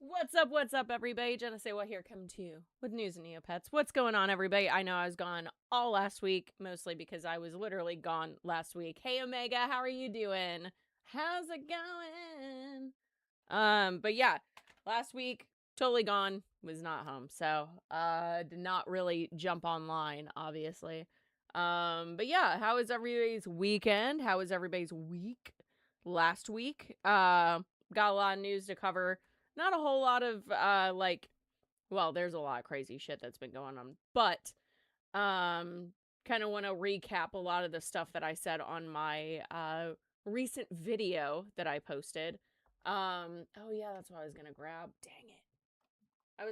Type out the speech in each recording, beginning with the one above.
What's up, everybody? Jenna Say What here, coming to you with news and neopets. What's going on, everybody? I know I was gone all last week, mostly because I was literally gone last week. Hey, Omega, how are you doing? How's it going? But yeah, last week, totally gone, was not home, so, did not really jump online, obviously. But yeah, how was everybody's weekend? How was everybody's week last week? Got a lot of news to cover. Not a whole lot of well, there's a lot of crazy shit that's been going on, but kind of want to recap a lot of the stuff that I said on my recent video that I posted. Oh yeah, that's what I was gonna grab. Dang it. I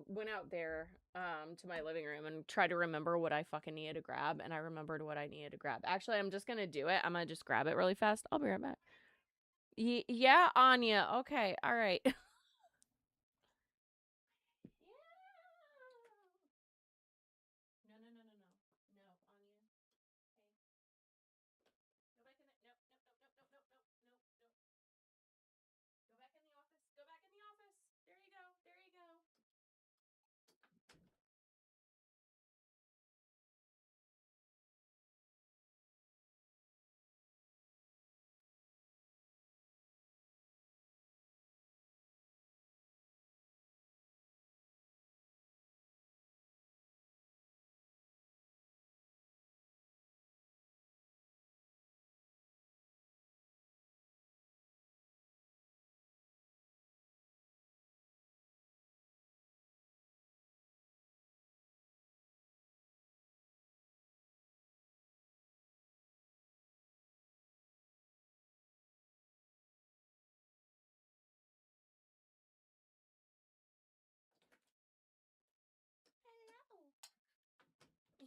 went out there to my living room and tried to remember what I fucking needed to grab, and I remembered what I needed to grab. Actually, I'm just gonna do it. I'm gonna just grab it really fast. I'll be right back. Yeah, Anya. Okay, all right. No, no, no, no, no. No, Anya. Hey. Go back in the nope, nope, nope, nope, nope, nope, nope, nope, nope. Go back in the office. Go back in the office. There you go. There you go. Hello.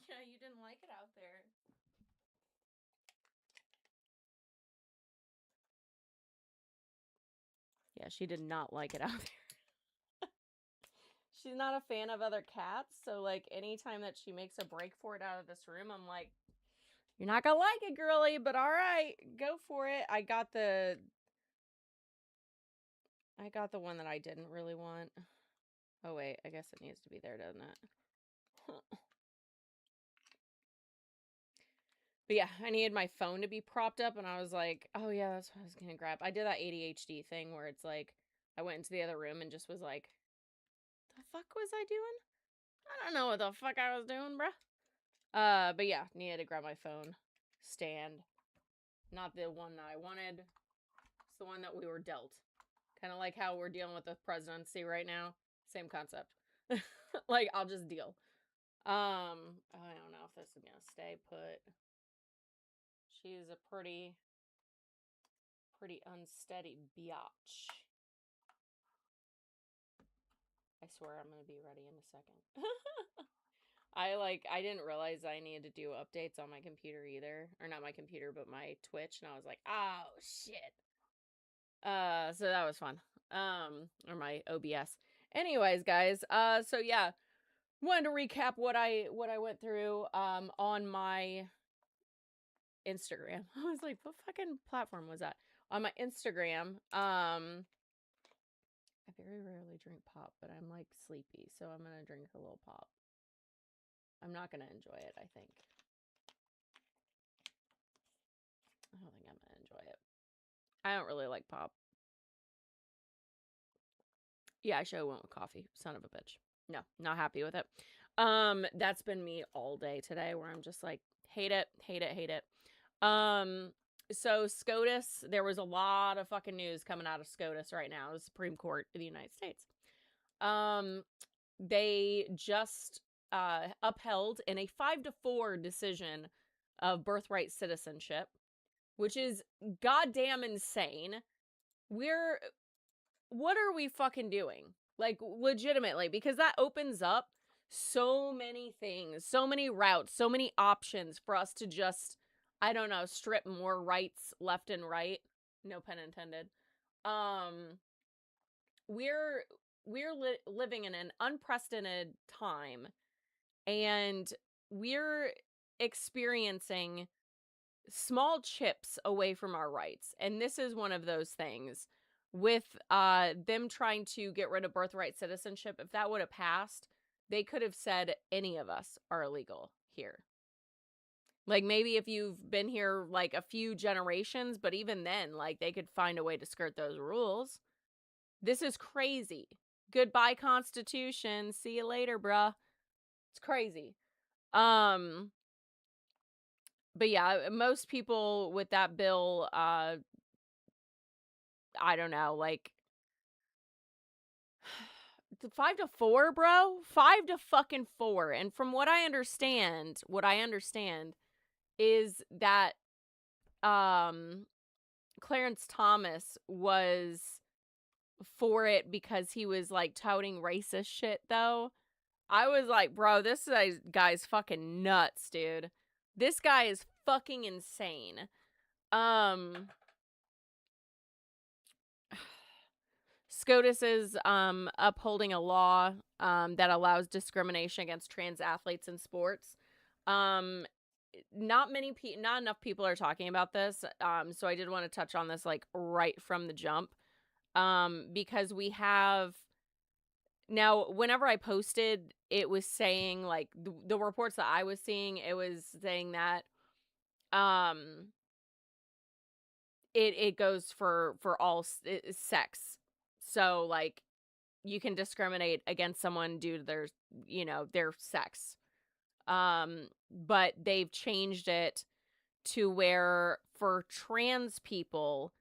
Yeah, you didn't like it out there. Yeah, she did not like it out there. She's not a fan of other cats, so like anytime that she makes a break for it out of this room, I'm like, you're not gonna like it, girly, but all right, go for it. I got the one that I didn't really want. Oh wait, I guess it needs to be there, doesn't it? But yeah, I needed my phone to be propped up, and I was like, oh yeah, that's what I was gonna grab. I did that ADHD thing where it's like, I went into the other room and just was like, the fuck was I doing? I don't know what the fuck I was doing, bruh. But yeah, needed to grab my phone stand. Not the one that I wanted. It's the one that we were dealt. Kind of like how we're dealing with the presidency right now. Same concept. Like, I'll just deal. I don't know if this is gonna stay put. She's a pretty unsteady biatch. I swear I'm gonna be ready in a second. I didn't realize I needed to do updates on my computer either. Or not my computer, but my Twitch, and I was like, oh shit. So that was fun. Or my OBS. Anyways, guys, so yeah. Wanted to recap what I went through on my Instagram. I was like, what fucking platform was that? On my Instagram. I very rarely drink pop, but I'm like sleepy, so I'm gonna drink a little pop. I'm not gonna enjoy it, I think. I don't think I'm gonna enjoy it. I don't really like pop. Yeah, I should have went with coffee. Son of a bitch. No, not happy with it. That's been me all day today where I'm just like, hate it, hate it, hate it. So SCOTUS, there was a lot of fucking news coming out of SCOTUS right now, the Supreme Court of the United States. They just upheld in a 5-4 decision of birthright citizenship, which is goddamn insane. What are we fucking doing? Like, legitimately, because that opens up so many things, so many routes, so many options for us to just, I don't know, strip more rights left and right. No pun intended. We're living in an unprecedented time, and we're experiencing small chips away from our rights. And this is one of those things with them trying to get rid of birthright citizenship, if that would have passed, they could have said any of us are illegal here. Like, maybe if you've been here like a few generations, but even then, like, they could find a way to skirt those rules. This is crazy. Goodbye, Constitution. See you later, bruh. It's crazy. But yeah, most people with that bill, I don't know, like 5-4, bro. 5-4. And from what I understand, is that Clarence Thomas was for it because he was like touting racist shit though. I was like, bro, this guy's fucking nuts, dude. This guy is fucking insane. SCOTUS is upholding a law that allows discrimination against trans athletes in sports. Not enough people are talking about this. So I did want to touch on this like right from the jump. Because we have now, whenever I posted, it was saying like the reports that I was seeing, it was saying that it goes for all sex. So like you can discriminate against someone due to their sex. But they've changed it to where for trans people,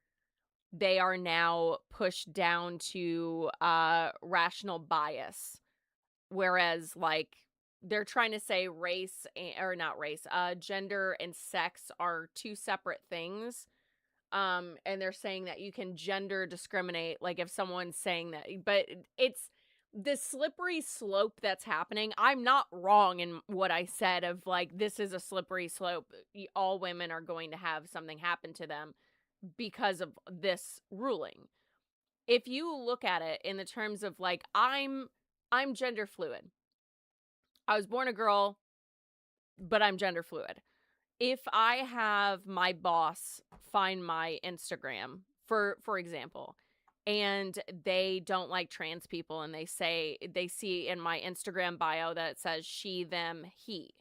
they are now pushed down to rational bias. Whereas like they're trying to say gender and sex are two separate things. And they're saying that you can gender discriminate, like if someone's saying that, but it's the slippery slope that's happening. I'm not wrong in what I said of like, this is a slippery slope. All women are going to have something happen to them because of this ruling. If you look at it in the terms of like, I'm gender fluid. I was born a girl, but I'm gender fluid. If I have my boss find my Instagram, for example, and they don't like trans people and they see in my Instagram bio that it says she, them, he,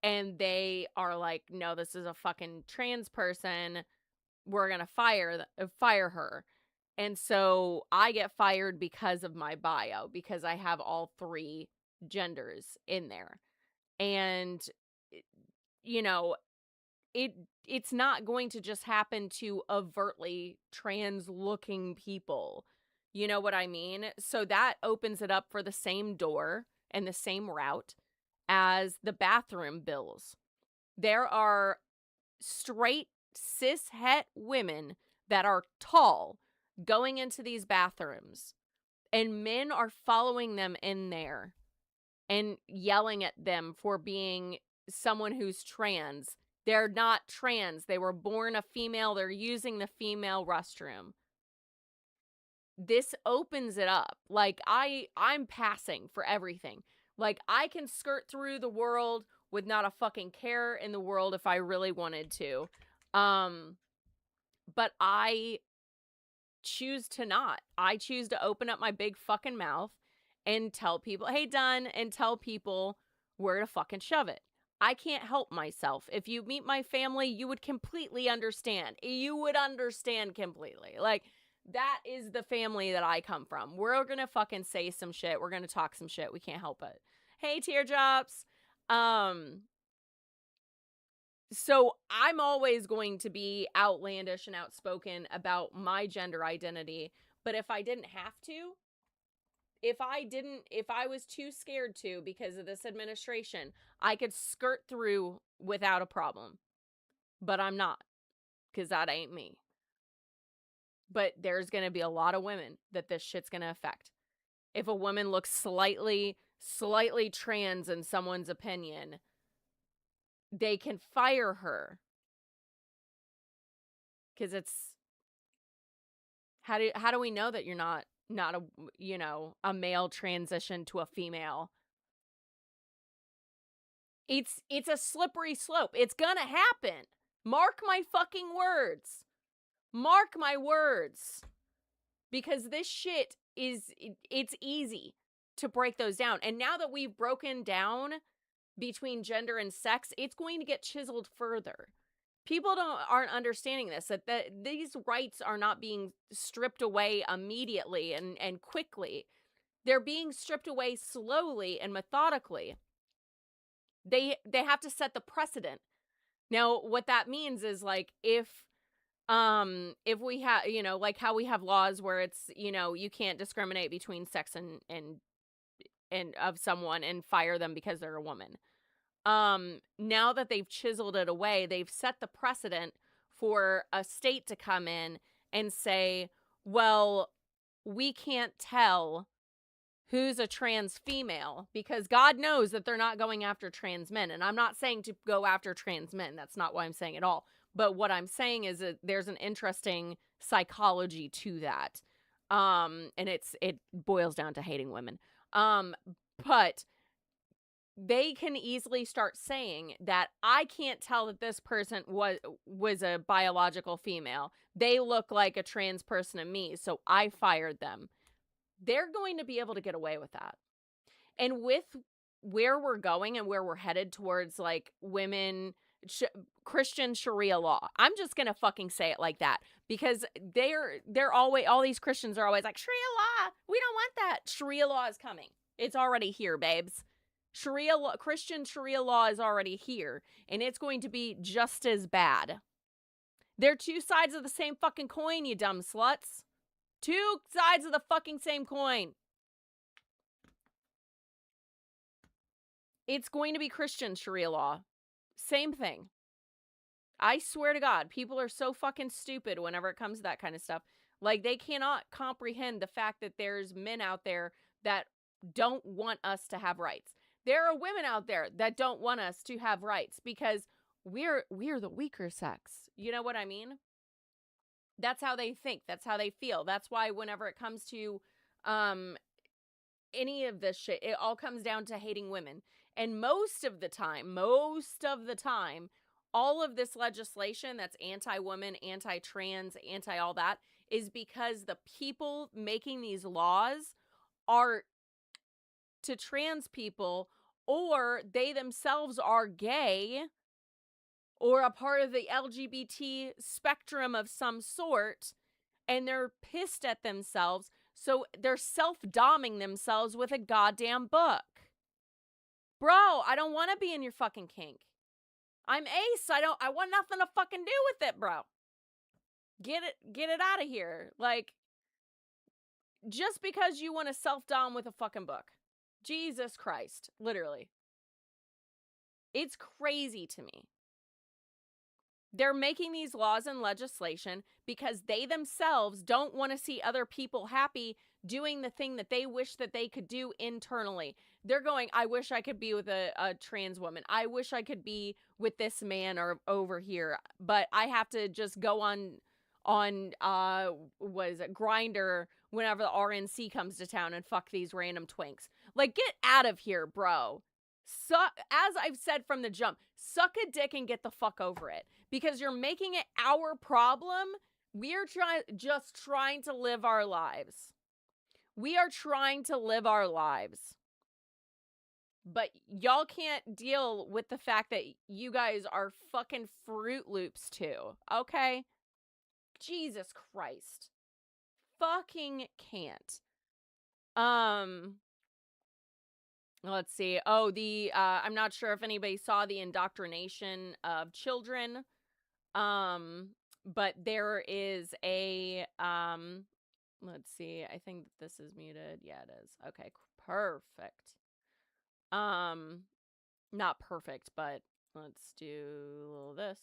and they are like, no, this is a fucking trans person, we're gonna fire her. And so I get fired because of my bio, because I have all three genders in there. And you know, it's not going to just happen to overtly trans looking people. You know what I mean? So that opens it up for the same door and the same route as the bathroom bills. There are straight cis het women that are tall going into these bathrooms, and men are following them in there and yelling at them for being someone who's trans. They're not trans. They were born a female. They're using the female restroom. This opens it up. Like I'm passing for everything. Like I can skirt through the world with not a fucking care in the world if I really wanted to. But I choose to not. I choose to open up my big fucking mouth and tell people, hey, done, and tell people where to fucking shove it. I can't help myself. If you meet my family, you would completely understand. You would understand completely. Like, that is the family that I come from. We're gonna fucking say some shit. We're gonna talk some shit. We can't help it. Hey, teardrops. So I'm always going to be outlandish and outspoken about my gender identity. But if I didn't have to, if I was too scared to because of this administration, I could skirt through without a problem. But I'm not, because that ain't me. But there's going to be a lot of women that this shit's going to affect. If a woman looks slightly trans in someone's opinion, they can fire her. Because it's, how do we know that you're not a male transition to a female? It's a slippery slope. It's gonna happen. Mark my fucking words. Mark my words. because this shit it's easy to break those down. And now that we've broken down between gender and sex, it's going to get chiseled further. People aren't understanding this, that these rights are not being stripped away immediately and quickly. They're being stripped away slowly and methodically. They have to set the precedent. Now, what that means is, like, if we have, like how we have laws where it's, you can't discriminate between sex and of someone and fire them because they're a woman. Now that they've chiseled it away, they've set the precedent for a state to come in and say, well, we can't tell who's a trans female because God knows that they're not going after trans men. And I'm not saying to go after trans men. That's not what I'm saying at all. But what I'm saying is that there's an interesting psychology to that. And it boils down to hating women. But they can easily start saying that I can't tell that this person was a biological female. They look like a trans person to me, so I fired them. They're going to be able to get away with that. And with where we're going and where we're headed towards, like, women, Christian Sharia law. I'm just going to fucking say it like that because they're always, all these Christians are always like, Sharia law, we don't want that. Sharia law is coming. It's already here, babes. Sharia law, Christian Sharia law is already here, and it's going to be just as bad. They're two sides of the same fucking coin, you dumb sluts. Two sides of the fucking same coin. It's going to be Christian Sharia law. Same thing. I swear to God, people are so fucking stupid whenever it comes to that kind of stuff. Like, they cannot comprehend the fact that there's men out there that don't want us to have rights. There are women out there that don't want us to have rights because we're the weaker sex. You know what I mean? That's how they think. That's how they feel. That's why whenever it comes to any of this shit, it all comes down to hating women. And most of the time, all of this legislation that's anti-woman, anti-trans, anti-all that is because the people making these laws are to trans people, or they themselves are gay or a part of the LGBT spectrum of some sort, and they're pissed at themselves, so they're self-doming themselves with a goddamn book. Bro, I don't want to be in your fucking kink. I'm ace. I want nothing to fucking do with it, bro. Get it out of here. Like, just because you want to self-dom with a fucking book. Jesus Christ. Literally. It's crazy to me. They're making these laws and legislation because they themselves don't want to see other people happy doing the thing that they wish that they could do internally. They're going, I wish I could be with a trans woman. I wish I could be with this man or over here. But I have to just go on what is it, Grindr whenever the RNC comes to town and fuck these random twinks. Like, get out of here, bro. So, as I've said from the jump, suck a dick and get the fuck over it. Because you're making it our problem. We're just trying to live our lives. We are trying to live our lives. But y'all can't deal with the fact that you guys are fucking Fruit Loops too. Okay? Jesus Christ. Fucking can't. Let's see. Oh, I'm not sure if anybody saw the indoctrination of children. But there is a, let's see. I think this is muted. Yeah, it is. Okay, perfect. Not perfect, but let's do a little this.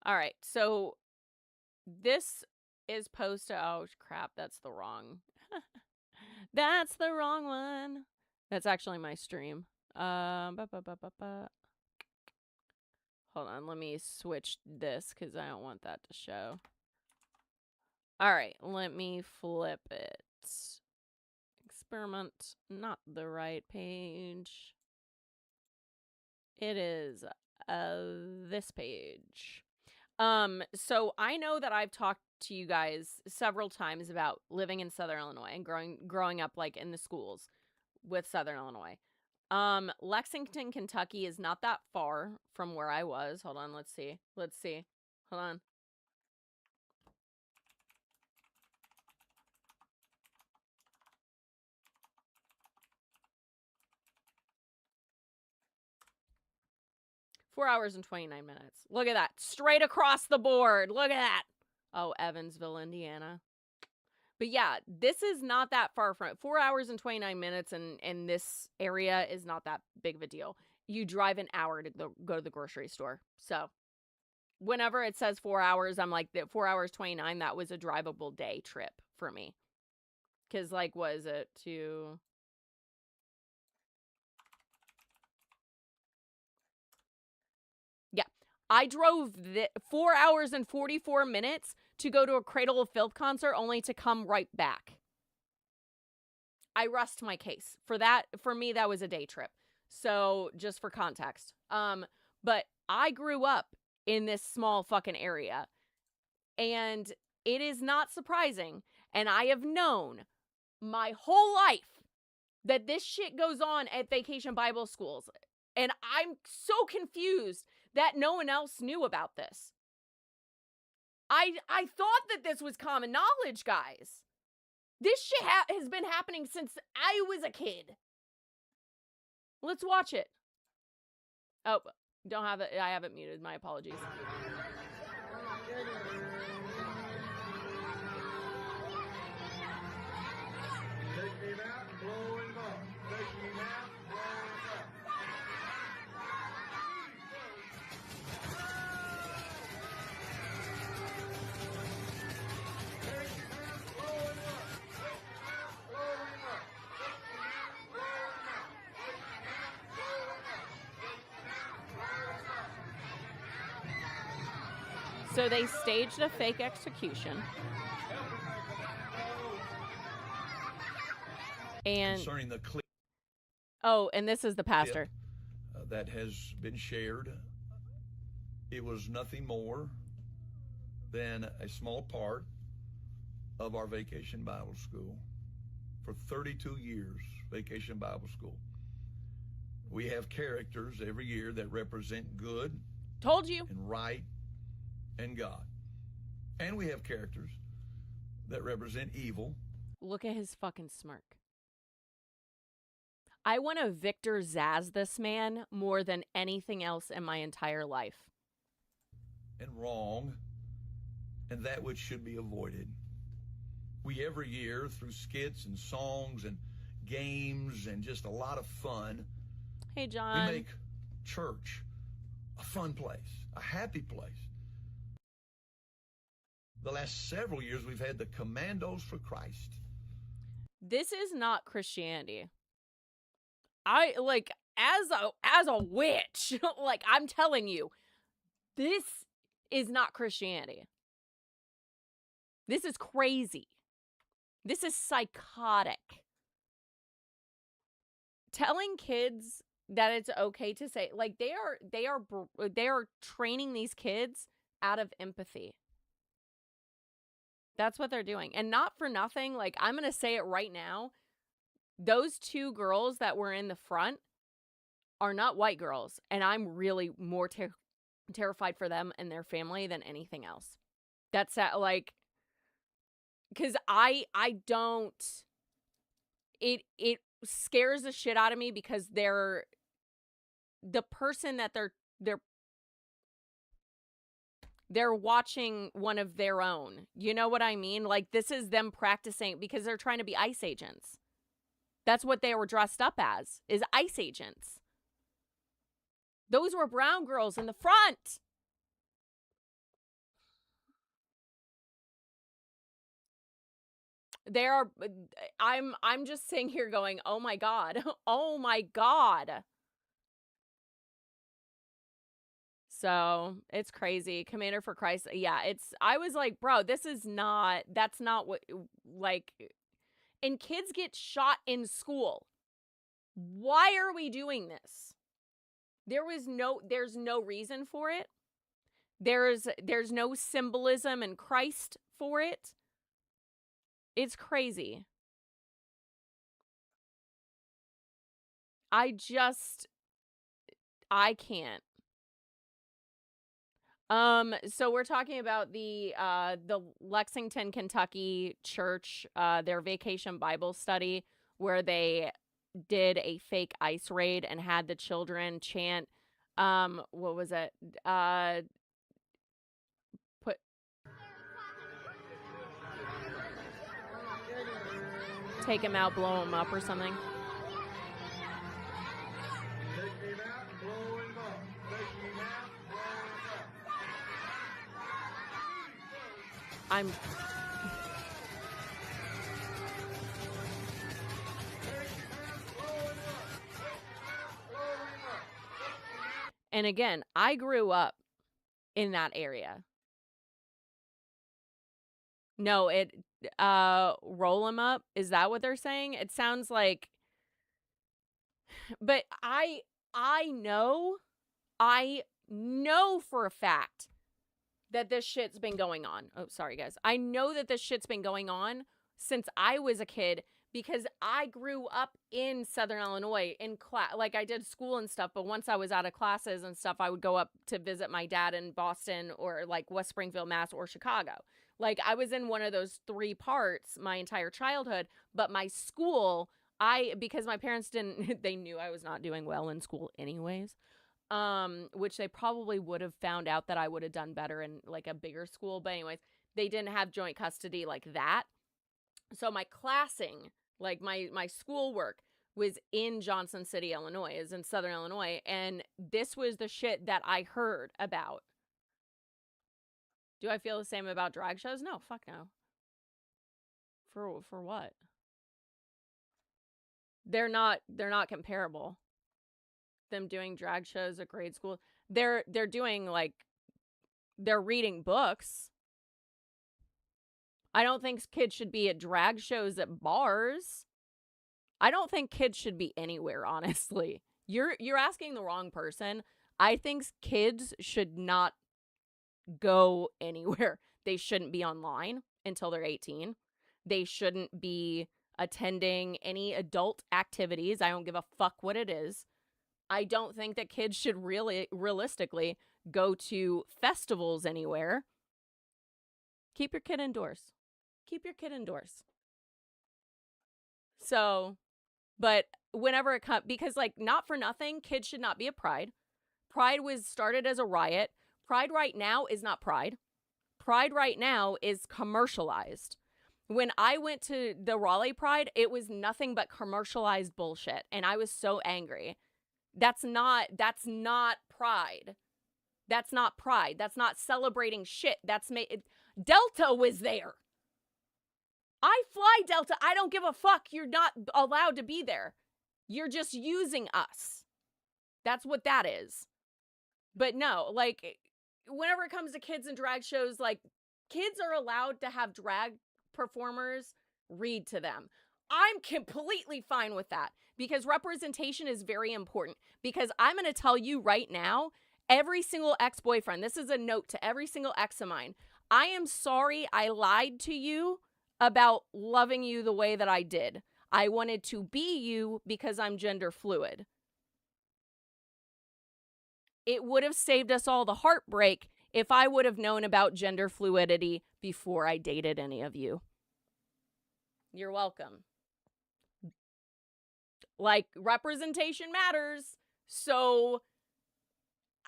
All right. So this is oh crap. That's the wrong. That's the wrong one. That's actually my stream. Hold on, let me switch this because I don't want that to show. All right, let me flip it. Experiment, not the right page. It is this page. So I know that I've talked to you guys several times about living in Southern Illinois and growing up like in the schools with Southern Illinois. Lexington, Kentucky is not that far from where I was. Hold on, let's see. Let's see. Hold on. Four hours and 29 minutes. Look at that. Straight across the board. Look at that. Oh, Evansville, Indiana. But yeah, this is not that far from it. 4 hours and 29 minutes in this area is not that big of a deal. You drive an hour to go to the grocery store. So whenever it says 4 hours, I'm like, 4 hours 29, that was a drivable day trip for me. Because, like, was it to... Yeah. I drove 4 hours and 44 minutes to go to a Cradle of Filth concert only to come right back. I rest my case. For me, that was a day trip. So, just for context. But I grew up in this small fucking area. And it is not surprising. And I have known my whole life that this shit goes on at vacation Bible schools. And I'm so confused that no one else knew about this. I thought that this was common knowledge, guys. This shit has been happening since I was a kid. Let's watch it. Oh, don't have it. I have it muted. My apologies. So they staged a fake execution. And concerning the clip. Oh, and this is the pastor. That has been shared. It was nothing more than a small part of our Vacation Bible School. For 32 years, Vacation Bible School. We have characters every year that represent good. Told you. And right and God. And we have characters that represent evil. Look at his fucking smirk. I want to Victor Zaz this man more than anything else in my entire life. And wrong, and that which should be avoided. We every year, through skits and songs and games and just a lot of fun, hey John, we make church a fun place, a happy place. The last several years, we've had the Commandos for Christ. This is not Christianity. I, like, as a witch, like, I'm telling you, this is not Christianity. This is crazy. This is psychotic. Telling kids that it's okay to say, like, they are training these kids out of empathy. That's what they're doing. And not for nothing, like, I'm going to say it right now. Those two girls that were in the front are not white girls. And I'm really more terrified for them and their family than anything else. That's like, because I don't, it scares the shit out of me because they're, the person that they're watching one of their own. You know what I mean? Like, this is them practicing because they're trying to be ICE agents. That's what they were dressed up as, is ICE agents. Those were brown girls in the front. They are, I'm just sitting here going, oh my God. Oh my God. So it's crazy. Commander for Christ. Yeah, I was like, bro, that's not what, like, and kids get shot in school. Why are we doing this? There's no reason for it. There's no symbolism in Christ for it. It's crazy. I can't. So we're talking about the Lexington, Kentucky church, their vacation Bible study, where they did a fake ice raid and had the children chant, what was it? Put take him out, blow him up or something. I'm And again, I grew up in that area. No, roll them up. Is that what they're saying? It sounds like, but I know for a fact that this shit's been going on. Oh, sorry guys. I know that this shit's been going on since I was a kid, because I grew up in Southern Illinois in class. Like, I did school and stuff, but once I was out of classes and stuff, I would go up to visit my dad in Boston or like West Springfield, Mass, or Chicago. Like, I was in one of those three parts my entire childhood, but my school, because my parents they knew I was not doing well in school anyways. Which they probably would have found out that I would have done better in like a bigger school. But anyways, they didn't have joint custody like that. So my classing, like my schoolwork, was in Johnson City, Illinois, is in Southern Illinois. And this was the shit that I heard about. Do I feel the same about drag shows? No, fuck no. For what? They're not comparable. Them doing drag shows at grade school. They're doing like, they're reading books. I don't think kids should be at drag shows at bars. I don't think kids should be anywhere, honestly. You're asking the wrong person. I think kids should not go anywhere. They shouldn't be online until they're 18. They shouldn't be attending any adult activities. I don't give a fuck what it is. I don't think that kids should realistically go to festivals anywhere. Keep your kid indoors. Keep your kid indoors. So, but whenever it comes, because like, not for nothing, kids should not be at Pride. Pride was started as a riot. Pride right now is not Pride. Pride right now is commercialized. When I went to the Raleigh Pride, it was nothing but commercialized bullshit. And I was so angry. That's not pride. That's not pride. That's not celebrating shit. Delta was there. I fly Delta. I don't give a fuck. You're not allowed to be there. You're just using us. That's what that is. But no, like, whenever it comes to kids and drag shows, like, kids are allowed to have drag performers read to them. I'm completely fine with that, because representation is very important. Because I'm going to tell you right now, every single ex-boyfriend, this is a note to every single ex of mine, I am sorry I lied to you about loving you the way that I did. I wanted to be you because I'm gender fluid. It would have saved us all the heartbreak if I would have known about gender fluidity before I dated any of you. You're welcome. Like, representation matters. So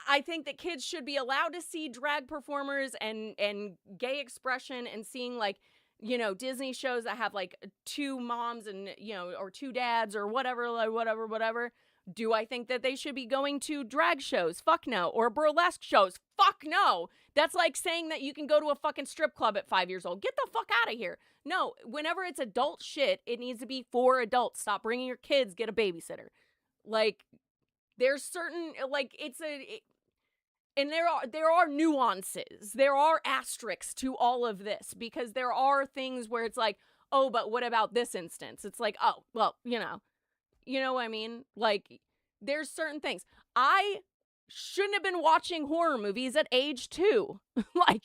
I think that kids should be allowed to see drag performers and gay expression, and seeing, like, you know, Disney shows that have like two moms and, you know, or two dads or whatever, like whatever. Do I think that they should be going to drag shows? Fuck no. Or burlesque shows? Fuck no. That's like saying that you can go to a fucking strip club at 5 years old. Get the fuck out of here. No, whenever it's adult shit, it needs to be for adults. Stop bringing your kids. Get a babysitter. Like, there's certain, like, and there are nuances. There are asterisks to all of this, because there are things where it's like, oh, but what about this instance? It's like, oh, well, you know what I mean? Like, there's certain things. I shouldn't have been watching horror movies at age 2. Like,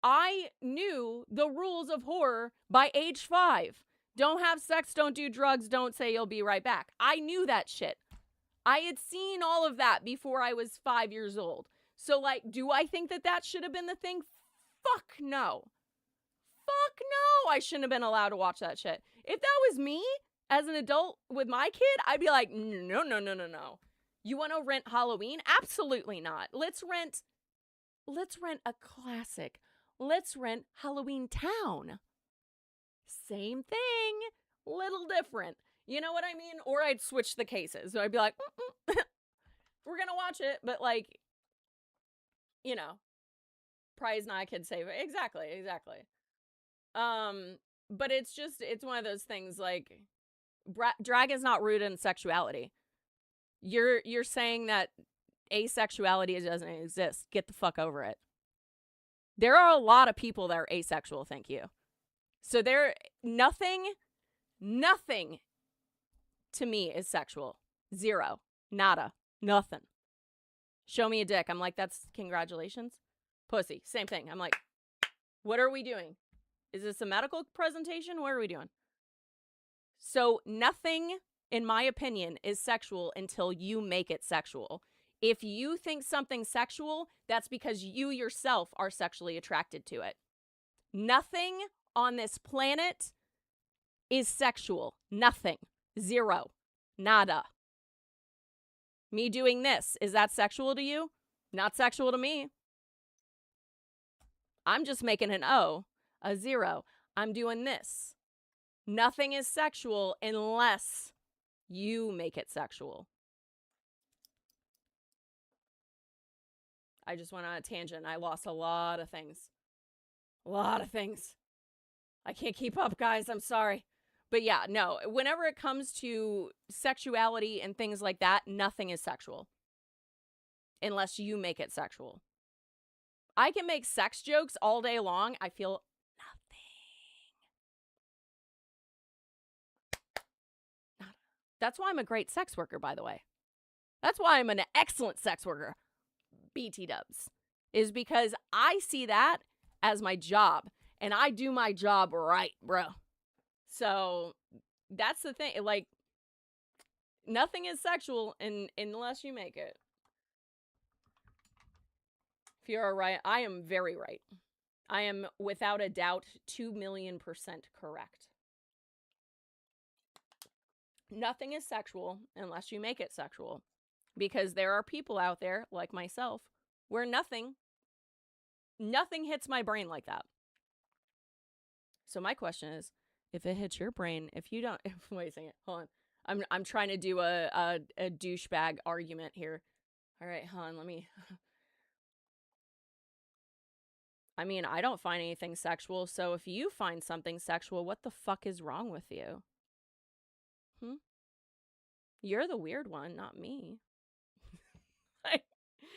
I knew the rules of horror by age 5. Don't have sex, don't do drugs, don't say you'll be right back. I knew that shit. I had seen all of that before I was 5 years old. So, like, do I think that that should have been the thing? Fuck no. Fuck no. I shouldn't have been allowed to watch that shit. If that was me as an adult with my kid, I'd be like, no. You want to rent Halloween? Absolutely not. Let's rent a classic. Let's rent Halloween Town. Same thing, little different. You know what I mean? Or I'd switch the cases. So I'd be like, we're going to watch it, but like, you know, prize not kid safe. Exactly. But it's one of those things like drag is not rooted in sexuality. You're saying that asexuality doesn't exist. Get the fuck over it. There are a lot of people that are asexual, thank you. So nothing to me is sexual. Zero. Nada. Nothing. Show me a dick. I'm like, that's congratulations. Pussy. Same thing. I'm like, what are we doing? Is this a medical presentation? What are we doing? So nothing, in my opinion, is sexual until you make it sexual. If you think something's sexual, that's because you yourself are sexually attracted to it. Nothing on this planet is sexual. Nothing. Zero. Nada. Me doing this, is that sexual to you? Not sexual to me. I'm just making an O, a 0. I'm doing this. Nothing is sexual unless you make it sexual. I just went on a tangent. I lost a lot of things. I can't keep up, guys. I'm sorry. But yeah, no. Whenever it comes to sexuality and things like that, nothing is sexual. Unless you make it sexual. I can make sex jokes all day long. I feel nothing. That's why I'm a great sex worker, by the way. That's why I'm an excellent sex worker. BT dubs. Is because I see that as my job. And I do my job right, bro. So that's the thing. Like, nothing is sexual unless you make it. If you're right, I am very right. I am without a doubt 2,000,000% correct. Nothing is sexual unless you make it sexual. Because there are people out there, like myself, where nothing hits my brain like that. So my question is, if it hits your brain, if you don't, wait a second, hold on. I'm trying to do a douchebag argument here. All right, hold on, let me. I mean, I don't find anything sexual, so if you find something sexual, what the fuck is wrong with you? You're the weird one, not me.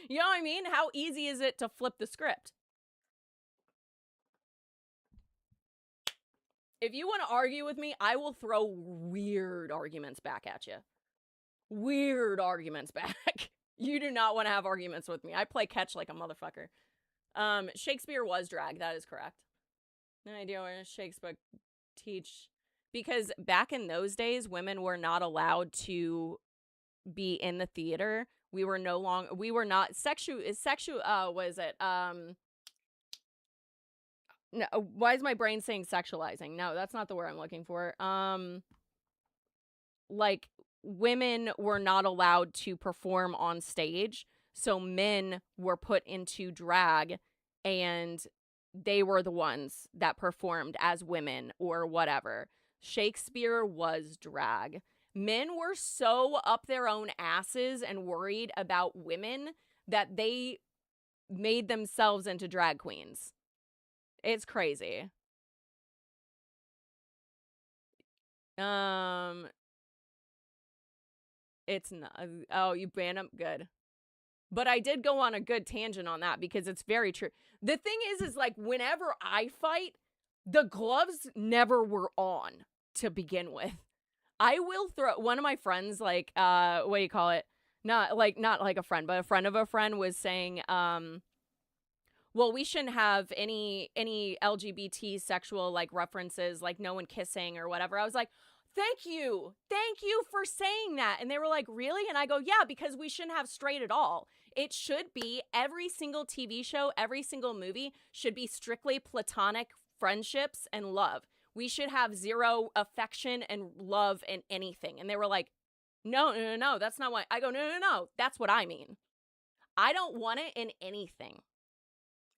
You know what I mean? How easy is it to flip the script? If you want to argue with me, I will throw weird arguments back at you. Weird arguments back. You do not want to have arguments with me. I play catch like a motherfucker. Shakespeare was drag. That is correct. No idea what Shakespeare teach. Because back in those days, women were not allowed to be in the theater. We were not no, why is my brain saying sexualizing? No, that's not the word I'm looking for. Like, women were not allowed to perform on stage, so men were put into drag, and they were the ones that performed as women or whatever. Shakespeare was drag. Men were so up their own asses and worried about women that they made themselves into drag queens. It's crazy. It's not. Oh, you banned them? Good. But I did go on a good tangent on that because it's very true. The thing is like, whenever I fight, the gloves never were on to begin with. I will throw one of my friends, like, what do you call it? not like a friend, but a friend of a friend was saying, well, we shouldn't have any LGBT sexual like references, like no one kissing or whatever. I was like, thank you for saying that. And they were like, really? And I go, yeah, because we shouldn't have straight at all. It should be every single TV show, every single movie should be strictly platonic friendships and love. We should have zero affection and love in anything. And they were like, no, that's not what I go, no, that's what I mean. I don't want it in anything.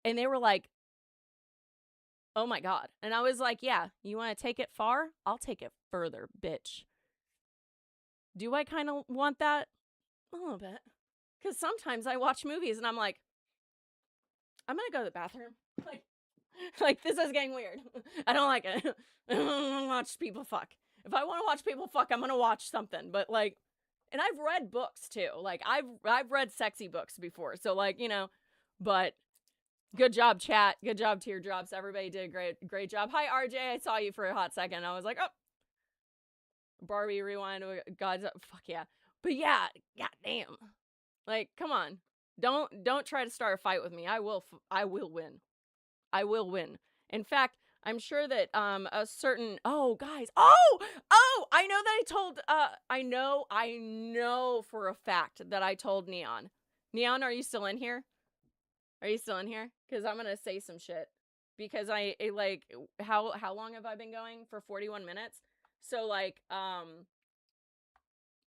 And they were like, oh my God. And I was like, yeah, you want to take it far? I'll take it further, bitch. Do I kind of want that? A little bit. Because sometimes I watch movies and I'm like, I'm going to go to the bathroom. Like, this is getting weird. I don't like it. I don't want to watch people fuck. If I want to watch people fuck, I'm going to watch something. But like, and I've read books too. Like, I've read sexy books before. So like, but good job, chat. Good job, teardrops. Everybody did a great job. Hi, RJ. I saw you for a hot second. I was like, oh, Barbie rewind. God's fuck yeah. But yeah, goddamn. Like, come on. Don't try to start a fight with me. I will win. I will win. In fact, I'm sure that a certain guys. Oh, I know that I told I know for a fact that I told Neon. Neon, are you still in here? Are you still in here? Because I'm gonna say some shit. Because how long have I been going? For 41 minutes. So like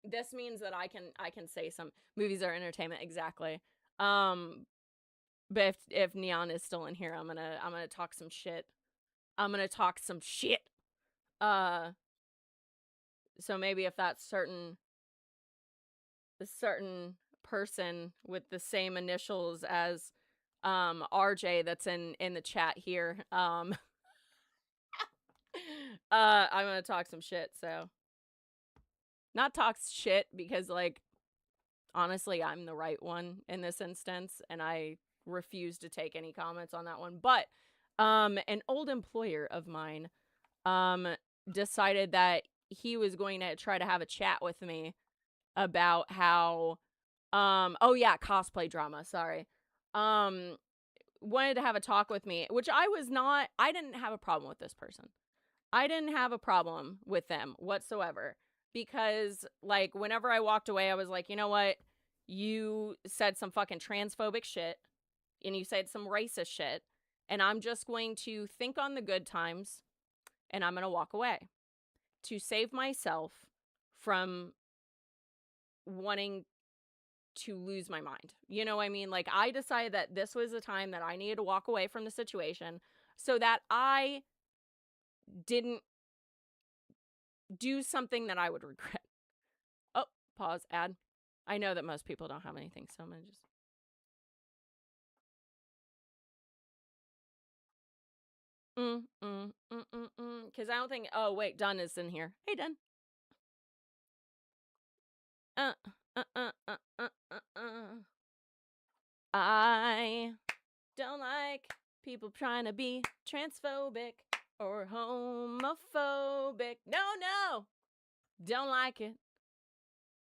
this means that I can say some movies are entertainment, exactly. But if Neon is still in here, I'm gonna talk some shit. I'm gonna talk some shit. So maybe if that certain person with the same initials as RJ that's in the chat here, I'm gonna talk some shit. So not talk shit because like honestly I'm the right one in this instance and I refuse to take any comments on that one. But an old employer of mine decided that he was going to try to have a chat with me about how cosplay drama, sorry. Wanted to have a talk with me, which I didn't have a problem with this person. I didn't have a problem with them whatsoever because like whenever I walked away I was like, you know what? You said some fucking transphobic shit and you said some racist shit and I'm just going to think on the good times and I'm going to walk away to save myself from wanting to lose my mind. You know what I mean? Like I decided that this was the time that I needed to walk away from the situation so that I didn't do something that I would regret. Oh, pause, ad. I know that most people don't have anything, so I'm going to just... Because I don't think... Oh, wait, Dunn is in here. Hey, Dunn. I don't like people trying to be transphobic or homophobic. No. Don't like it.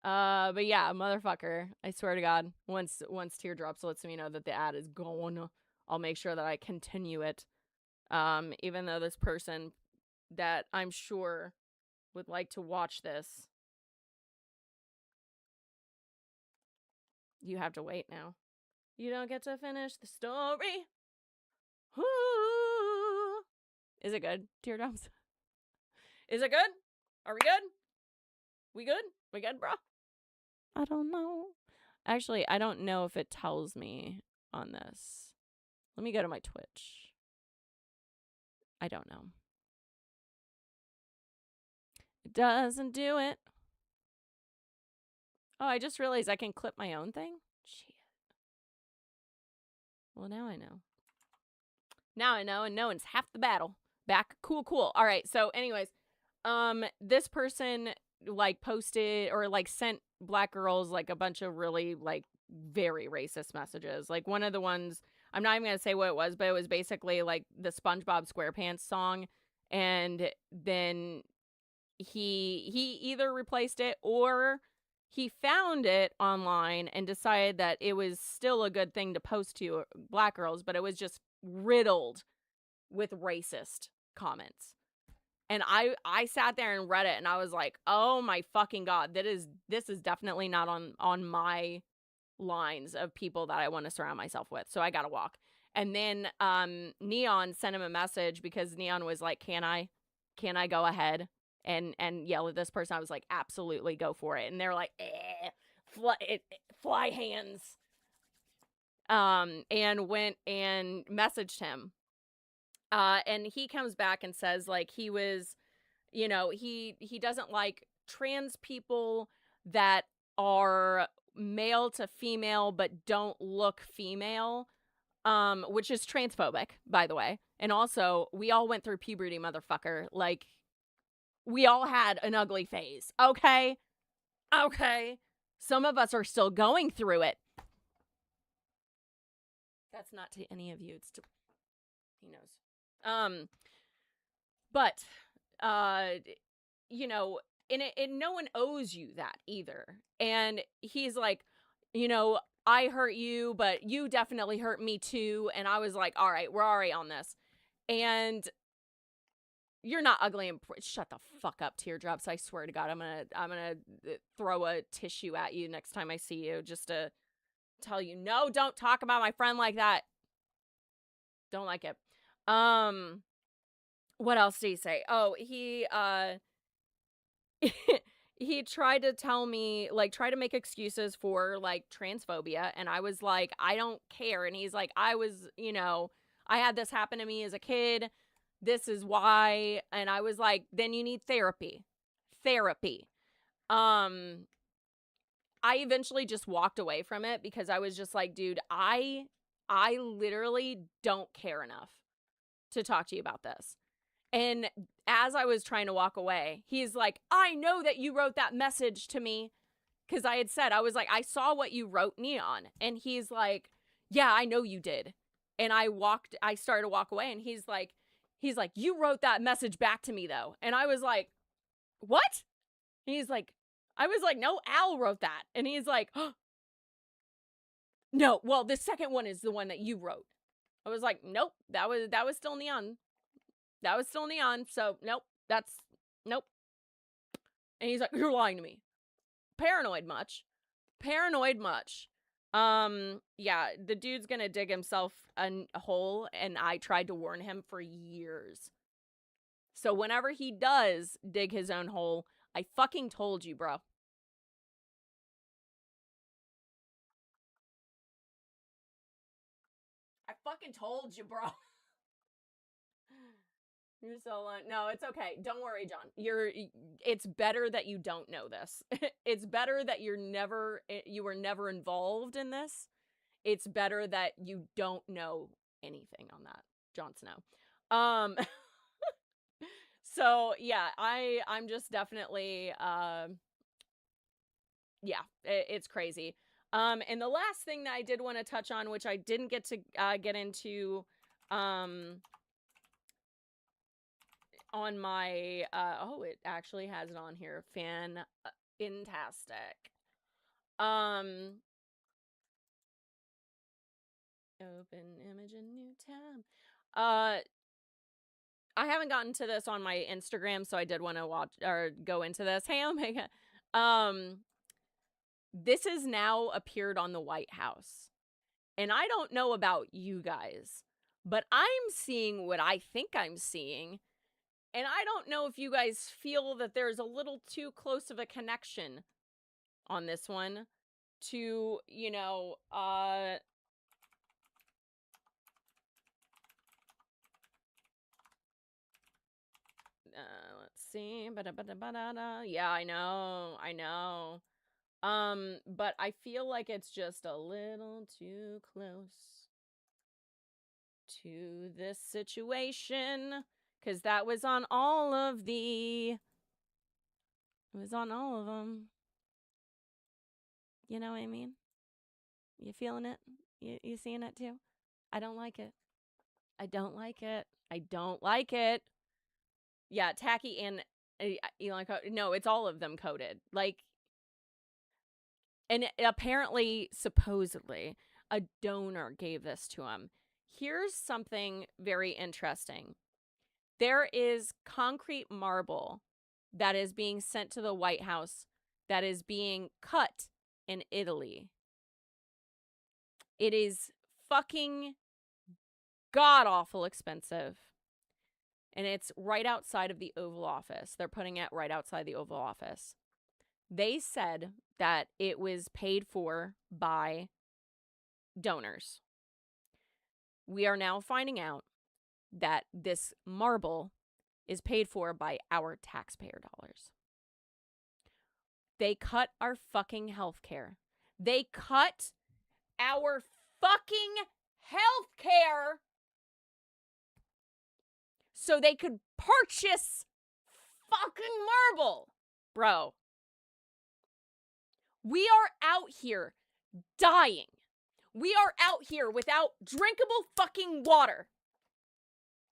But yeah, motherfucker. I swear to God, once Teardrops lets me know that the ad is gone, I'll make sure that I continue it. Even though this person that I'm sure would like to watch this, you have to wait now. You don't get to finish the story. Ooh. Is it good, Teardrops? Is it good? Are we good? We good? We good, bro? I don't know. Actually, I don't know if it tells me on this. Let me go to my Twitch. I don't know. It doesn't do it. Oh, I just realized I can clip my own thing? Shit. Well, now I know. Now I know, and knowing's half the battle. Back. Cool. All right, so anyways, this person, like, posted or, like, sent black girls, like, a bunch of really, like, very racist messages. Like, one of the ones, I'm not even gonna say what it was, but it was basically, like, the SpongeBob SquarePants song, and then he either replaced it or he found it online and decided that it was still a good thing to post to black girls, but it was just riddled with racist comments. And I sat there and read it and I was like, "Oh my fucking god, this is definitely not on my lines of people that I want to surround myself with." So I got to walk. And then Neon sent him a message because Neon was like, "Can I go ahead and yell at this person?" I was like, "Absolutely, go for it." And they're like, fly hands." And went and messaged him. And he comes back and says like he was, he doesn't like trans people that are male to female but don't look female, which is transphobic, by the way. And also, we all went through puberty, motherfucker. Like, we all had an ugly phase, okay? Okay. Some of us are still going through it. That's not to any of you. It's to, he knows. But, you know, and no one owes you that either. And he's like, I hurt you, but you definitely hurt me too. And I was like, all right, we're already on this. And you're not ugly and shut the fuck up, teardrops. I swear to God, I'm gonna throw a tissue at you next time I see you just to tell you, no, don't talk about my friend like that. Don't like it. What else did he say? Oh, he tried to tell me, like, try to make excuses for, like, transphobia, and I was like, I don't care. And he's like, I had this happen to me as a kid. This is why. And I was like, then you need therapy. Therapy. I eventually just walked away from it because I was just like, dude, I literally don't care enough to talk to you about this. And as I was trying to walk away, he's like, I know that you wrote that message to me. Because I had said, I was like, I saw what you wrote, Neon. And he's like, yeah, I know you did. And I started to walk away. And he's like, you wrote that message back to me though. And I was like, what? And he's like, I was like, no, Al wrote that. And he's like, oh, no, well, the second one is the one that you wrote. I was like, nope, that was still Neon. That was still Neon. So nope, nope. And he's like, you're lying to me. Paranoid much. Yeah, the dude's gonna dig himself a hole, and I tried to warn him for years. So whenever he does dig his own hole, I fucking told you, bro. I fucking told you, bro. You're so no, it's okay. Don't worry, John. It's better that you don't know this. It's better that you were never involved in this. It's better that you don't know anything on that, Jon Snow. So yeah, I'm just definitely yeah, it's crazy. And the last thing that I did want to touch on, which I didn't get to get into on my it actually has it on here. Fantastic. Open image in new tab. I haven't gotten to this on my Instagram, so I did want to watch or go into this. Hey, Omega. This has now appeared on the White House. And I don't know about you guys, but I'm seeing what I think I'm seeing. And I don't know if you guys feel that there's a little too close of a connection on this one to, let's see. Yeah, I know. But I feel like it's just a little too close to this situation. Because that was on all of the... It was on all of them. You know what I mean? You feeling it? You seeing it too? I don't like it. I don't like it. I don't like it. Yeah, Tacky and Elon. No, it's all of them coded. Like, And apparently, supposedly, a donor gave this to him. Here's something very interesting. There is concrete marble that is being sent to the White House that is being cut in Italy. It is fucking god-awful expensive. And it's right outside of the Oval Office. They're putting it right outside the Oval Office. They said that it was paid for by donors. We are now finding out that this marble is paid for by our taxpayer dollars. They cut our fucking healthcare. They cut our fucking healthcare so they could purchase fucking marble. Bro. We are out here dying. We are out here without drinkable fucking water.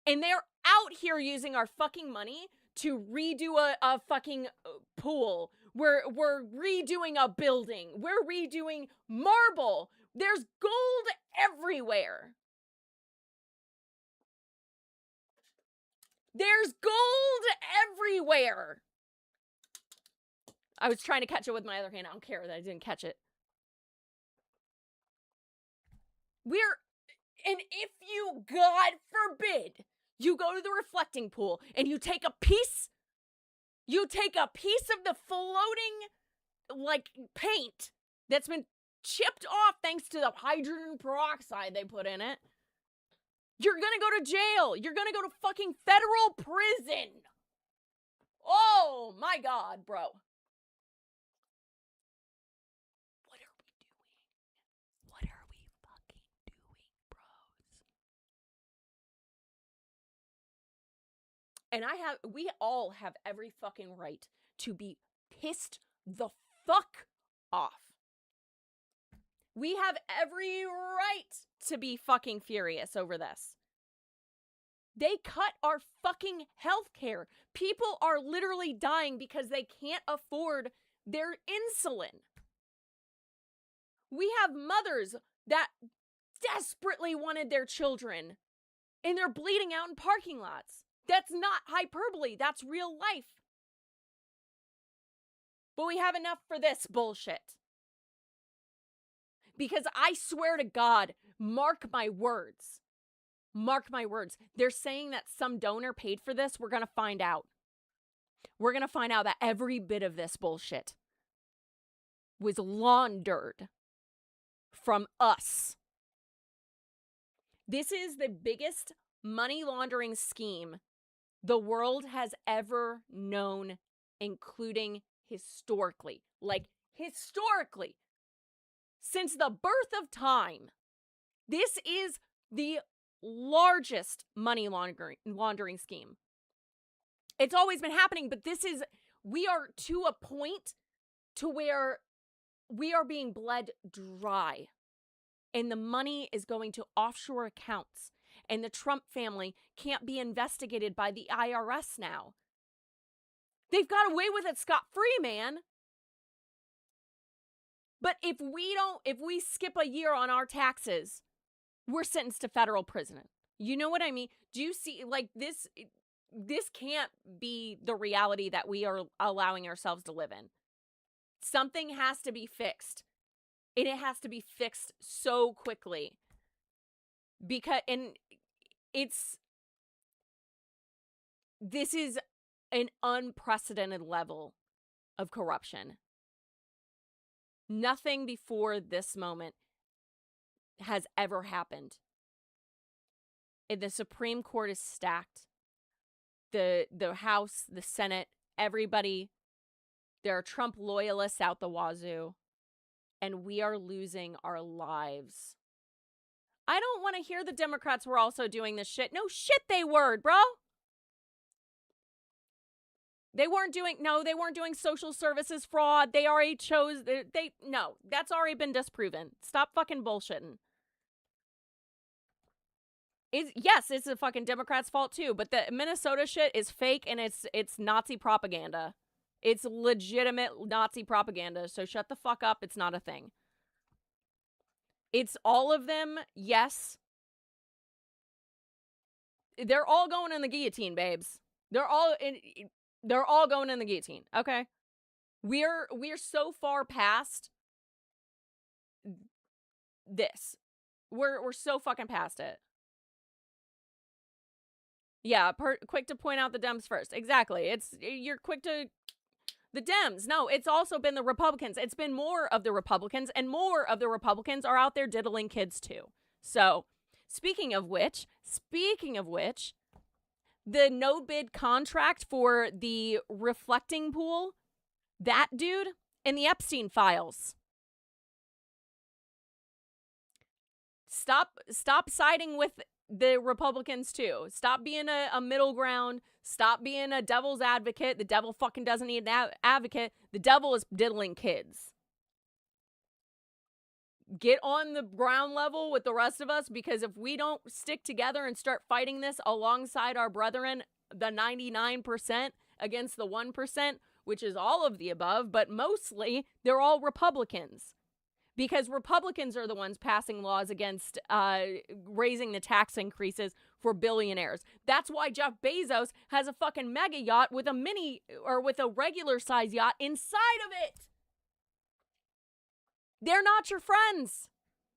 And they're out here using our fucking money to redo a fucking pool. We're redoing a building. We're redoing marble. There's gold everywhere. There's gold everywhere. I was trying to catch it with my other hand. I don't care that I didn't catch it. And if you, God forbid, you go to the reflecting pool and you take a piece of the floating, like, paint that's been chipped off thanks to the hydrogen peroxide they put in it, you're gonna go to jail. You're gonna go to fucking federal prison. Oh, my God, bro. What are we fucking doing, bros? And we all have every fucking right to be pissed the fuck off. We have every right to be fucking furious over this. They cut our fucking healthcare. People are literally dying because they can't afford their insulin. We have mothers that desperately wanted their children, and they're bleeding out in parking lots. That's not hyperbole. That's real life. But we have enough for this bullshit. Because I swear to God, mark my words. Mark my words. They're saying that some donor paid for this. We're going to find out. We're going to find out that every bit of this bullshit was laundered from us. This is the biggest money laundering scheme the world has ever known, including historically. Like, historically. Since the birth of time, this is the largest money laundering scheme. It's always been happening, but we are to a point to where we are being bled dry. And the money is going to offshore accounts. And the Trump family can't be investigated by the IRS now. They've got away with it scot-free, man. But if we skip a year on our taxes, we're sentenced to federal prison. You know what I mean? Do you see, like, this can't be the reality that we are allowing ourselves to live in. Something has to be fixed. And it has to be fixed so quickly. This is an unprecedented level of corruption. Nothing before this moment has ever happened. The Supreme Court is stacked. The House, the Senate, everybody. There are Trump loyalists out the wazoo. And we are losing our lives. I don't want to hear the Democrats were also doing this shit. No shit they were, bro. They weren't doing social services fraud. They already chose, no, that's already been disproven. Stop fucking bullshitting. Yes, it's the fucking Democrats' fault too, but the Minnesota shit is fake and it's Nazi propaganda. It's legitimate Nazi propaganda, so shut the fuck up. It's not a thing. It's all of them, yes. They're all going in the guillotine, babes. They're all going in the guillotine, okay? We're so far past this. We're so fucking past it. Yeah, quick to point out the Dems first. Exactly. You're quick to the Dems. No, it's also been the Republicans. It's been more of the Republicans, and more of the Republicans are out there diddling kids too. So, speaking of which, the no bid contract for the reflecting pool, that dude in the Epstein files. Stop siding with the Republicans too. Stop being a middle ground. Stop being a devil's advocate. The devil fucking doesn't need an advocate. The devil is diddling kids. Get on the ground level with the rest of us, because if we don't stick together and start fighting this alongside our brethren, the 99% against the 1%, which is all of the above, but mostly they're all Republicans. Because Republicans are the ones passing laws against raising the tax increases for billionaires. That's why Jeff Bezos has a fucking mega yacht with a regular size yacht inside of it. They're not your friends.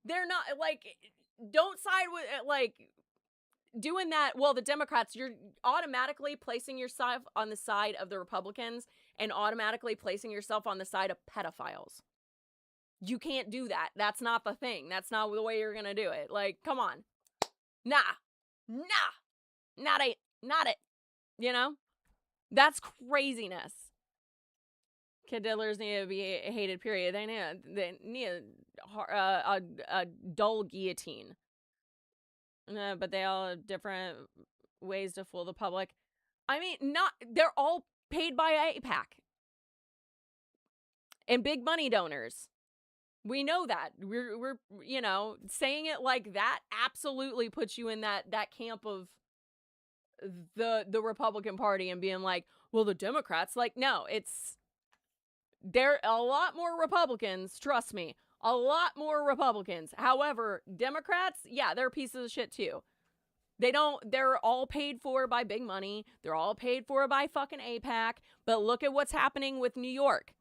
They're not, don't side with, doing that. Well, the Democrats, you're automatically placing yourself on the side of the Republicans and automatically placing yourself on the side of pedophiles. You can't do that. That's not the thing. That's not the way you're going to do it. Come on. Nah. Not it. You know? That's craziness. Kid diddlers need to be hated, period. They need a dull guillotine. But they all have different ways to fool the public. I mean, they're all paid by AIPAC. And big money donors. We know that. We're saying it like that absolutely puts you in that camp of the Republican Party and being like, well, the Democrats, no, there are a lot more Republicans, trust me, a lot more Republicans. However, Democrats, yeah, they're pieces of shit too. They're all paid for by big money. They're all paid for by fucking AIPAC. But look at what's happening with New York.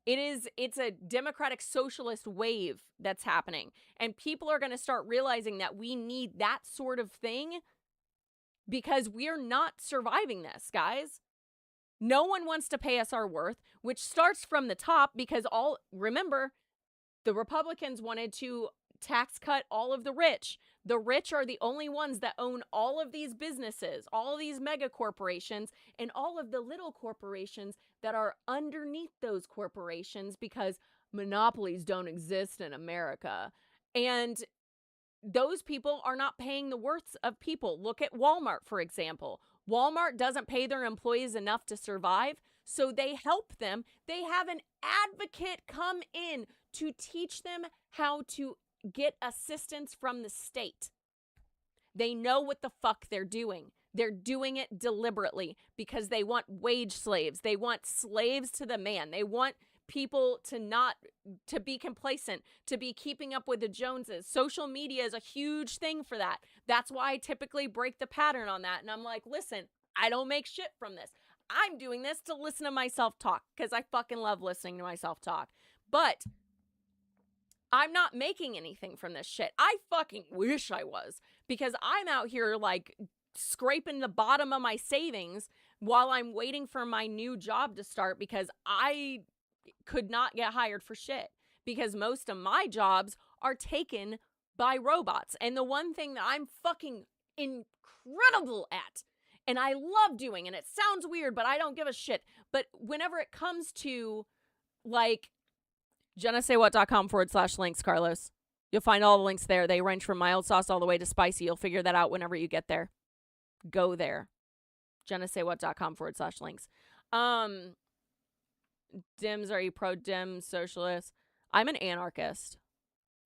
It's a democratic socialist wave that's happening. And people are going to start realizing that we need that sort of thing because we're not surviving this, guys. No one wants to pay us our worth, which starts from the top because remember, the Republicans wanted to tax cut all of the rich. The rich are the only ones that own all of these businesses, all of these mega corporations, and all of the little corporations that are underneath those corporations because monopolies don't exist in America. And those people are not paying the worths of people. Look at Walmart, for example. Walmart doesn't pay their employees enough to survive, so they help them. They have an advocate come in to teach them how to get assistance from the state. They know what the fuck they're doing. They're doing it deliberately because they want wage slaves. They want slaves to the man. They want people to be complacent, to be keeping up with the Joneses. Social media is a huge thing for that. That's why I typically break the pattern on that. And I'm like, listen, I don't make shit from this. I'm doing this to listen to myself talk because I fucking love listening to myself talk. But I'm not making anything from this shit. I fucking wish I was, because I'm out here scraping the bottom of my savings while I'm waiting for my new job to start because I could not get hired for shit because most of my jobs are taken by robots. And the one thing that I'm fucking incredible at, and I love doing, and it sounds weird, but I don't give a shit. But whenever it comes to JeNeSaisWhat.com/links, Carlos. You'll find all the links there. They range from mild sauce all the way to spicy. You'll figure that out whenever you get there. Go there. JeNeSaisWhat.com/links. Dems, are you pro-Dem, socialist? I'm an anarchist.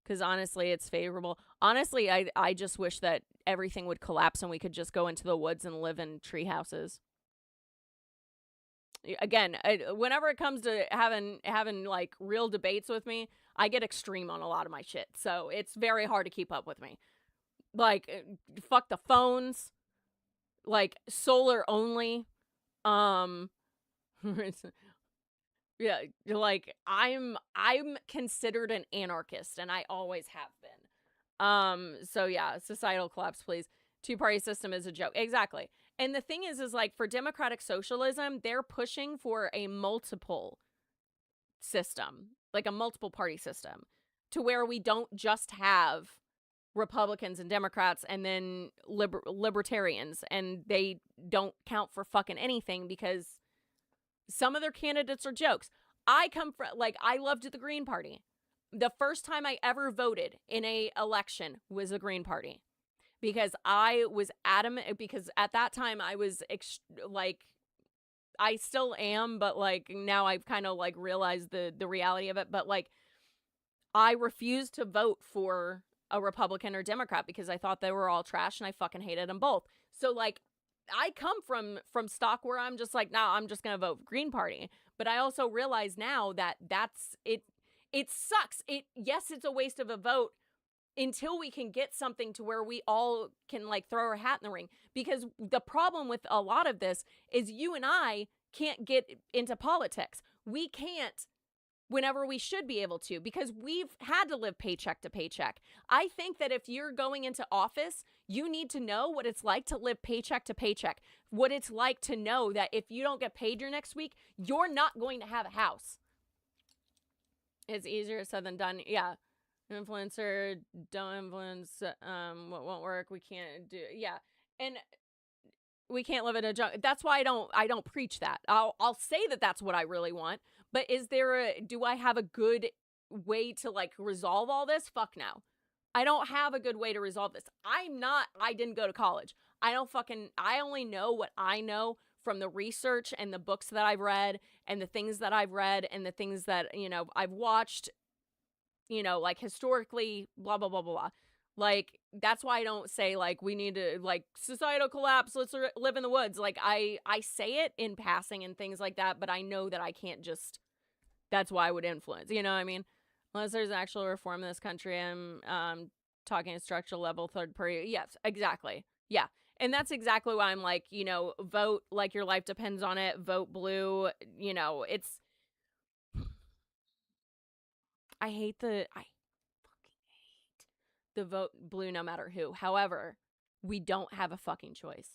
Because honestly, it's favorable. Honestly, I just wish that everything would collapse and we could just go into the woods and live in tree houses. again, whenever it comes to having like real debates with me, I get extreme on a lot of my shit. So it's very hard to keep up with me. Like, fuck the phones, like solar only. Um, yeah, like I'm considered an anarchist, and I always have been. So yeah, societal collapse, please. Two-party system is a joke. Exactly. And the thing is like for democratic socialism, they're pushing for a multiple system, like a multiple party system, to where we don't just have Republicans and Democrats and then libertarians, and they don't count for fucking anything because some of their candidates are jokes. I come from, like, I loved the Green Party. The first time I ever voted in a election was the Green Party because I was adamant, because at that time I was like, I still am, but like now I've kind of like realized the reality of it. But like, I refused to vote for a Republican or Democrat because I thought they were all trash and I fucking hated them both. So like, I come from stock where I'm just like, nah, I'm just gonna vote Green Party. But I also realize now that that's it. It sucks. Yes, it's a waste of a vote until we can get something to where we all can like throw our hat in the ring. Because the problem with a lot of this is you and I can't get into politics. We can't whenever we should be able to, because we've had to live paycheck to paycheck. I think that if you're going into office, you need to know what it's like to live paycheck to paycheck. What it's like to know that if you don't get paid your next week, you're not going to have a house. It's easier said than done. Yeah. Influencer, don't influence, what won't work. We can't do, yeah. And we can't live in a jungle. That's why I don't preach that. I'll say that that's what I really want. But do I have a good way to like resolve all this? Fuck no. I don't have a good way to resolve this. I didn't go to college. I only know what I know from the research and the books that I've read and the things that I've read and the things that, I've watched, like historically, blah, blah, blah, blah, blah. Like, that's why I don't say, like, we need to, like, societal collapse, let's live in the woods. Like, I say it in passing and things like that, but I know that I can't just, that's why I would influence, you know what I mean? Unless there's actual reform in this country, I'm talking structural level, third party. Yes, exactly. Yeah. And that's exactly why I'm like, vote like your life depends on it, vote blue, it's, I fucking hate the vote blue no matter who. However, we don't have a fucking choice.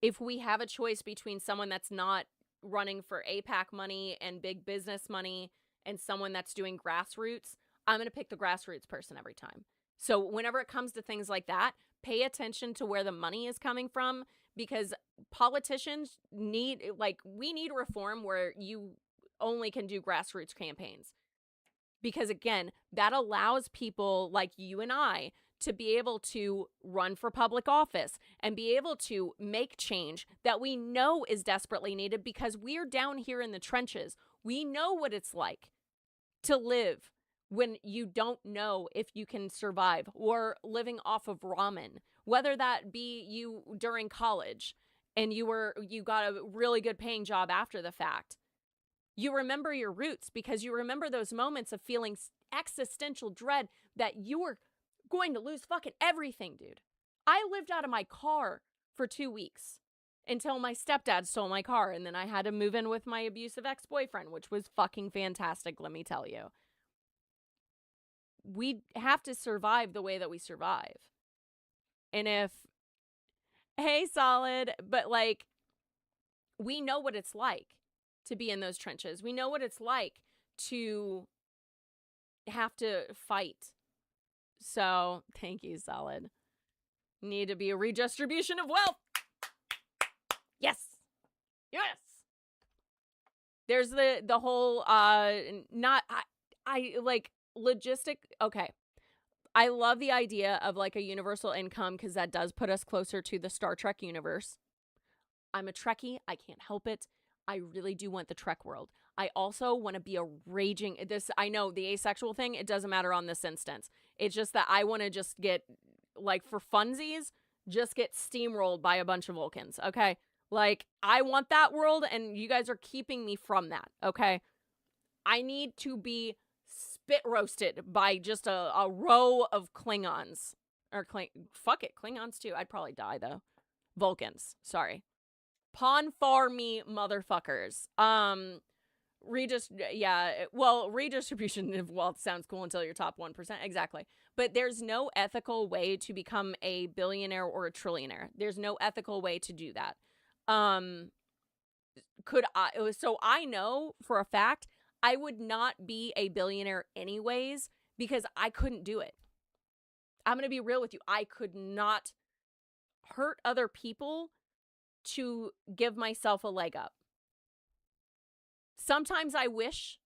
If we have a choice between someone that's not running for APAC money and big business money and someone that's doing grassroots, I'm going to pick the grassroots person every time. So whenever it comes to things like that, pay attention to where the money is coming from, because politicians we need reform where you only can do grassroots campaigns. Because again, that allows people like you and I to be able to run for public office and be able to make change that we know is desperately needed, because we're down here in the trenches. We know what it's like to live when you don't know if you can survive, or living off of ramen, whether that be you during college and you got a really good paying job after the fact. You remember your roots because you remember those moments of feeling existential dread that you were going to lose fucking everything, dude. I lived out of my car for 2 weeks until my stepdad stole my car, and then I had to move in with my abusive ex-boyfriend, which was fucking fantastic, let me tell you. We have to survive the way that we survive. And hey, Solid, but like, we know what it's like to be in those trenches. We know what it's like to have to fight. So, thank you, Solid. Need to be a redistribution of wealth. Yes. Yes. There's the whole logistic. Okay. I love the idea of like a universal income, because that does put us closer to the Star Trek universe. I'm a Trekkie. I can't help it. I really do want the Trek world. I also want to be a raging, I know the asexual thing, it doesn't matter on this instance. It's just that I want to just get, like, for funsies, just get steamrolled by a bunch of Vulcans, okay? Like, I want that world, and you guys are keeping me from that, okay? I need to be spit roasted by just a row of Klingons. Or, fuck it, Klingons too. I'd probably die, though. Vulcans, sorry. Pawn farmy motherfuckers. Redistribution of wealth sounds cool until you're top 1%. Exactly. But there's no ethical way to become a billionaire or a trillionaire. There's no ethical way to do that. So I know for a fact I would not be a billionaire anyways because I couldn't do it. I'm going to be real with you. I could not hurt other people to give myself a leg up. Sometimes I wish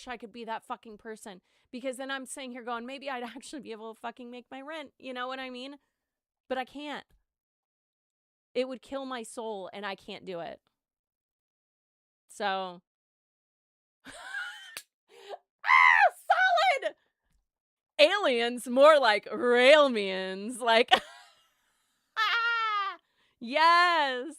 I could be that fucking person, because then I'm sitting here going, maybe I'd actually be able to fucking make my rent. You know what I mean? But I can't. It would kill my soul, and I can't do it. So. Solid! Aliens, more like railmians. Like, yes.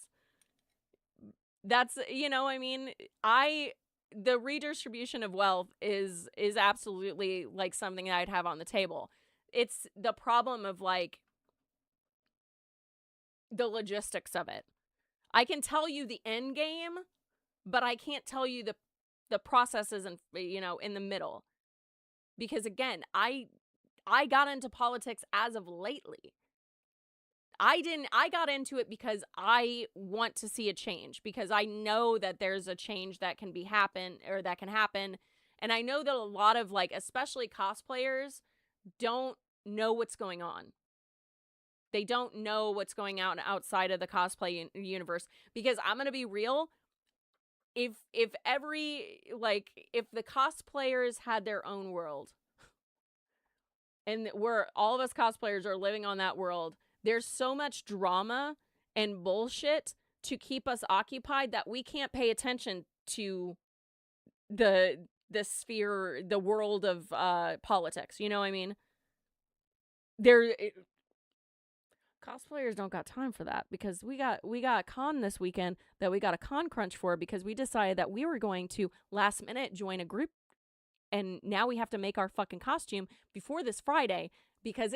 That's, I mean, the redistribution of wealth is absolutely like something that I'd have on the table. It's the problem of like the logistics of it. I can tell you the end game, but I can't tell you the processes and in the middle. Because again, I got into politics as of lately. I got into it because I want to see a change, because I know that there's a change that can happen. And I know that a lot of like, especially cosplayers, don't know what's going on. They don't know what's going on outside of the cosplay universe, because I'm going to be real. If the cosplayers had their own world, and all of us cosplayers are living on that world, there's so much drama and bullshit to keep us occupied that we can't pay attention to the sphere, the world of politics. You know what I mean? Cosplayers don't got time for that, because we got a con this weekend that we got a con crunch for, because we decided that we were going to last minute join a group, and now we have to make our fucking costume before this Friday, because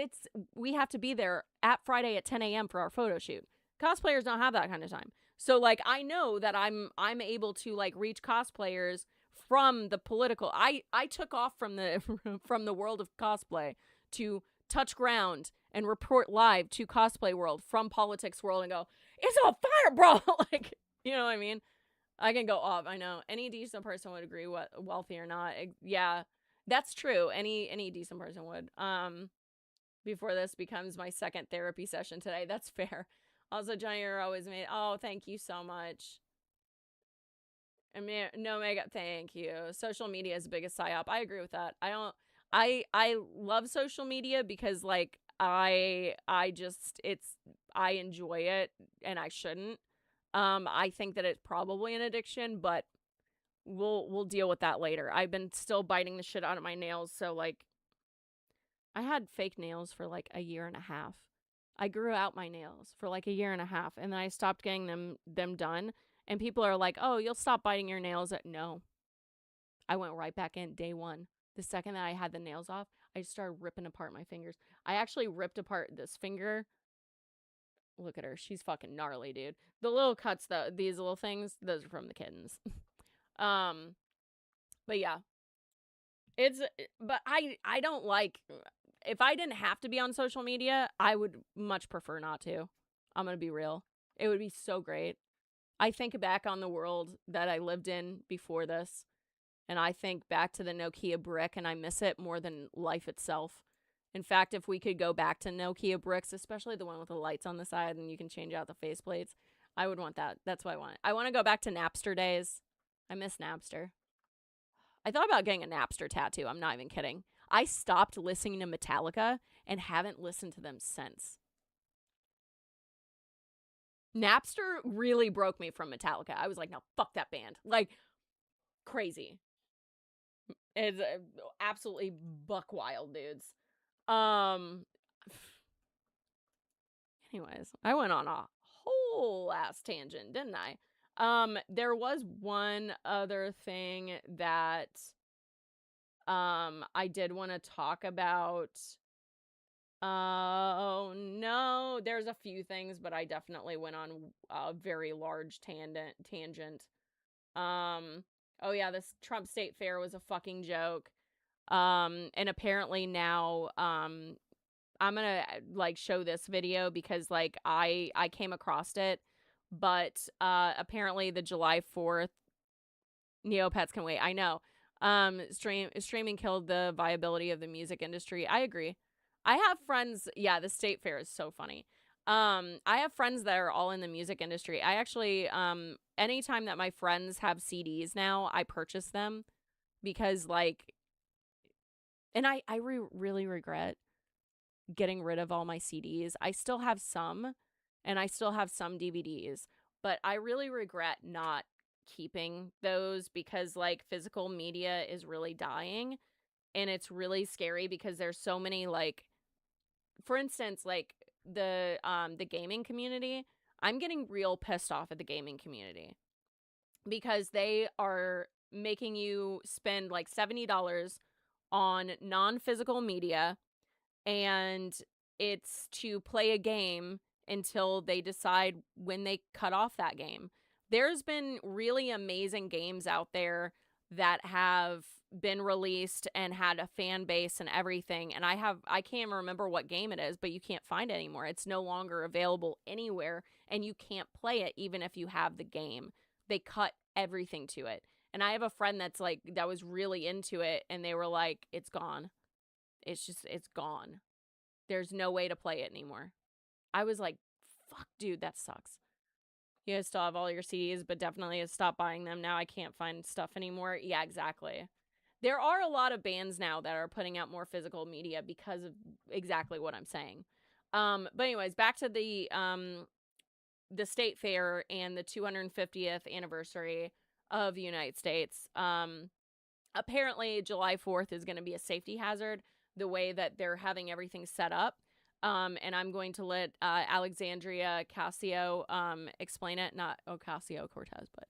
we have to be there at Friday at 10 a.m. for our photo shoot. Cosplayers don't have that kind of time. So like, I know that I'm able to like reach cosplayers from the political. I took off from the from the world of cosplay to touch ground and report live to cosplay world from politics world and go, it's on fire, bro. Like, you know what I mean? I can go off. I know any decent person would agree, what wealthy or not. Yeah, that's true. Any decent person would. Before this becomes my second therapy session today. That's fair. Also, Johnny, you're always made. Oh, thank you so much. I mean, no, Mega, thank you. Social media is the biggest psyop. I agree with that. I love social media because like I enjoy it, and I shouldn't. I think that it's probably an addiction, but we'll deal with that later. I've been still biting the shit out of my nails, so like, I had fake nails for like a year and a half. I grew out my nails for like a year and a half, and then I stopped getting them done. And people are like, "Oh, you'll stop biting your nails." No. I went right back in day one. The second that I had the nails off, I just started ripping apart my fingers. I actually ripped apart this finger. Look at her. She's fucking gnarly, dude. The little cuts, though, these little things, those are from the kittens. But yeah. But I don't like, if I didn't have to be on social media, I would much prefer not to. I'm going to be real. It would be so great. I think back on the world that I lived in before this, and I think back to the Nokia brick, and I miss it more than life itself. In fact, if we could go back to Nokia bricks, especially the one with the lights on the side and you can change out the faceplates, I would want that. That's what I want. I want to go back to Napster days. I miss Napster. I thought about getting a Napster tattoo. I'm not even kidding. I stopped listening to Metallica and haven't listened to them since. Napster really broke me from Metallica. I was like, no, fuck that band. Like, crazy. It's absolutely buck wild, dudes. Anyways, I went on a whole whole ass tangent, didn't I? There was one other thing that I did want to talk about. Oh no, there's a few things, but I definitely went on a very large tangent. Oh yeah, this Trump State Fair was a fucking joke. And apparently now, I'm gonna like show this video because like I came across it, but apparently the July 4th neopets can wait. I know. Streaming killed the viability of the music industry. I agree. I have friends. Yeah, the state fair is so funny. I have friends that are all in the music industry. I actually, anytime that my friends have CDs now, I purchase them because like, and really regret getting rid of all my CDs. I still have some, and I still have some DVDs, but I really regret not keeping those because like physical media is really dying, and it's really scary because there's so many like, for instance, like the gaming community. I'm getting real pissed off at the gaming community because they are making you spend like $70 on non-physical media, and it's to play a game until they decide when they cut off that game. There's been really amazing games out there that have been released and had a fan base and everything, and I can't remember what game it is, but you can't find it anymore. It's no longer available anywhere, and you can't play it even if you have the game. They cut everything to it. And I have a friend that's like that was really into it, and they were like, it's gone. It's gone. There's no way to play it anymore. I was like, fuck, dude, that sucks. You guys still have all your CDs, but definitely stop buying them now. I can't find stuff anymore. Yeah, exactly. There are a lot of bands now that are putting out more physical media because of exactly what I'm saying. But anyways, back to the state fair and the 250th anniversary of the United States. Apparently July 4th is going to be a safety hazard, the way that they're having everything set up. And I'm going to let Alexandria Casio explain it. Not Ocasio Cortez, but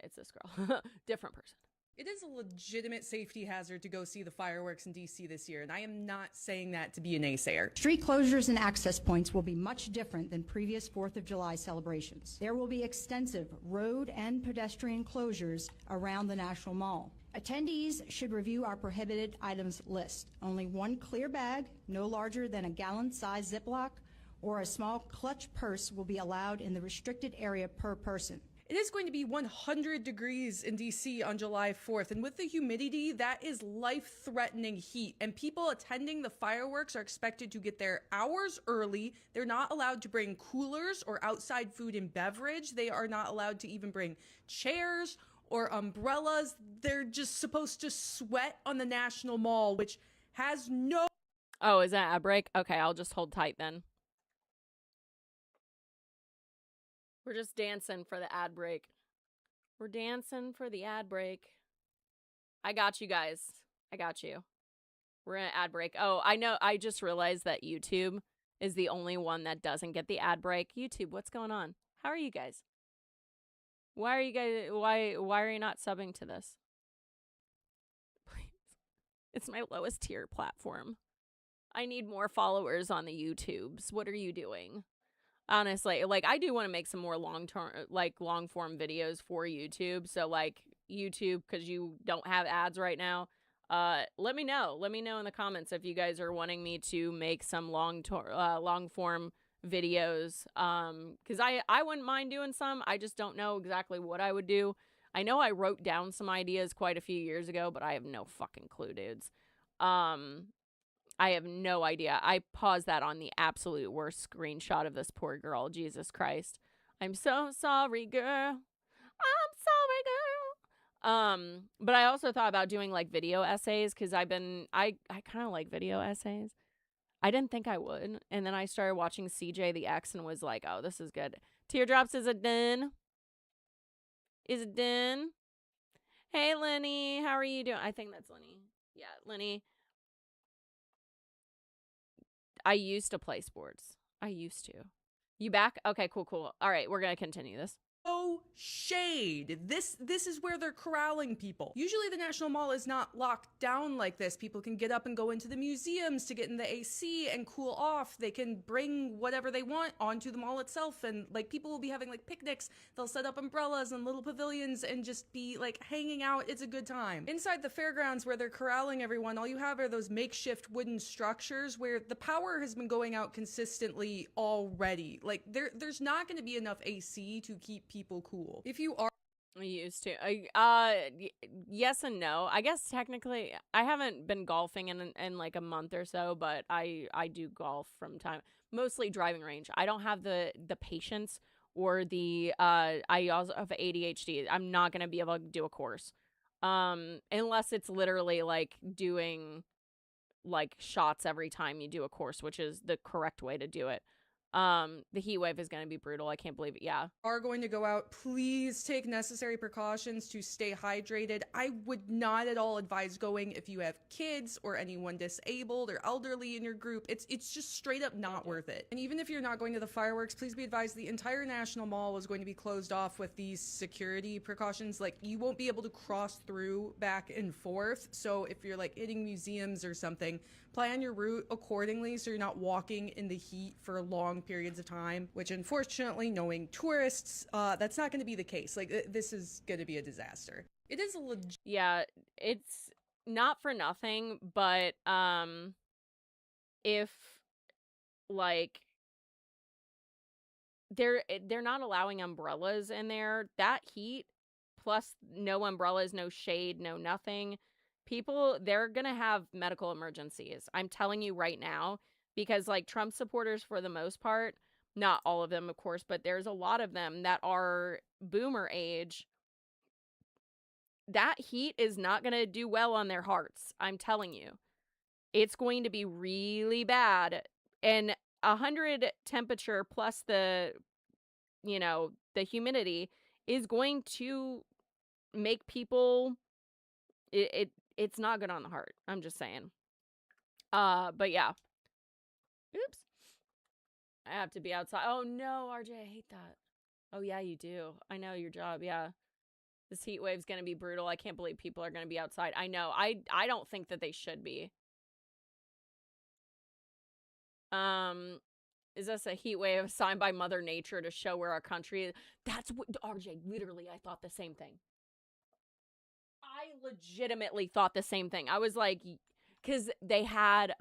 it's this girl. Different person. It is a legitimate safety hazard to go see the fireworks in DC this year, and I am not saying that to be a naysayer. Street closures and access points will be much different than previous 4th of July celebrations. There will be extensive road and pedestrian closures around the National Mall. Attendees should review our prohibited items list. Only one clear bag, no larger than a gallon-sized Ziploc, or a small clutch purse will be allowed in the restricted area per person. It is going to be 100 degrees in DC on July 4th, and with the humidity, that is life-threatening heat, and people attending the fireworks are expected to get there hours early. They're not allowed to bring coolers or outside food and beverage. They are not allowed to even bring chairs or umbrellas. They're just supposed to sweat on the National Mall, which has no... Oh, is that a break? Okay, I'll just hold tight then. We're just dancing for the ad break. We're dancing for the ad break. I got you guys. I got you. We're in an ad break. Oh, I know. I just realized that YouTube is the only one that doesn't get the ad break. YouTube, what's going on? How are you guys? Why are you not subbing to this? Please. It's my lowest tier platform. I need more followers on the YouTubes. What are you doing? Honestly, like I do want to make some more long form videos for YouTube. So like YouTube, because you don't have ads right now, let me know in the comments if you guys are wanting me to make some long form videos, because I wouldn't mind doing some. I just don't know exactly what I would do. I know I wrote down some ideas quite a few years ago, but I have no fucking clue, dudes. I have no idea. I paused that on the absolute worst screenshot of this poor girl. Jesus Christ. I'm so sorry, girl. I'm sorry, girl. But I also thought about doing like video essays, because I kind of like video essays. I didn't think I would. And then I started watching CJ the X and was like, oh, this is good. Teardrops, is it done? Is it done? Hey, Lenny. How are you doing? I think that's Lenny. Yeah, Lenny. I used to play sports. I used to. You back? Okay, cool. All right, we're gonna continue this. Oh, shade. This is where they're corralling people. Usually the National Mall is not locked down like this. People can get up and go into the museums to get in the AC and cool off. They can bring whatever they want onto the mall itself, and like people will be having like picnics. They'll set up umbrellas and little pavilions and just be like hanging out. It's a good time. Inside the fairgrounds where they're corralling everyone, all you have are those makeshift wooden structures where the power has been going out consistently already. Like there's not going to be enough AC to keep people cool. If you are Used to. Yes and no. I guess technically, I haven't been golfing in like a month or so, but I do golf from time, mostly driving range. I don't have the patience or the I also have ADHD. I'm not gonna be able to do a course, unless it's literally like doing like shots every time you do a course, which is the correct way to do it. The heat wave is going to be brutal. I can't believe it. Yeah. Are going to go out, please take necessary precautions to stay hydrated. I would not at all advise going if you have kids or anyone disabled or elderly in your group. It's just straight up not worth it. And even if you're not going to the fireworks, please be advised the entire National Mall was going to be closed off with these security precautions. Like, you won't be able to cross through back and forth. So if you're like hitting museums or something, plan your route accordingly so you're not walking in the heat for long periods of time, which unfortunately, knowing tourists, that's not going to be the case. Like, this is going to be a disaster. It is a legit. Yeah, it's not for nothing, but if like they're not allowing umbrellas in there, that heat plus no umbrellas, no shade, no nothing, people, they're gonna have medical emergencies. I'm telling you right now, because like Trump supporters, for the most part, not all of them, of course, but there's a lot of them that are boomer age. That heat is not gonna do well on their hearts. I'm telling you, it's going to be really bad. And 100 temperature plus the the humidity is going to make people it's not good on the heart. I'm just saying. But yeah. Oops. I have to be outside. Oh no, RJ, I hate that. Oh yeah, you do. I know your job. Yeah. This heat wave's going to be brutal. I can't believe people are going to be outside. I know. I don't think that they should be. Is this a heat wave assigned by Mother Nature to show where our country is? That's what RJ, literally, I thought the same thing. I legitimately thought the same thing. I was like, because they had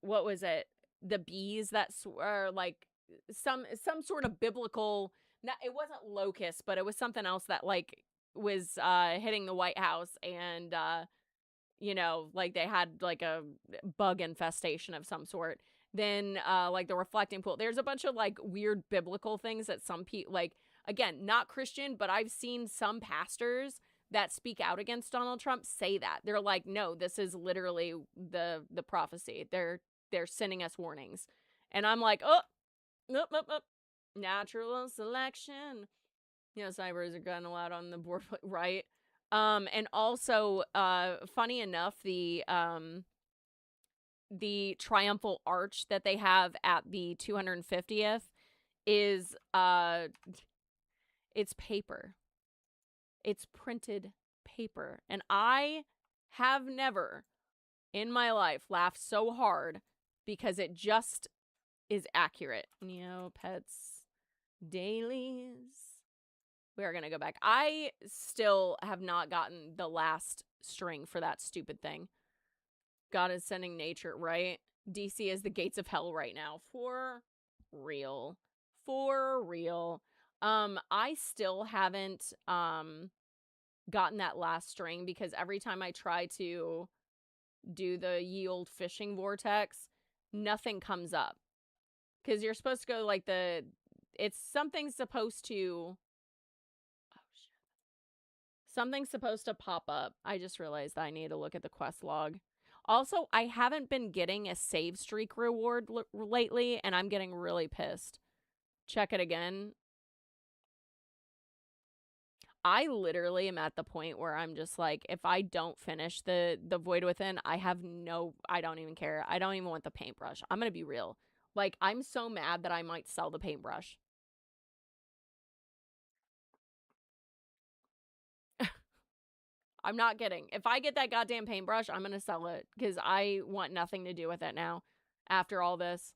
what was it, the bees that were like some sort of biblical, it wasn't locust, but it was something else that like was hitting the White House, and like they had like a bug infestation of some sort. Then like the reflecting pool, there's a bunch of like weird biblical things that some people, like, again, not Christian, but I've seen some pastors that speak out against Donald Trump say that. They're like, no, this is literally the prophecy. They're sending us warnings. And I'm like, oh, natural selection. Cybers are kind of loud on the board, right? And also, funny enough, the triumphal arch that they have at the 250th is it's paper. It's printed paper. And I have never in my life laughed so hard because it just is accurate. Neopets dailies. We are going to go back. I still have not gotten the last string for that stupid thing. God is sending nature, right? DC is the gates of hell right now. For real. For real. I still haven't gotten that last string because every time I try to do the ye old fishing vortex, nothing comes up. Because you're supposed to go like something's supposed to pop up. I just realized that I need to look at the quest log. Also, I haven't been getting a save streak reward lately, and I'm getting really pissed. Check it again. I literally am at the point where I'm just like, if I don't finish the Void Within, I don't even care. I don't even want the paintbrush. I'm going to be real. Like, I'm so mad that I might sell the paintbrush. I'm not kidding. If I get that goddamn paintbrush, I'm gonna sell it because I want nothing to do with it now after all this.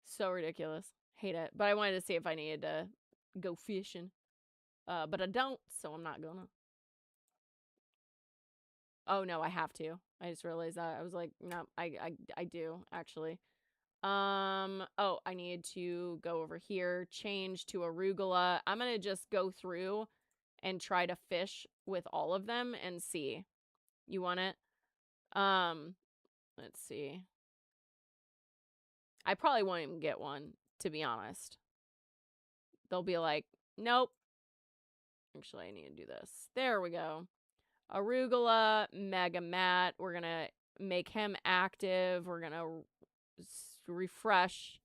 So ridiculous. Hate it. But I wanted to see if I needed to go fishing. But I don't, so I'm not gonna. Oh no, I have to. I just realized that. I was like, no, I do actually. Oh, I need to go over here, change to arugula. I'm gonna just go through and try to fish with all of them and see. You want it? Let's see. I probably won't even get one, to be honest. They'll be like, nope. Actually, I need to do this. There we go. Arugula, Mega Mat. We're gonna make him active. We're gonna refresh.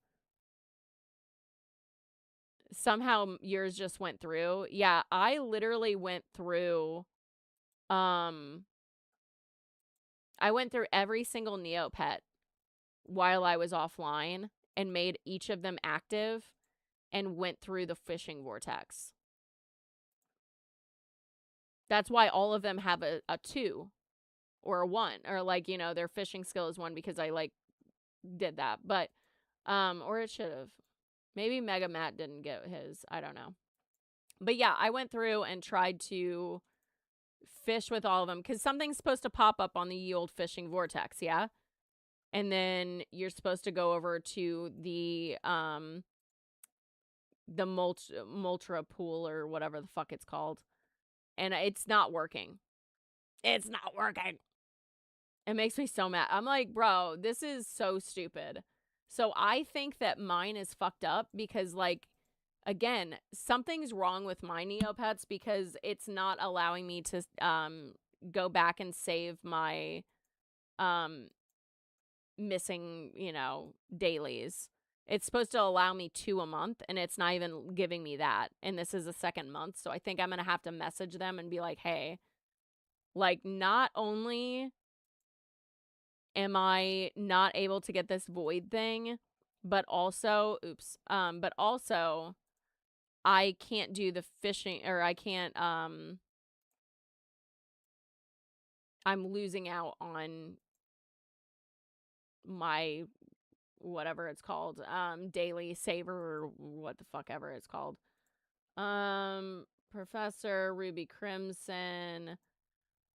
Somehow yours just went through. Yeah, I literally went through I went through every single neopet while I was offline and made each of them active and went through the fishing vortex. That's why all of them have a 2 or a 1, or like, you know, their fishing skill is 1 because I like did that. But or it should have. Maybe Mega Matt didn't get his. I don't know. But yeah, I went through and tried to fish with all of them because something's supposed to pop up on the ye old fishing vortex, yeah? And then you're supposed to go over to the Multra pool or whatever the fuck it's called. And it's not working. It's not working. It makes me so mad. I'm like, bro, this is so stupid. So I think that mine is fucked up because, like, again, something's wrong with my Neopets because it's not allowing me to go back and save my missing, you know, dailies. It's supposed to allow me 2 a month, and it's not even giving me that. And this is the 2nd month, so I think I'm going to have to message them and be like, hey, like, not only am I not able to get this void thing, but also, but also I can't do the fishing, or I can't, I'm losing out on my whatever it's called, daily saver or what the fuck ever it's called. Professor Ruby Crimson.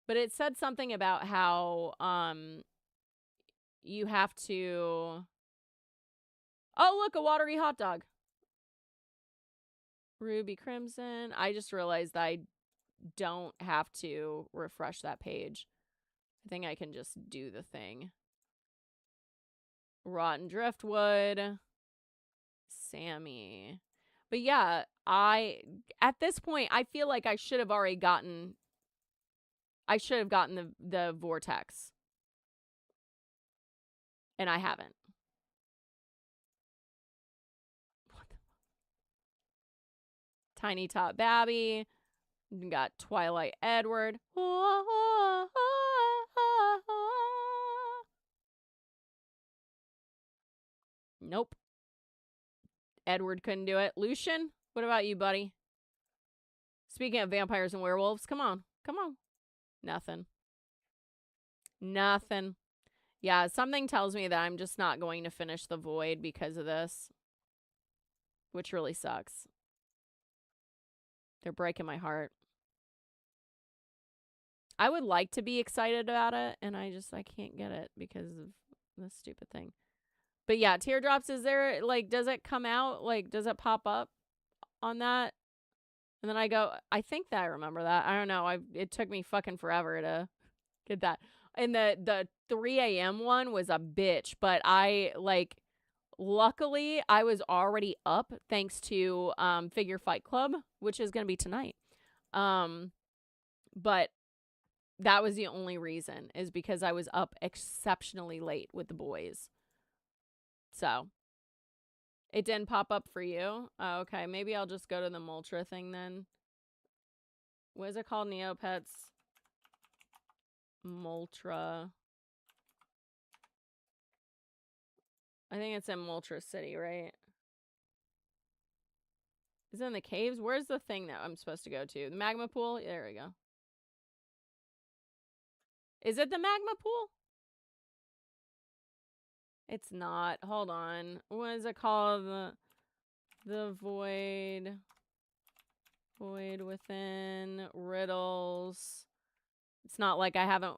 But it said something about how you have to. Oh, look, a watery hot dog. Ruby Crimson. I just realized that I don't have to refresh that page. I think I can just do the thing. Rotten Driftwood. Sammy. But yeah, at this point, I feel like I should have already gotten. I should have gotten the vortex. And I haven't. What the Tiny Tot Babby. You got Twilight Edward. Nope. Edward couldn't do it. Lucian, what about you, buddy? Speaking of vampires and werewolves, come on. Come on. Nothing. Nothing. Yeah, something tells me that I'm just not going to finish the void because of this. Which really sucks. They're breaking my heart. I would like to be excited about it, and I can't get it because of this stupid thing. But yeah, teardrops, is there, like, does it come out? Like, does it pop up on that? And then I go, I think that I remember that. I don't know. It took me fucking forever to get that. And the 3 a.m. one was a bitch, but luckily I was already up thanks to Figure Fight Club, which is going to be tonight. But that was the only reason, is because I was up exceptionally late with the boys. So it didn't pop up for you? Oh, okay, maybe I'll just go to the Moltra thing then. What is it called? Neopets Moltra. I think it's in Moltra City, right? Is it in the caves? Where's the thing that I'm supposed to go to? The magma pool? There we go. Is it the magma pool? It's not. Hold on. What is it called? The void. Void within riddles. It's not like I haven't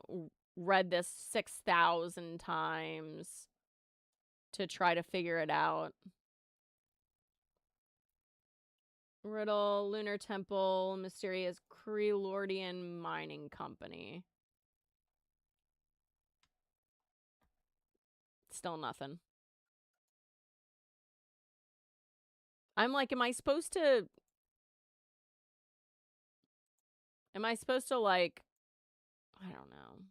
read this 6,000 times to try to figure it out. Riddle, Lunar Temple, Mysterious Krelordian Mining Company. Still nothing. I'm like, am I supposed to like, I don't know.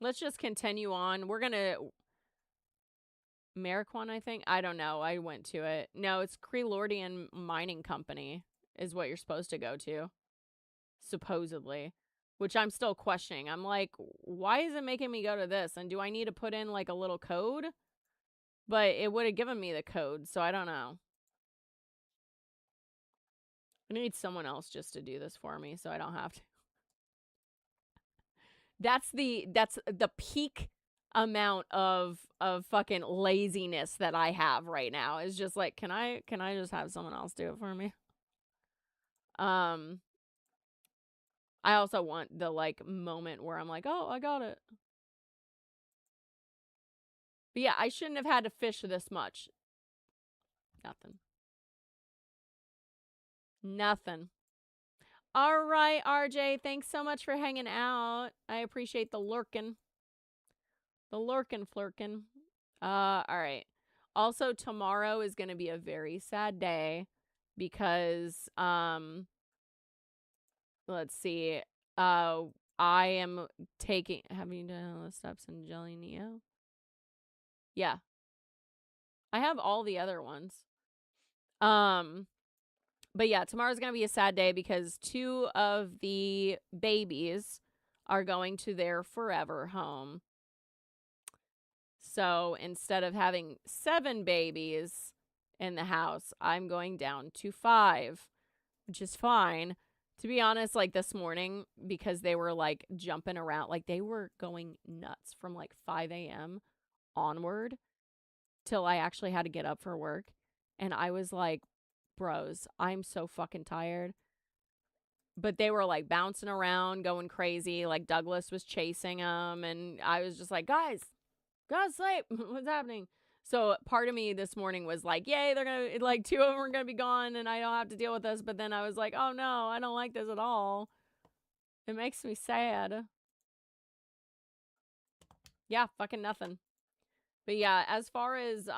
Let's just continue on. We're gonna Mariquan, I think. I don't know. I went to it. No, it's Krelordian Mining Company is what you're supposed to go to. Supposedly. Which I'm still questioning. I'm like, why is it making me go to this? And do I need to put in like a little code? But it would have given me the code, so I don't know. I need someone else just to do this for me so I don't have to. That's the peak amount of fucking laziness that I have right now. Is just like, can I just have someone else do it for me? I also want the like moment where I'm like, oh, I got it. But yeah, I shouldn't have had to fish this much. Nothing. All right, RJ, thanks so much for hanging out. I appreciate the lurking. The lurking flurkin. All right. Also, tomorrow is going to be a very sad day because, let's see. I am taking, have you done all the steps in Jelly Neo? Yeah. I have all the other ones. But yeah, tomorrow's going to be a sad day because 2 of the babies are going to their forever home. So instead of having 7 babies in the house, I'm going down to 5, which is fine. To be honest, like this morning, because they were like jumping around, like they were going nuts from like 5 a.m. onward till I actually had to get up for work. And I was like, bros, I'm so fucking tired. But they were like bouncing around, going crazy. Like Douglas was chasing them. And I was just like, guys, go to sleep. What's happening? So part of me this morning was like, yay, they're going to, like 2 of them are going to be gone and I don't have to deal with this. But then I was like, oh no, I don't like this at all. It makes me sad. Yeah, fucking nothing. But yeah, as far as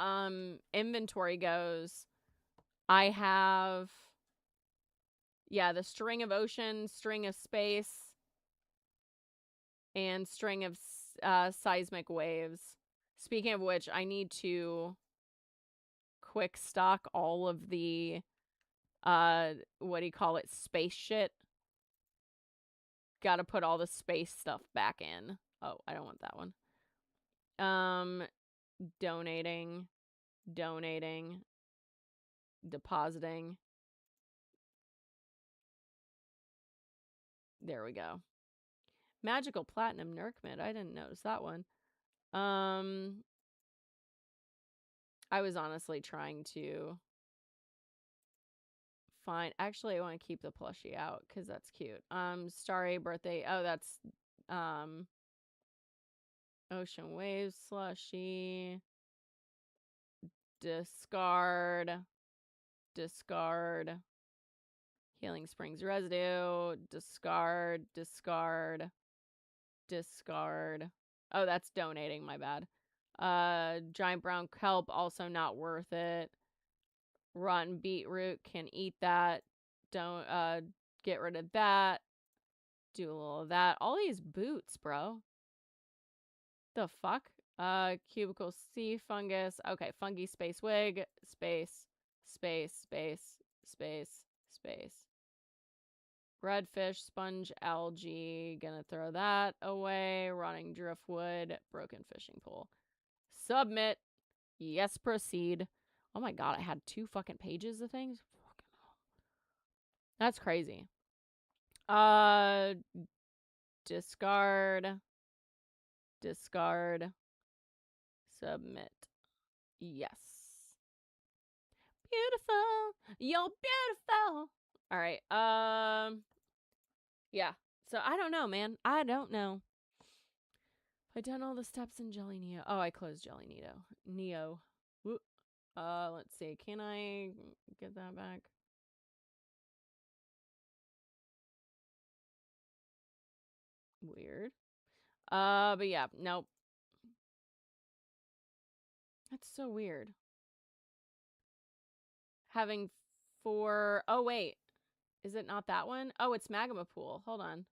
inventory goes, I have, yeah, the string of ocean, string of space, and string of seismic waves. Speaking of which, I need to quick stock all of the what do you call it, space shit. Gotta put all the space stuff back in. Oh, I don't want that one. Donating, depositing. There we go. Magical Platinum Nurkmid. I didn't notice that one. I was honestly trying to find, actually I want to keep the plushie out because that's cute. Starry birthday. Oh, that's ocean waves slushy. Discard. Healing Springs residue. Discard. Oh, that's donating, my bad. Giant brown kelp, also not worth it. Rotten beetroot, can eat that. Don't get rid of that. Do a little of that. All these boots, bro. The fuck? Cubicle sea fungus. Okay, fungi space wig. Space. Redfish, sponge, algae. Gonna throw that away. Rotting driftwood. Broken fishing pole. Submit. Yes, proceed. Oh my god, I had 2 fucking pages of things? That's crazy. Discard. Discard. Submit. Yes. Beautiful. You're beautiful. All right. Yeah. So I don't know, man. I don't know. I've done all the steps in Jelly Neo. Oh, I closed Jelly Neo. Whoop. Let's see. Can I get that back? Weird. But yeah, nope. That's so weird. Having 4. Oh, wait. Is it not that one? Oh, it's Magma Pool. Hold on.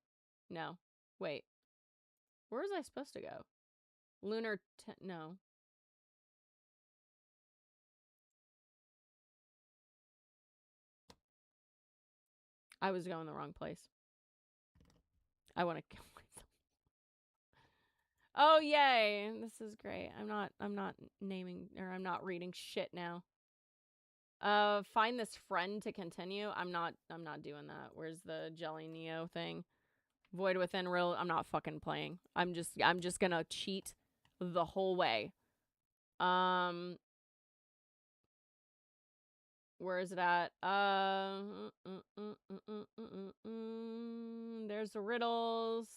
No. Wait. Where was I supposed to go? Lunar. No. I was going the wrong place. I want to kill myself. Oh, yay. This is great. I'm not naming, or I'm not reading shit now. Find this friend to continue. I'm not doing that. Where's the Jelly Neo thing? Void within real. I'm not fucking playing. I'm just gonna cheat the whole way. Where is it at? There's the riddles.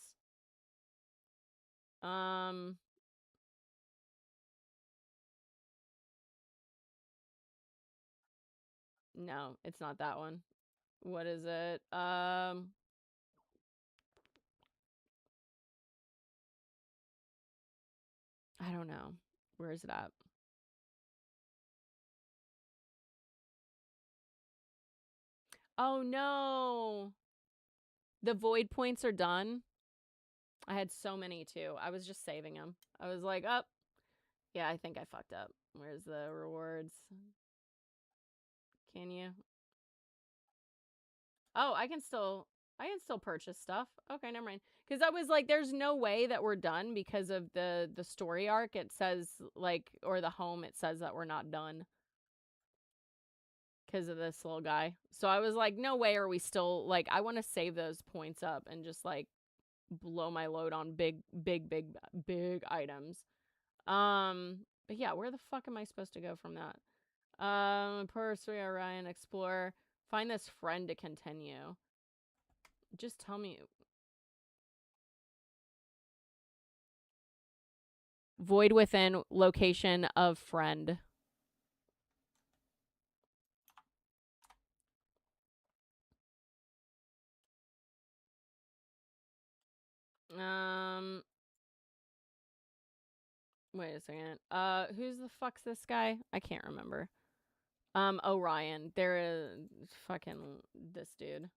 No, it's not that one. What is it? I don't know. Where is it at? Oh no. The void points are done. I had so many too. I was just saving them. I was like, oh, yeah, I think I fucked up. Where's the rewards? Can you? Oh, I can still purchase stuff. Okay, never mind. Because I was like, there's no way that we're done because of the story arc. It says like, or the home. It says that we're not done because of this little guy. So I was like, no way are we still like. I want to save those points up and just like blow my load on big items. But yeah, where the fuck am I supposed to go from that? Pursue Orion, explore, find this friend to continue. Just tell me. Void within location of friend. Wait a second. Who's the fuck's this guy? I can't remember. Orion. There is fucking this dude.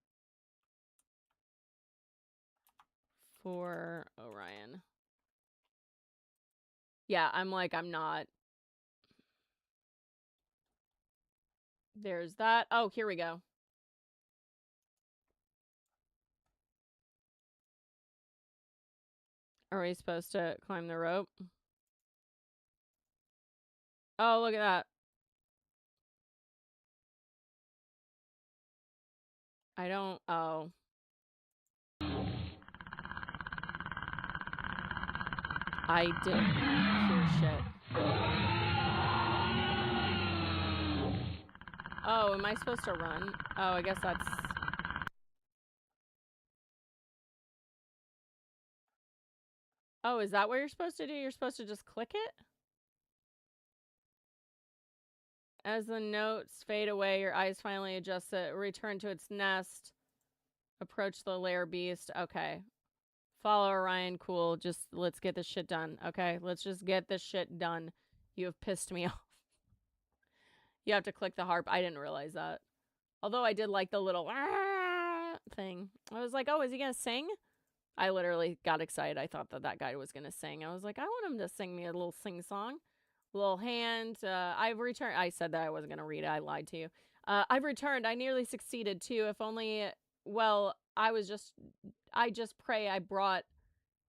For Orion. Yeah, I'm like, I'm not. There's that. Oh, here we go. Are we supposed to climb the rope? Oh, look at that. I don't. Oh. I didn't hear shit. Oh, am I supposed to run? Oh, I guess that's... Oh, is that what you're supposed to do? You're supposed to just click it? As the notes fade away, your eyes finally adjust it. Return to its nest. Approach the lair beast. Okay. Follow Orion. Cool. Just let's get this shit done. Okay. Let's just get this shit done. You have pissed me off. You have to click the harp. I didn't realize that. Although I did like the little thing. I was like, oh, is he going to sing? I literally got excited. I thought that guy was going to sing. I was like, I want him to sing me a little sing song. Little hand. I've returned. I said that I wasn't going to read it. I lied to you. I've returned. I nearly succeeded too. If only, well, I just pray I bought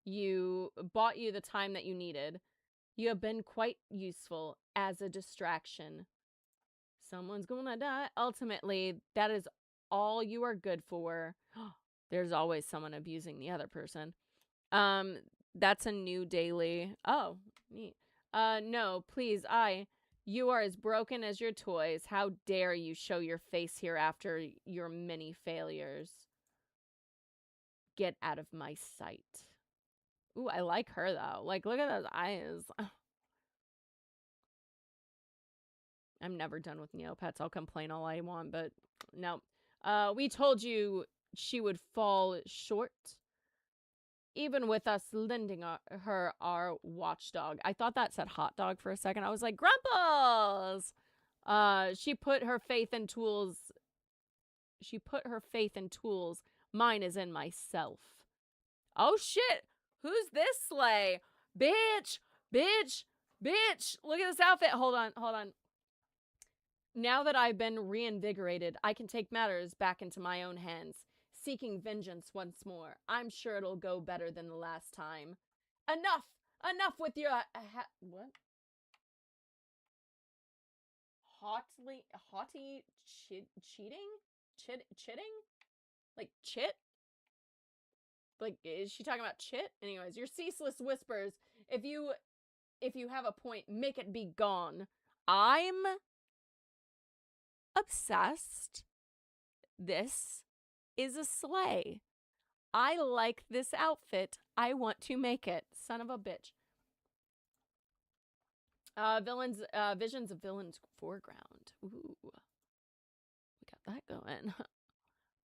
you the time that you needed. You have been quite useful as a distraction. Someone's gonna die. Ultimately, that is all you are good for. There's always someone abusing the other person. That's a new daily. Oh, neat. No, please, you are as broken as your toys. How dare you show your face here after your many failures? Get out of my sight. Ooh, I like her, though. Like, look at those eyes. I'm never done with Neopets. I'll complain all I want, but no. We told you she would fall short, even with us lending her our watchdog. I thought that said hot dog for a second. I was like, Grumples! She put her faith in tools. She put her faith in tools. Mine is in myself. Oh, shit! Who's this sleigh? Bitch! Bitch! Bitch! Look at this outfit. Hold on. Now that I've been reinvigorated, I can take matters back into my own hands, seeking vengeance once more. I'm sure it'll go better than the last time. Enough! Enough with your... what? Haughty cheating? Chitting? Like, chit? Like, is she talking about chit? Anyways, your ceaseless whispers. If you have a point, make it be gone. I'm obsessed. This is a sleigh. I like this outfit. I want to make it. Son of a bitch. Visions of villains foreground. Ooh. We got that going.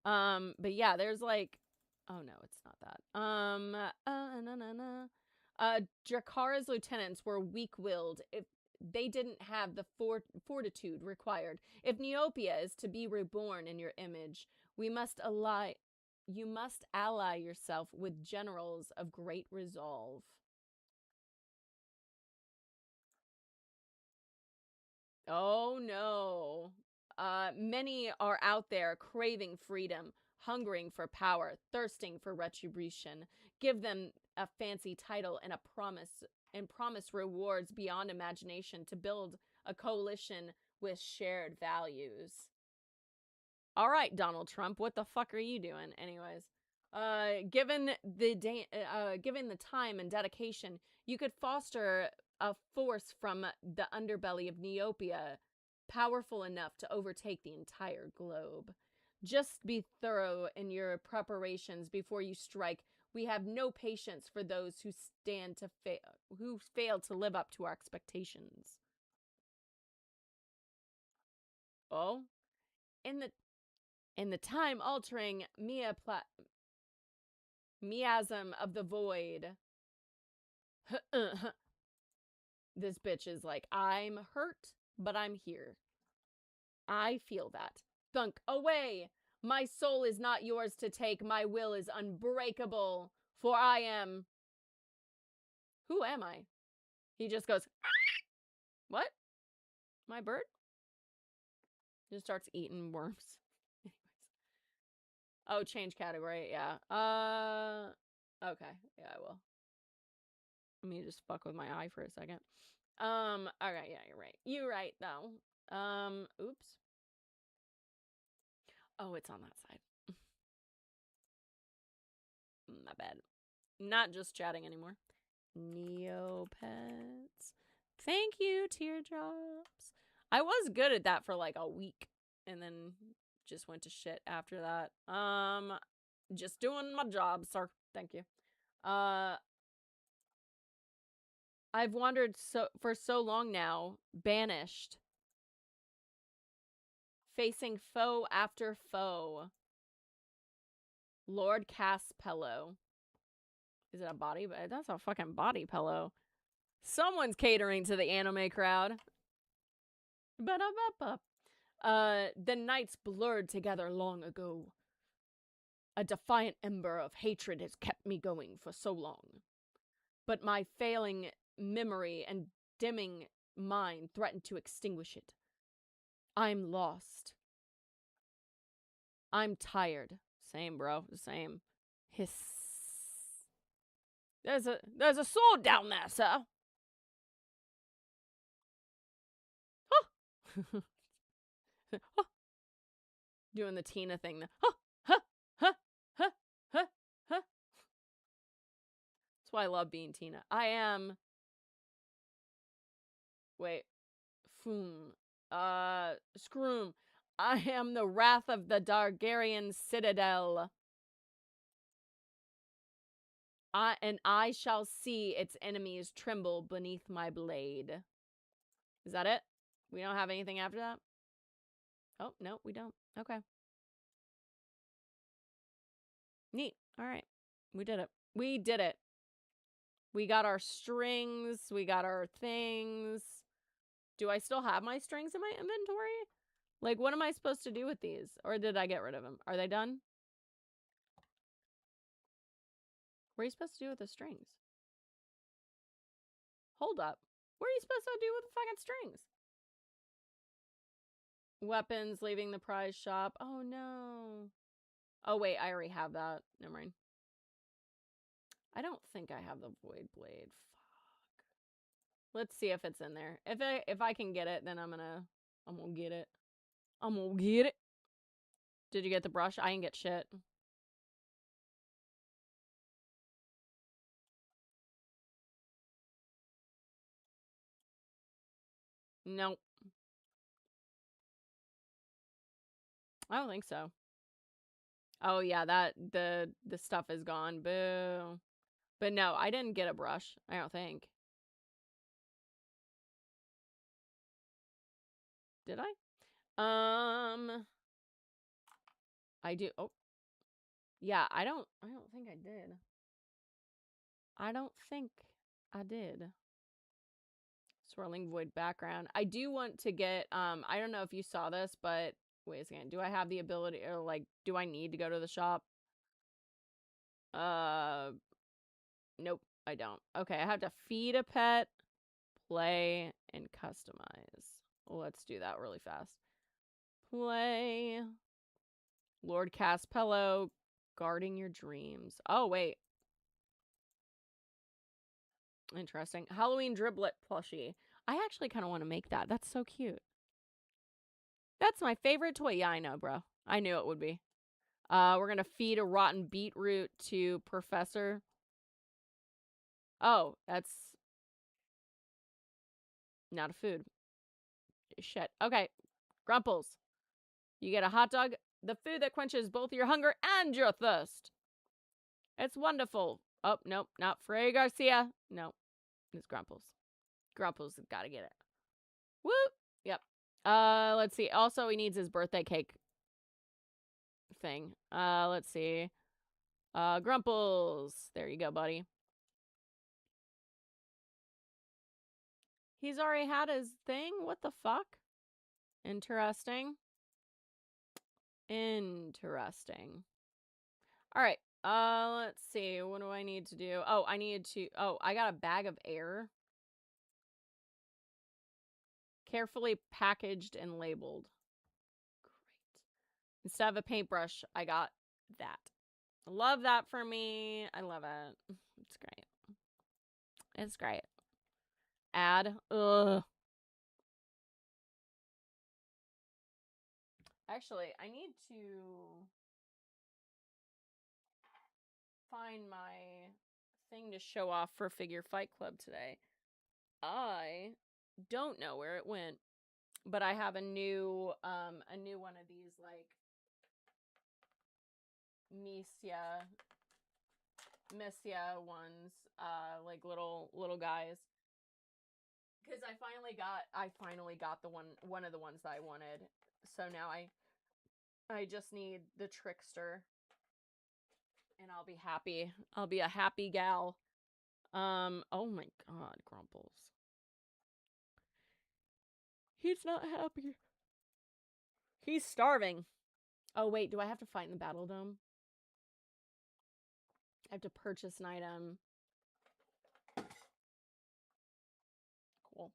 But yeah, there's like, oh no, it's not that. Drakara's lieutenants were weak-willed if they didn't have the fortitude required. If Neopia is to be reborn in your image, you must ally yourself with generals of great resolve. Oh no. Many are out there craving freedom, hungering for power, thirsting for retribution. Give them a fancy title and promise rewards beyond imagination to build a coalition with shared values. All right, Donald Trump, what the fuck are you doing? Anyways, given the time and dedication, you could foster a force from the underbelly of Neopia, powerful enough to overtake the entire globe. Just be thorough in your preparations before you strike. We have no patience for those who fail to live up to our expectations. Oh, in the time-altering miasm of the void. This bitch is like, I'm hurt, but I'm here. I feel that. Thunk away! My soul is not yours to take. My will is unbreakable, for I am... Who am I? He just goes, what? My bird? Just starts eating worms. Oh, change category, yeah. Okay, yeah, I will. Let me just fuck with my eye for a second. Okay, yeah, you're right. You're right, though. Oops. Oh, it's on that side. My bad. Not just chatting anymore. Neopets. Thank you, teardrops. I was good at that for like a week, and then just went to shit after that. Just doing my job, sir. Thank you. I've wandered for so long now, banished, facing foe after foe. Lord Caspello. Is it a body? That's a fucking body pillow. Someone's catering to the anime crowd. The nights blurred together long ago. A defiant ember of hatred has kept me going for so long. But my failing memory and dimming mind threatened to extinguish it. I'm lost. I'm tired. Same, bro. Same. Hiss. There's a sword down there, sir. Oh. Oh. Doing the Tina thing. Oh. Huh. Huh. Huh. Huh. Huh. That's why I love being Tina. I am... Wait. Foom. Scroom. I am the wrath of the Targaryen citadel. And I shall see its enemies tremble beneath my blade. Is that it? We don't have anything after that? Oh, no, we don't. Okay. Neat. All right. We did it. We did it. We got our strings. We got our things. Do I still have my strings in my inventory? Like, what am I supposed to do with these? Or did I get rid of them? Are they done? What are you supposed to do with the strings? Hold up. What are you supposed to do with the fucking strings? Weapons, leaving the prize shop. Oh, no. Oh, wait, I already have that. Never mind. I don't think I have the Void Blade. Fuck. Let's see if it's in there. If I can get it, then I'm gonna get it. I'm gonna get it. Did you get the brush? I didn't get shit. Nope. I don't think so. Oh yeah, the stuff is gone. Boo. But no, I didn't get a brush. I don't think. Did I? I do. Oh. Yeah, I don't think I did. I don't think I did. Swirling void background. I do want to get I don't know if you saw this, but wait a second. Do I have the ability, or like, do I need to go to the shop? Nope, I don't. Okay, I have to feed a pet, play, and customize. Let's do that really fast. Play. Lord Caspello, guarding your dreams. Oh, wait. Interesting. Halloween driblet plushie. I actually kind of want to make that. That's so cute. That's my favorite toy. Yeah, I know, bro. I knew it would be. We're going to feed a rotten beetroot to Professor. Oh, that's not a food. Shit. Okay. Grumples. You get a hot dog. The food that quenches both your hunger and your thirst. It's wonderful. Oh, nope. Not Frey Garcia. No. It's Grumples. Grumples has got to get it. Woo! Yep. Let's see. Also, he needs his birthday cake thing. Let's see. Grumples. There you go, buddy. He's already had his thing? What the fuck? Interesting. Interesting. All right. Let's see. What do I need to do? Oh, I got a bag of air. Carefully packaged and labeled. Great. Instead of a paintbrush, I got that. Love that for me. I love it. It's great. It's great. Add. Ugh. Actually, I need to find my thing to show off for Figure Fight Club today. I don't know where it went, but I have a new one of these, like, Missia ones, like little guys. Because I finally got the one of the ones that I wanted. So now I just need the trickster, and I'll be happy. I'll be a happy gal. Oh my god, Grumples. He's not happy. He's starving. Oh wait, do I have to fight in the Battle Dome? I have to purchase an item. Cool.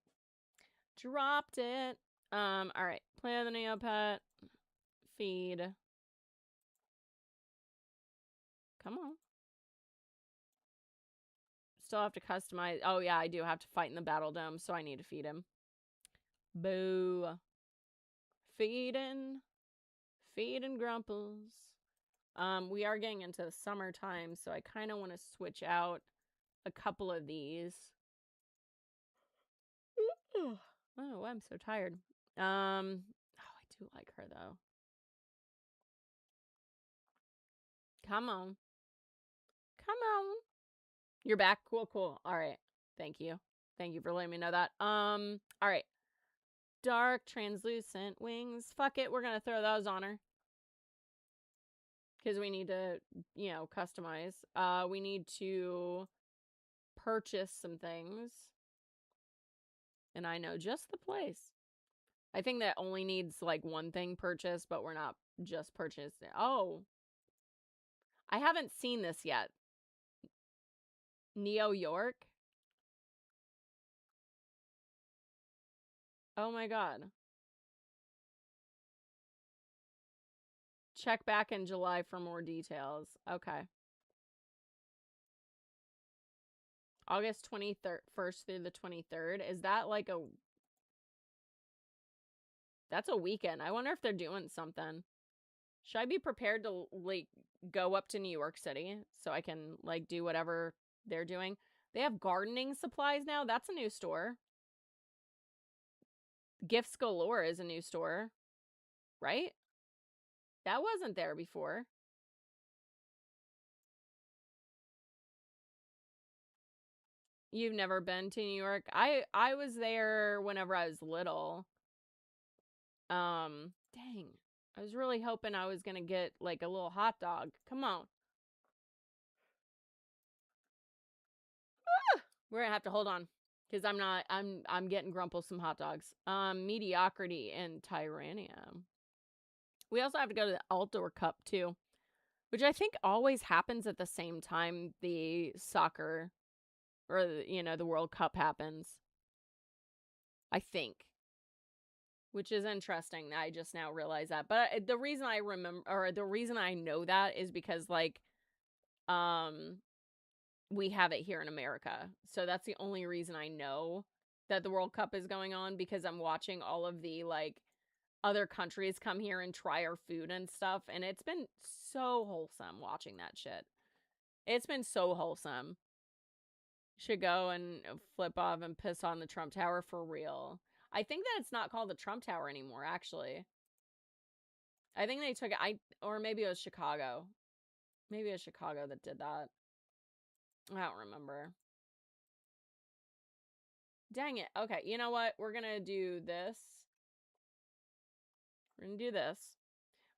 Dropped it. Alright. Play the Neopet. Feed. Come on. Still have to customize. Oh yeah, I do have to fight in the Battle Dome, so I need to feed him. Boo. Feeding. Feeding Grumples. We are getting into the summertime, so I kind of want to switch out a couple of these. Oh, I'm so tired. Oh, I do like her though. Come on. Come on. You're back. Cool, cool. All right. Thank you. Thank you for letting me know that. All right. Dark translucent wings. Fuck it. We're going to throw those on her. Because we need to, you know, customize. We need to purchase some things. And I know just the place. I think that only needs like one thing purchased, but we're not just purchasing. Oh. I haven't seen this yet. Neo York? Oh my god. Check back in July for more details. Okay. August 21st through the 23rd. Is that like a... That's a weekend. I wonder if they're doing something. Should I be prepared to, like, go up to New York City so I can, like, do whatever they're doing? They have gardening supplies now. That's a new store. Gifts Galore is a new store. Right? That wasn't there before. You've never been to New York? I was there whenever I was little. Dang. I was really hoping I was gonna get like a little hot dog. Come on. We're gonna have to hold on. Because I'm getting grumple some hot dogs. Mediocrity and Tyrannia. We also have to go to the Outdoor Cup too. Which I think always happens at the same time the soccer or, you know, the World Cup happens. I think. Which is interesting. I just now realize that. But the reason I remember, or the reason I know that is because, like, we have it here in America. So that's the only reason I know that the World Cup is going on, because I'm watching all of the, like, other countries come here and try our food and stuff. And it's been so wholesome watching that shit. It's been so wholesome. Should go and flip off and piss on the Trump Tower for real. I think that it's not called the Trump Tower anymore, actually. I think they took it, or maybe it was Chicago. Maybe it was Chicago that did that. I don't remember. Dang it. Okay, you know what? We're gonna do this. We're gonna do this.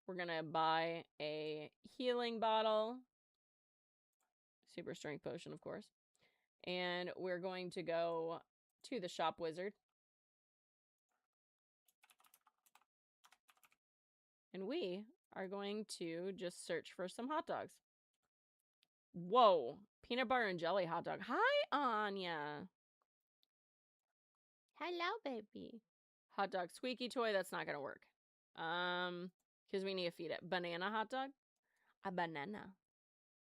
We're gonna buy a healing bottle. Super strength potion, of course. And we're going to go to the shop wizard. And we are going to just search for some hot dogs. Whoa. Peanut butter and jelly hot dog. Hi, Anya. Hello, baby. Hot dog squeaky toy. That's not going to work. Because we need to feed it. Banana hot dog. A banana.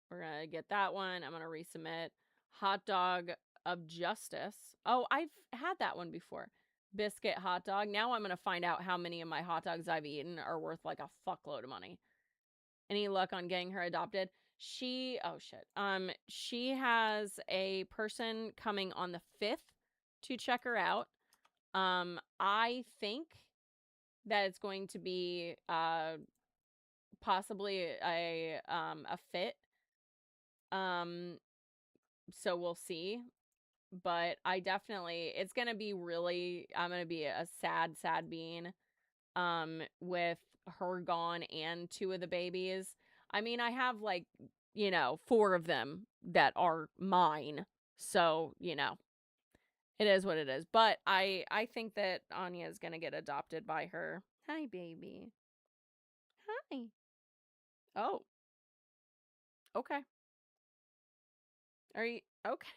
We're going to get that one. I'm going to resubmit. Hot dog of justice. Oh, I've had that one before. Biscuit hot dog. Now I'm going to find out how many of my hot dogs I've eaten are worth like a fuckload of money. Any luck on getting her adopted? She has a person coming on the 5th to check her out. I think that it's going to be possibly a fit. So we'll see. But I definitely, it's gonna be really, I'm gonna be a sad bean with her gone and 2 of the babies. I mean, I have, like, you know, 4 of them that are mine. So, you know, it is what it is. But I think that Anya is going to get adopted by her. Hi, baby. Hi. Oh. Okay. Are you okay?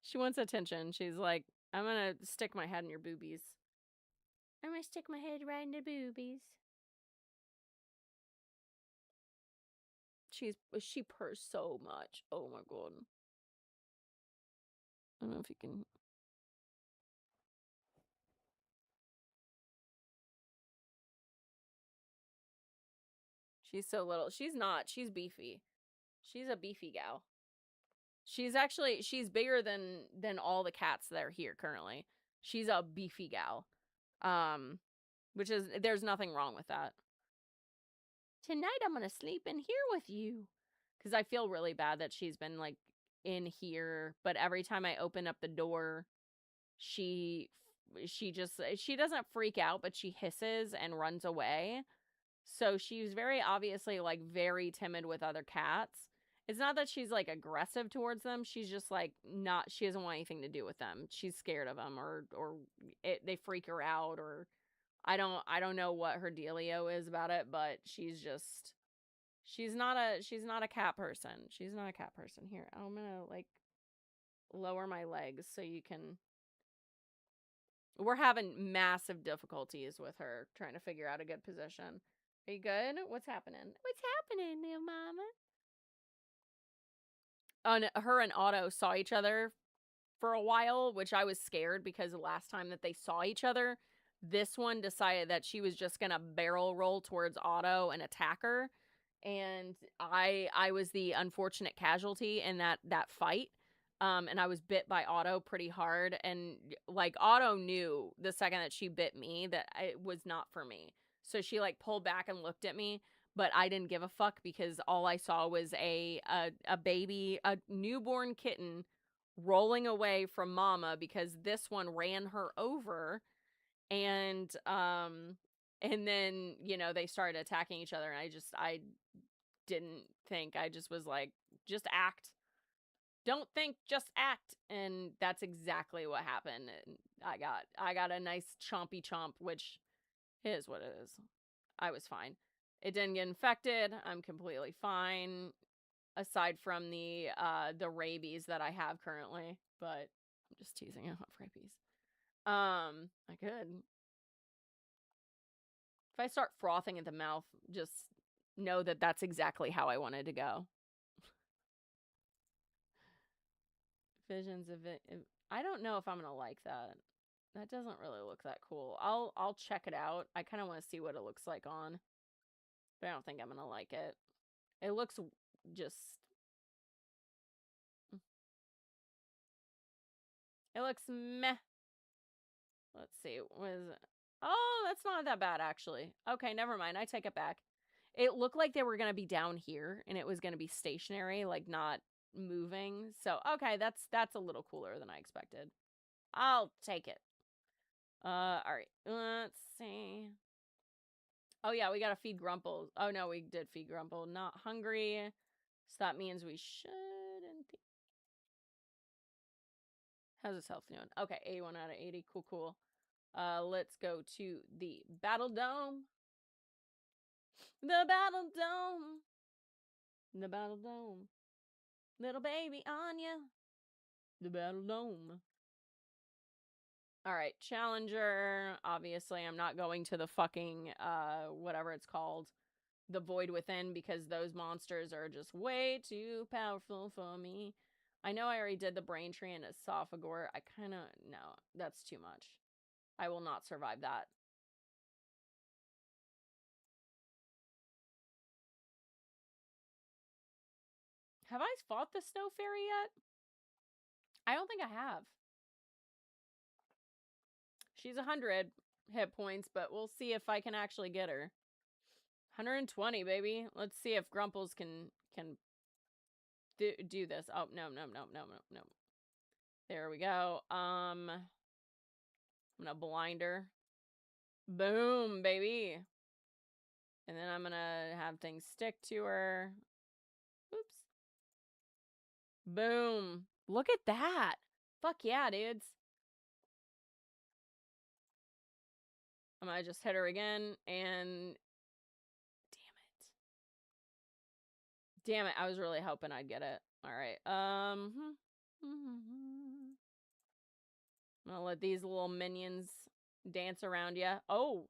She wants attention. She's like, I'm going to stick my head in your boobies. I'm going to stick my head right in the boobies. She purrs so much. Oh my god. I don't know if you can. She's so little. She's not. She's beefy. She's a beefy gal. She's bigger than all the cats that are here currently. She's a beefy gal. Which is, there's nothing wrong with that. Tonight I'm gonna sleep in here with you. Because I feel really bad that she's been, like, in here. But every time I open up the door, she doesn't freak out, but she hisses and runs away. So she's very obviously, like, very timid with other cats. It's not that she's, like, aggressive towards them. She's just, like, not, she doesn't want anything to do with them. She's scared of them, or they freak her out, or I don't know what her dealio is about it, but she's not a cat person. She's not a cat person. Here, I'm gonna, like, lower my legs so you can. We're having massive difficulties with her trying to figure out a good position. Are you good? What's happening? What's happening, little mama? Her and Otto saw each other for a while, which I was scared because the last time that they saw each other, this one decided that she was just gonna barrel roll towards Otto and attack her, and I was the unfortunate casualty in that fight. And I was bit by Otto pretty hard, and, like, Otto knew the second that she bit me that it was not for me. So she, like, pulled back and looked at me, but I didn't give a fuck because all I saw was a baby, a newborn kitten rolling away from mama because this one ran her over, and then, you know, they started attacking each other, and I didn't think. I just was like, just act. Don't think, just act. And that's exactly what happened. And I got a nice chompy chomp, which is what it is. I was fine. It didn't get infected. I'm completely fine, aside from the rabies that I have currently. But I'm just teasing. I have rabies. I could. If I start frothing at the mouth, just know that that's exactly how I wanted to go. Visions of it. I don't know if I'm gonna like that. That doesn't really look that cool. I'll check it out. I kind of want to see what it looks like on, but I don't think I'm gonna like it. It looks just. It looks meh. Let's see. What is it? Oh, that's not that bad, actually. Okay, never mind. I take it back. It looked like they were going to be down here, and it was going to be stationary, like, not moving. So, okay, that's a little cooler than I expected. I'll take it. All right. Let's see. Oh, yeah, we got to feed Grumple. Oh, no, we did feed Grumple. Not hungry. So that means we shouldn't. How's his health doing? Okay, 81 out of 80. Cool, cool. Let's go to the Battle Dome. The Battle Dome. The Battle Dome. Little baby Anya. The Battle Dome. Alright, Challenger. Obviously, I'm not going to the fucking, whatever it's called. The Void Within, because those monsters are just way too powerful for me. I know I already did the Braintree and Esophagore. I kind of, no, that's too much. I will not survive that. Have I fought the Snow Fairy yet? I don't think I have. She's 100 hit points, but we'll see if I can actually get her. 120, baby. Let's see if Grumples can do this. Oh, no. There we go. I'm gonna blind her. Boom, baby. And then I'm gonna have things stick to her. Oops. Boom. Look at that. Fuck yeah, dudes. I'm gonna just hit her again, and damn it, I was really hoping I'd get it. Alright, I'm gonna let these little minions dance around you. Oh!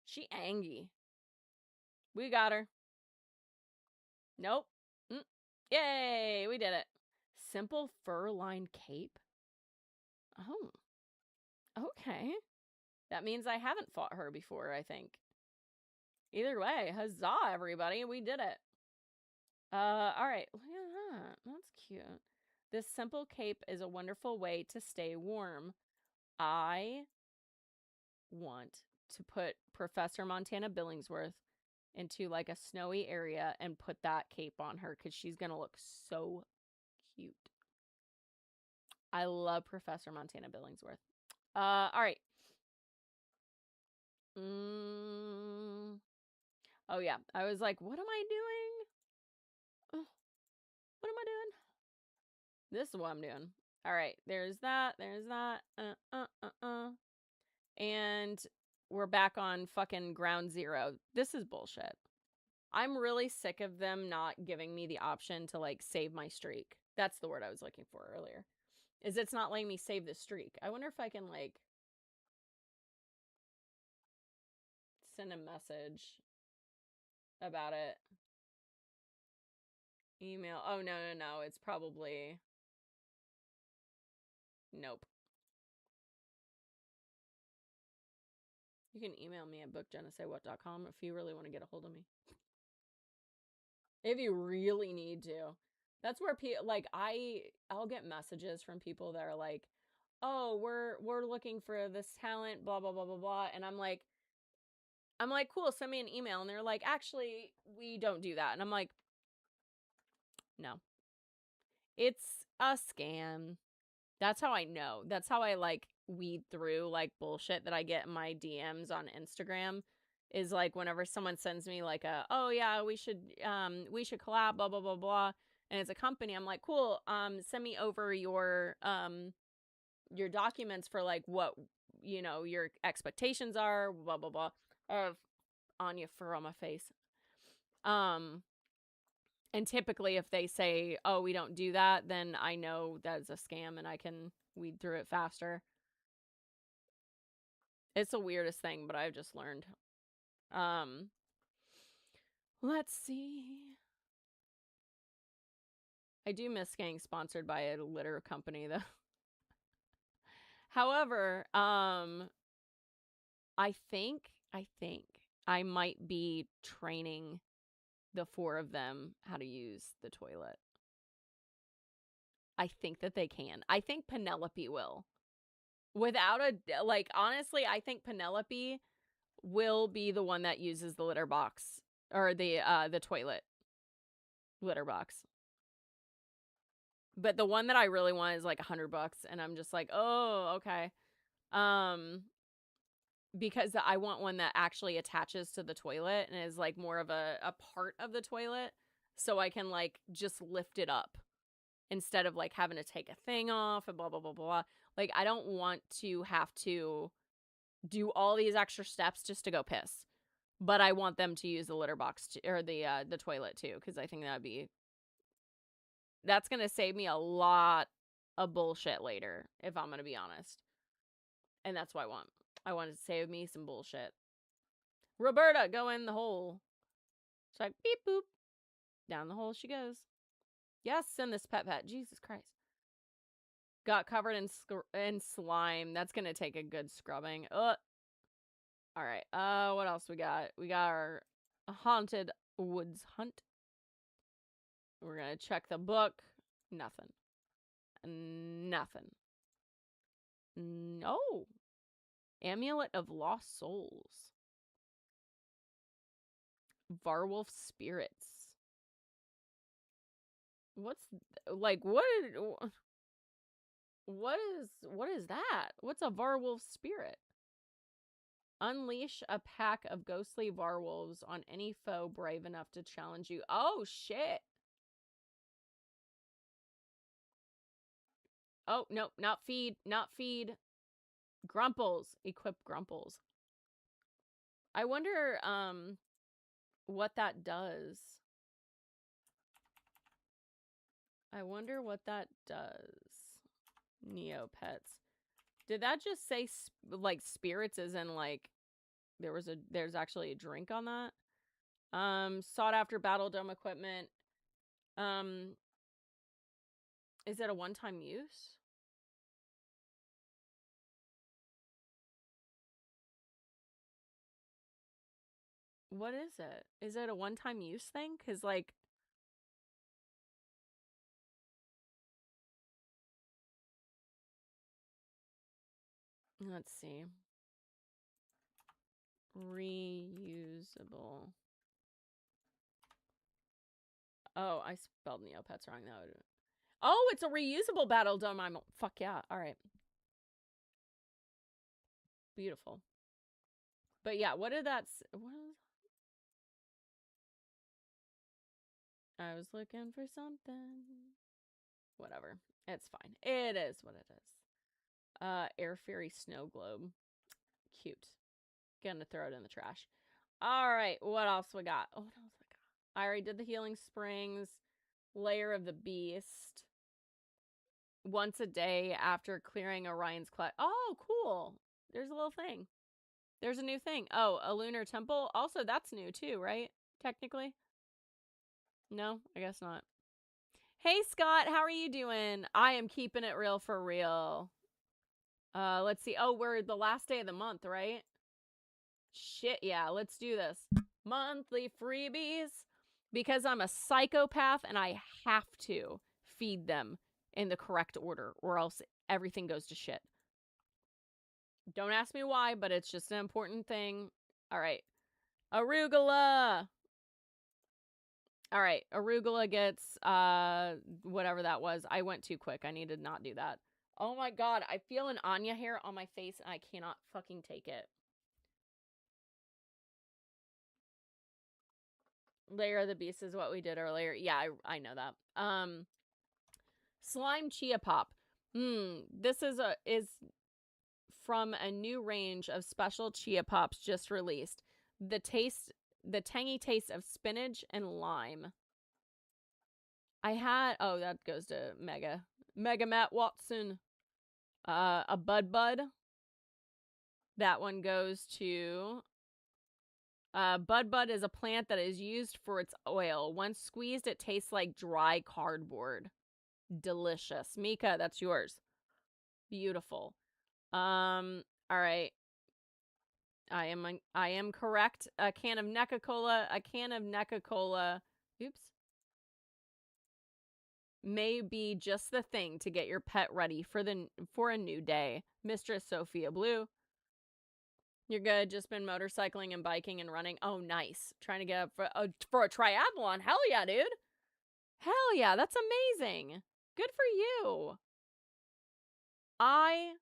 She angry. We got her. Nope. Yay! We did it. Simple fur-lined cape? Oh. Okay. That means I haven't fought her before, I think. Either way, huzzah, everybody. We did it. All right. Look at that. That's cute. This simple cape is a wonderful way to stay warm. I want to put Professor Montana Billingsworth into like a snowy area and put that cape on her because she's gonna look so cute. I love Professor Montana Billingsworth. All right. Oh yeah, I was like, what am I doing? What am I doing? This is what I'm doing. All right, there's that. There's that. And we're back on fucking ground zero. This is bullshit. I'm really sick of them not giving me the option to like save my streak. That's the word I was looking for earlier. Is it's not letting me save the streak. I wonder if I can like send a message about it. Email. Oh no, no, no. It's probably nope. You can email me at bookjennasaywhat.com if you really want to get a hold of me. If you really need to. That's where people like I'll get messages from people that are like, "Oh, we're looking for this talent, blah blah blah blah blah." And I'm like, "Cool, send me an email." And they're like, "Actually, we don't do that." And I'm like, "No. It's a scam." That's how I know. That's how I like weed through like bullshit that I get in my DMs on Instagram is like whenever someone sends me like a, "Oh yeah, we should collab, blah blah blah blah." And it's a company. I'm like, "Cool, send me over your documents for like what, you know, your expectations are, blah blah blah." Of Anya fur on my face. And typically if they say, "Oh, we don't do that," then I know that's a scam and I can weed through it faster. It's the weirdest thing, but I've just learned. Let's see. I do miss getting sponsored by a litter company though. However, I think I might be training the four of them how to use the toilet. I think that they can. I think Penelope will. Without a like honestly, I think Penelope will be the one that uses the litter box or the toilet litter box. But the one that I really want is like $100 and I'm just like, "Oh, okay." Because I want one that actually attaches to the toilet and is like more of a part of the toilet so I can like just lift it up instead of like having to take a thing off and blah blah blah blah. Like I don't want to have to do all these extra steps just to go piss. But I want them to use the litter box or the toilet too cuz I think that's going to save me a lot of bullshit later if I'm going to be honest. And that's what I want. I want to save me some bullshit. Roberta, go in the hole. She's like, beep boop. Down the hole she goes. Yes, send this pet. Jesus Christ. Got covered in slime. That's going to take a good scrubbing. All right. What else we got? We got our haunted woods hunt. We're going to check the book. Nothing. Nothing. No. Amulet of Lost Souls. Varwolf Spirits. What's like what is that? What's a Varwolf spirit? Unleash a pack of ghostly Varwolves on any foe brave enough to challenge you. Oh shit. Oh, no, not feed, not feed. Grumples. Equip Grumples. I wonder what that does. I wonder what that does. Neopets. Did that just say like spirits as in like there's actually a drink on that? Sought after battle dome equipment. Is it a one-time use? What is it? Is it a one-time use thing? Cuz like Let's see. Reusable. Oh, I spelled neopets wrong. That would... Oh, it's a reusable battle dome. Fuck yeah. All right. Beautiful. But yeah, what did that... What was... I was looking for something. Whatever. It's fine. It is what it is. Air Fairy Snow Globe. Cute. Gonna throw it in the trash. All right. What else we got? Oh, what else we got? I already did the Healing Springs. Layer of the Beast. Once a day after clearing Orion's Cloud. Oh, cool. There's a little thing. There's a new thing. Oh, a lunar temple. Also, that's new too, right? Technically. No, I guess not. Hey, Scott, how are you doing? I am keeping it real for real. Let's see. Oh, we're the last day of the month, right? Shit, yeah, let's do this. Monthly freebies. Because I'm a psychopath and I have to feed them in the correct order or else everything goes to shit. Don't ask me why, but it's just an important thing. All right. Arugula. All right. Arugula gets whatever that was. I went too quick. I need to not do that. Oh my god. I feel an Anya hair on my face and I cannot fucking take it. Layer of the Beast is what we did earlier. Yeah, I know that. Slime Chia Pop. This is from a new range of special chia pops just released. The tangy taste of spinach and lime. That goes to Mega Matt Watson. A Bud. That one goes to Bud is a plant that is used for its oil. Once squeezed, it tastes like dry cardboard. Delicious. Mika, that's yours. Beautiful. All right. I am correct. A can of Neca-Cola. Oops. May be just the thing to get your pet ready for a new day. Mistress Sophia Blue. You're good. Just been motorcycling and biking and running. Oh, nice. Trying to get up for a triathlon. Hell yeah, dude. Hell yeah. That's amazing. Good for you. I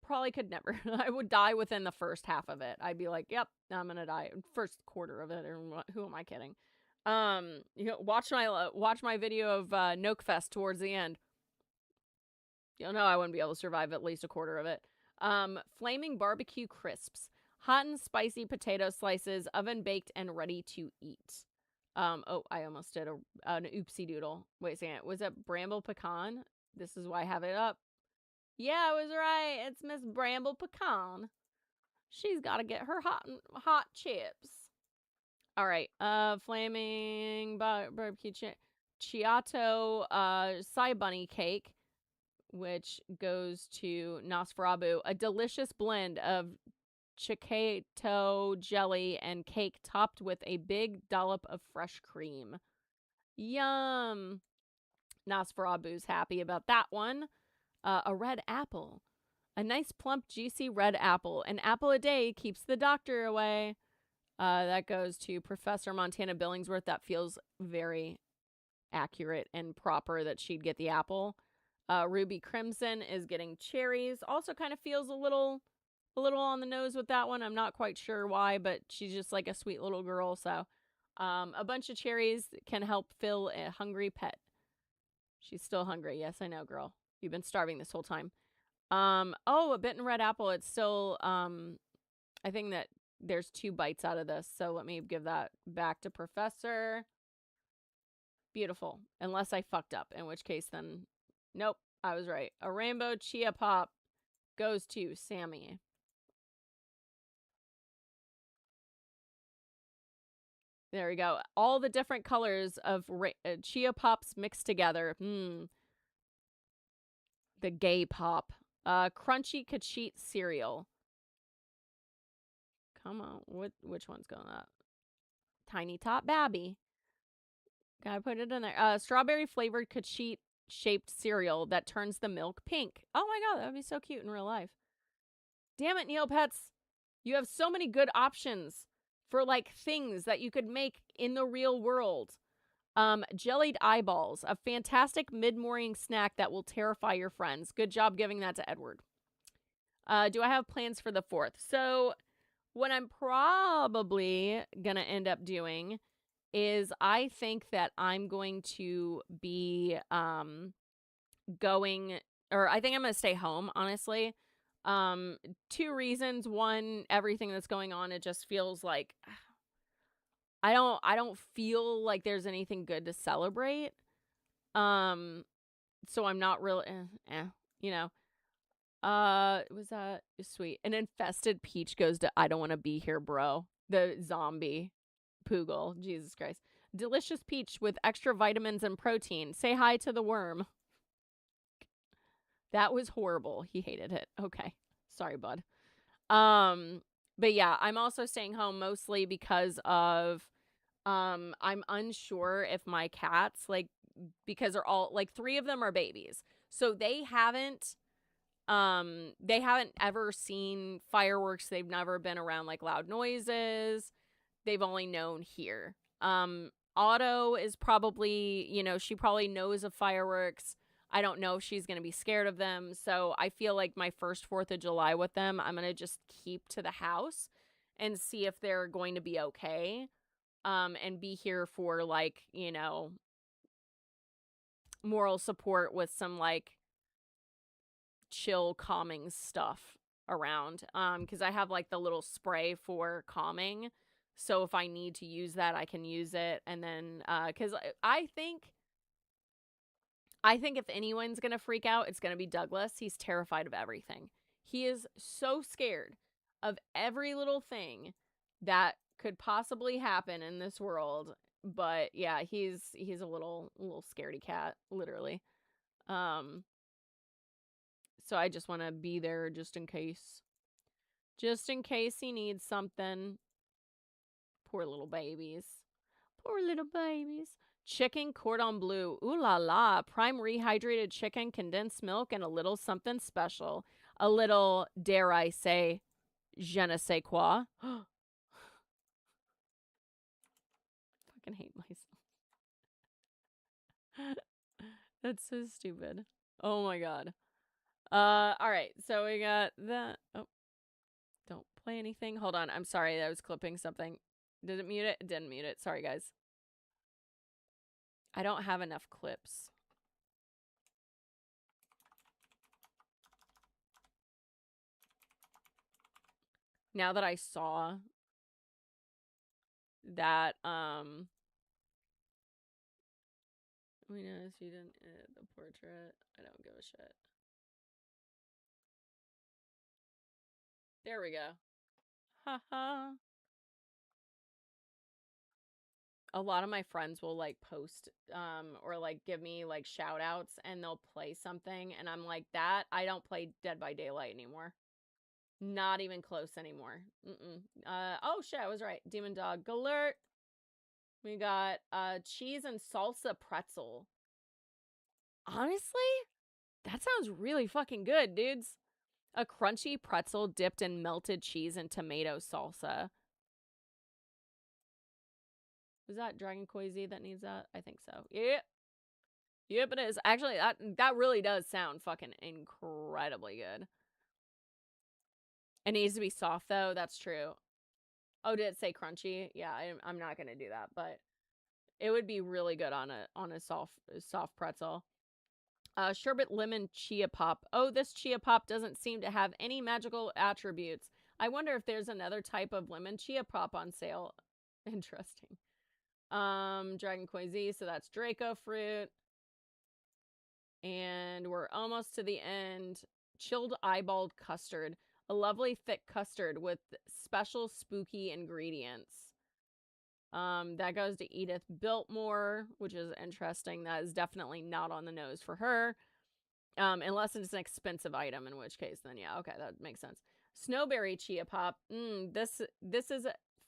probably could never. I would die within the first half of it. I'd be like, yep, I'm gonna die. First quarter of it, or who am I kidding? Watch my video of Nokefest towards the end. You'll know I wouldn't be able to survive at least a quarter of it. Flaming barbecue crisps, hot and spicy potato slices, oven baked and ready to eat. Oh, I almost did an oopsie doodle. Wait a second, was it Bramble Pecan? This is why I have it up. Yeah, I was right. It's Miss Bramble Pecan. She's got to get her hot chips. All right. Flaming barbecue Chiato Sai Bunny cake, which goes to Nosferatu. A delicious blend of Chiquito jelly and cake topped with a big dollop of fresh cream. Yum. Nosferatu's happy about that one. A red apple. A nice plump juicy red apple. An apple a day keeps the doctor away. That goes to Professor Montana Billingsworth. That feels very accurate and proper that she'd get the apple. Ruby Crimson is getting cherries. Also kind of feels a little on the nose with that one. I'm not quite sure why, but she's just like a sweet little girl. So a bunch of cherries can help fill a hungry pet. She's still hungry. Yes, I know, girl. You've been starving this whole time. A bitten red apple. It's still, I think that there's 2 bites out of this. So let me give that back to Professor. Beautiful. Unless I fucked up, in which case then, nope, I was right. A rainbow chia pop goes to Sammy. There we go. All the different colors of chia pops mixed together. The gay pop. Crunchy Kachit cereal. Come on. Which one's going up? Tiny Tot Babby. Gotta put it in there. Strawberry flavored Kachit shaped cereal that turns the milk pink. Oh my god, that would be so cute in real life. damn it, Neopets. You have so many good options for like things that you could make in the real world. Jellied eyeballs, a fantastic mid-morning snack that will terrify your friends. Good job giving that to Edward. Do I have plans for the 4th? So what I'm probably gonna end up doing is I think that I'm going to be going, or I think I'm gonna stay home, honestly. 2 reasons. One, everything that's going on, it just feels like I don't feel like there's anything good to celebrate. So I'm not really you know. Was that sweet? An infested peach goes to I don't want to be here, bro. The zombie Poogle. Jesus Christ. Delicious peach with extra vitamins and protein. Say hi to the worm. That was horrible. He hated it. Okay. Sorry, bud. But yeah, I'm also staying home mostly because of I'm unsure if my cats, like, because they're all like 3 of them are babies. So they haven't ever seen fireworks. They've never been around like loud noises. They've only known here. Otto is probably, she probably knows of fireworks. I don't know if she's going to be scared of them. So I feel like my first 4th of July with them, I'm going to just keep to the house and see if they're going to be okay. And be here for like, moral support with some like chill calming stuff around. Because I have like the little spray for calming. So if I need to use that, I can use it. And then, because I think if anyone's going to freak out, it's going to be Douglas. He's terrified of everything. He is so scared of every little thing that could possibly happen in this world. But yeah, he's a little scaredy cat, literally. So I just want to be there just in case. Just in case he needs something. Poor little babies. Poor little babies. Chicken cordon bleu. Ooh la la. Prime rehydrated chicken, condensed milk, and a little something special. A little, dare I say, je ne sais quoi. Fucking hate myself. That's so stupid. Oh my god. All right. So we got that. Oh, don't play anything. Hold on. I'm sorry. I was clipping something. Did it mute it? It didn't mute it. Sorry, guys. I don't have enough clips. Now that I saw that, we noticed you didn't edit the portrait. I don't give a shit. There we go. Haha. A lot of my friends will like post or like give me like shout outs and they'll play something and I'm like, that I don't play Dead by Daylight anymore. Not even close anymore. Oh shit, I was right. Demon Dog alert. We got cheese and salsa pretzel. Honestly, that sounds really fucking good, dudes. A crunchy pretzel dipped in melted cheese and tomato salsa. Is that Dragon Quasi that needs that? I think so. Yep. Yep, it is. Actually, that really does sound fucking incredibly good. It needs to be soft, though. That's true. Oh, did it say crunchy? Yeah, I'm not going to do that, but it would be really good on a soft pretzel. Sherbet lemon chia pop. Oh, this chia pop doesn't seem to have any magical attributes. I wonder if there's another type of lemon chia pop on sale. Interesting. Dragon Quasi, so that's Draco fruit. And we're almost to the end. Chilled eyeballed custard. A lovely thick custard with special spooky ingredients. That goes to Edith Biltmore, which is interesting. That is definitely not on the nose for her. Unless it's an expensive item, in which case, then yeah, okay, that makes sense. Snowberry Chia Pop. This is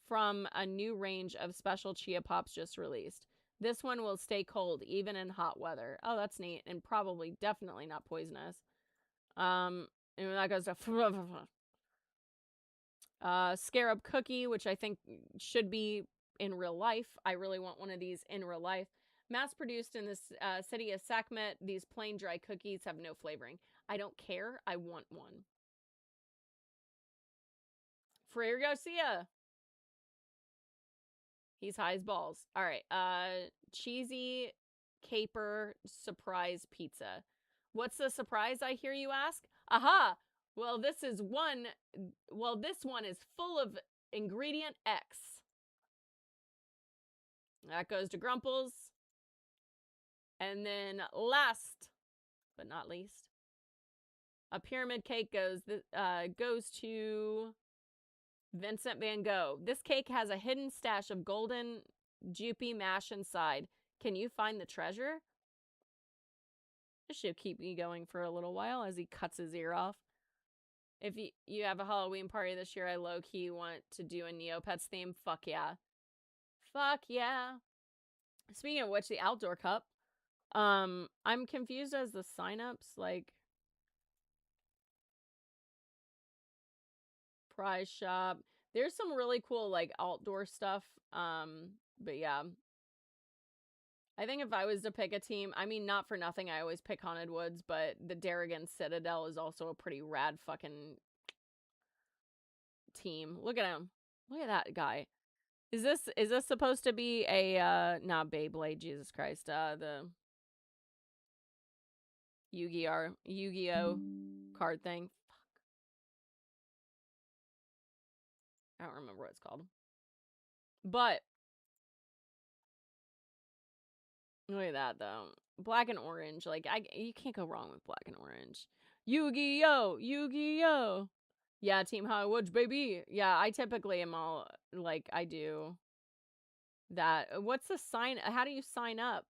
from a new range of special Chia Pops just released. This one will stay cold, even in hot weather. Oh, that's neat. And probably, definitely not poisonous. And that goes to Scarab cookie, which I think should be in real life. I really want one of these in real life. Mass produced in this city of Sakhmet, these plain dry cookies have no flavoring. I don't care. I want one. Freer Garcia. He's high as balls. All right. Cheesy caper surprise pizza. What's the surprise, I hear you ask? Aha! Well, this one is full of ingredient X. That goes to Grumples. And then last but not least, a pyramid cake goes to Vincent Van Gogh. This cake has a hidden stash of golden Joopy mash inside. Can you find the treasure? This should keep me going for a little while as he cuts his ear off. If you have a Halloween party this year, I low-key want to do a Neopets theme. Fuck yeah. Fuck yeah. Speaking of which, the outdoor cup. I'm confused as the signups, like prize shop. There's some really cool like outdoor stuff. But yeah. I think if I was to pick a team, I mean, not for nothing, I always pick Haunted Woods, but the Darrigan Citadel is also a pretty rad fucking team. Look at him. Look at that guy. Is this supposed to be a not Beyblade, Jesus Christ, the Yu-Gi-Oh card thing? Fuck. I don't remember what it's called. But look at that though. Black and orange. Like you can't go wrong with black and orange. Yu-Gi-Oh! Yu-Gi-Oh! Yeah, Team Hollywood, baby. Yeah, I typically am all like I do that. What's the sign? How do you sign up?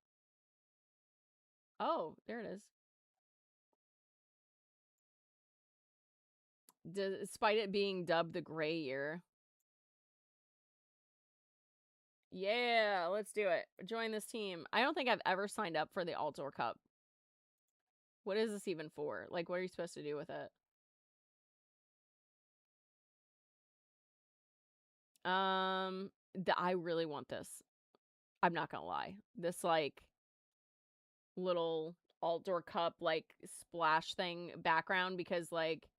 Oh, there it is. Despite it being dubbed the gray year. Yeah, let's do it. Join this team. I don't think I've ever signed up for the Altor Cup. What is this even for? Like, what are you supposed to do with it? I really want this. I'm not gonna lie. This, like, little Altdoor Cup, like, splash thing background, because, like,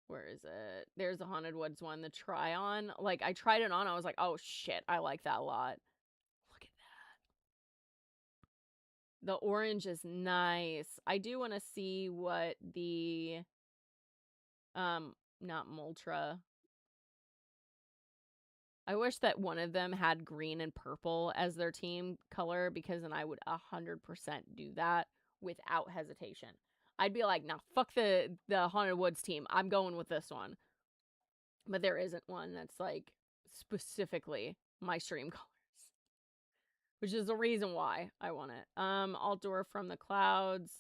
where is it? There's a Haunted Woods one, the try-on. Like, I tried it on, I was like, oh, shit, I like that a lot. Look at that. The orange is nice. I do want to see what the, not Moltra. I wish that one of them had green and purple as their team color, because then I would 100% do that without hesitation. I'd be like, nah, fuck the Haunted Woods team. I'm going with this one. But there isn't one that's like specifically my stream colors. Which is the reason why I want it. Outdoor from the Clouds.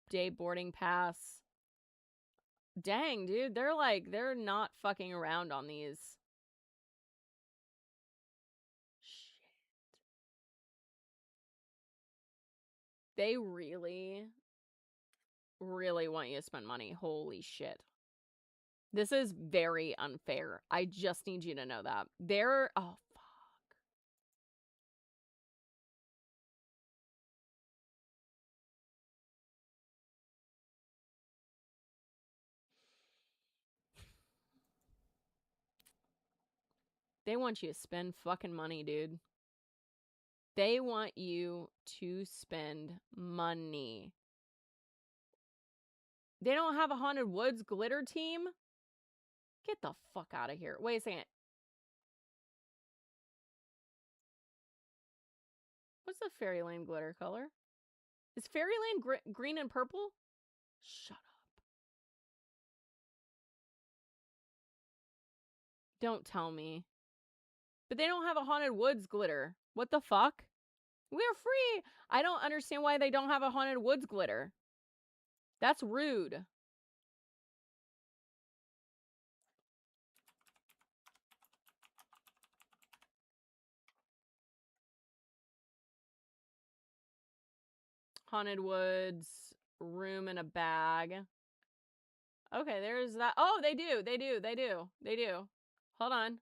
Day boarding pass. Dang, dude. They're not fucking around on these. They really, really want you to spend money. Holy shit. This is very unfair. I just need you to know that. Oh, fuck. They want you to spend fucking money, dude. They want you to spend money. They don't have a Haunted Woods glitter team? Get the fuck out of here. Wait a second. What's the Fairyland glitter color? Is Fairyland green and purple? Shut up. Don't tell me. But they don't have a Haunted Woods glitter. What the fuck? We're free. I don't understand why they don't have a Haunted Woods glitter. That's rude. Haunted Woods, room in a bag. Okay, there's that. Oh, they do. They do. They do. They do. Hold on.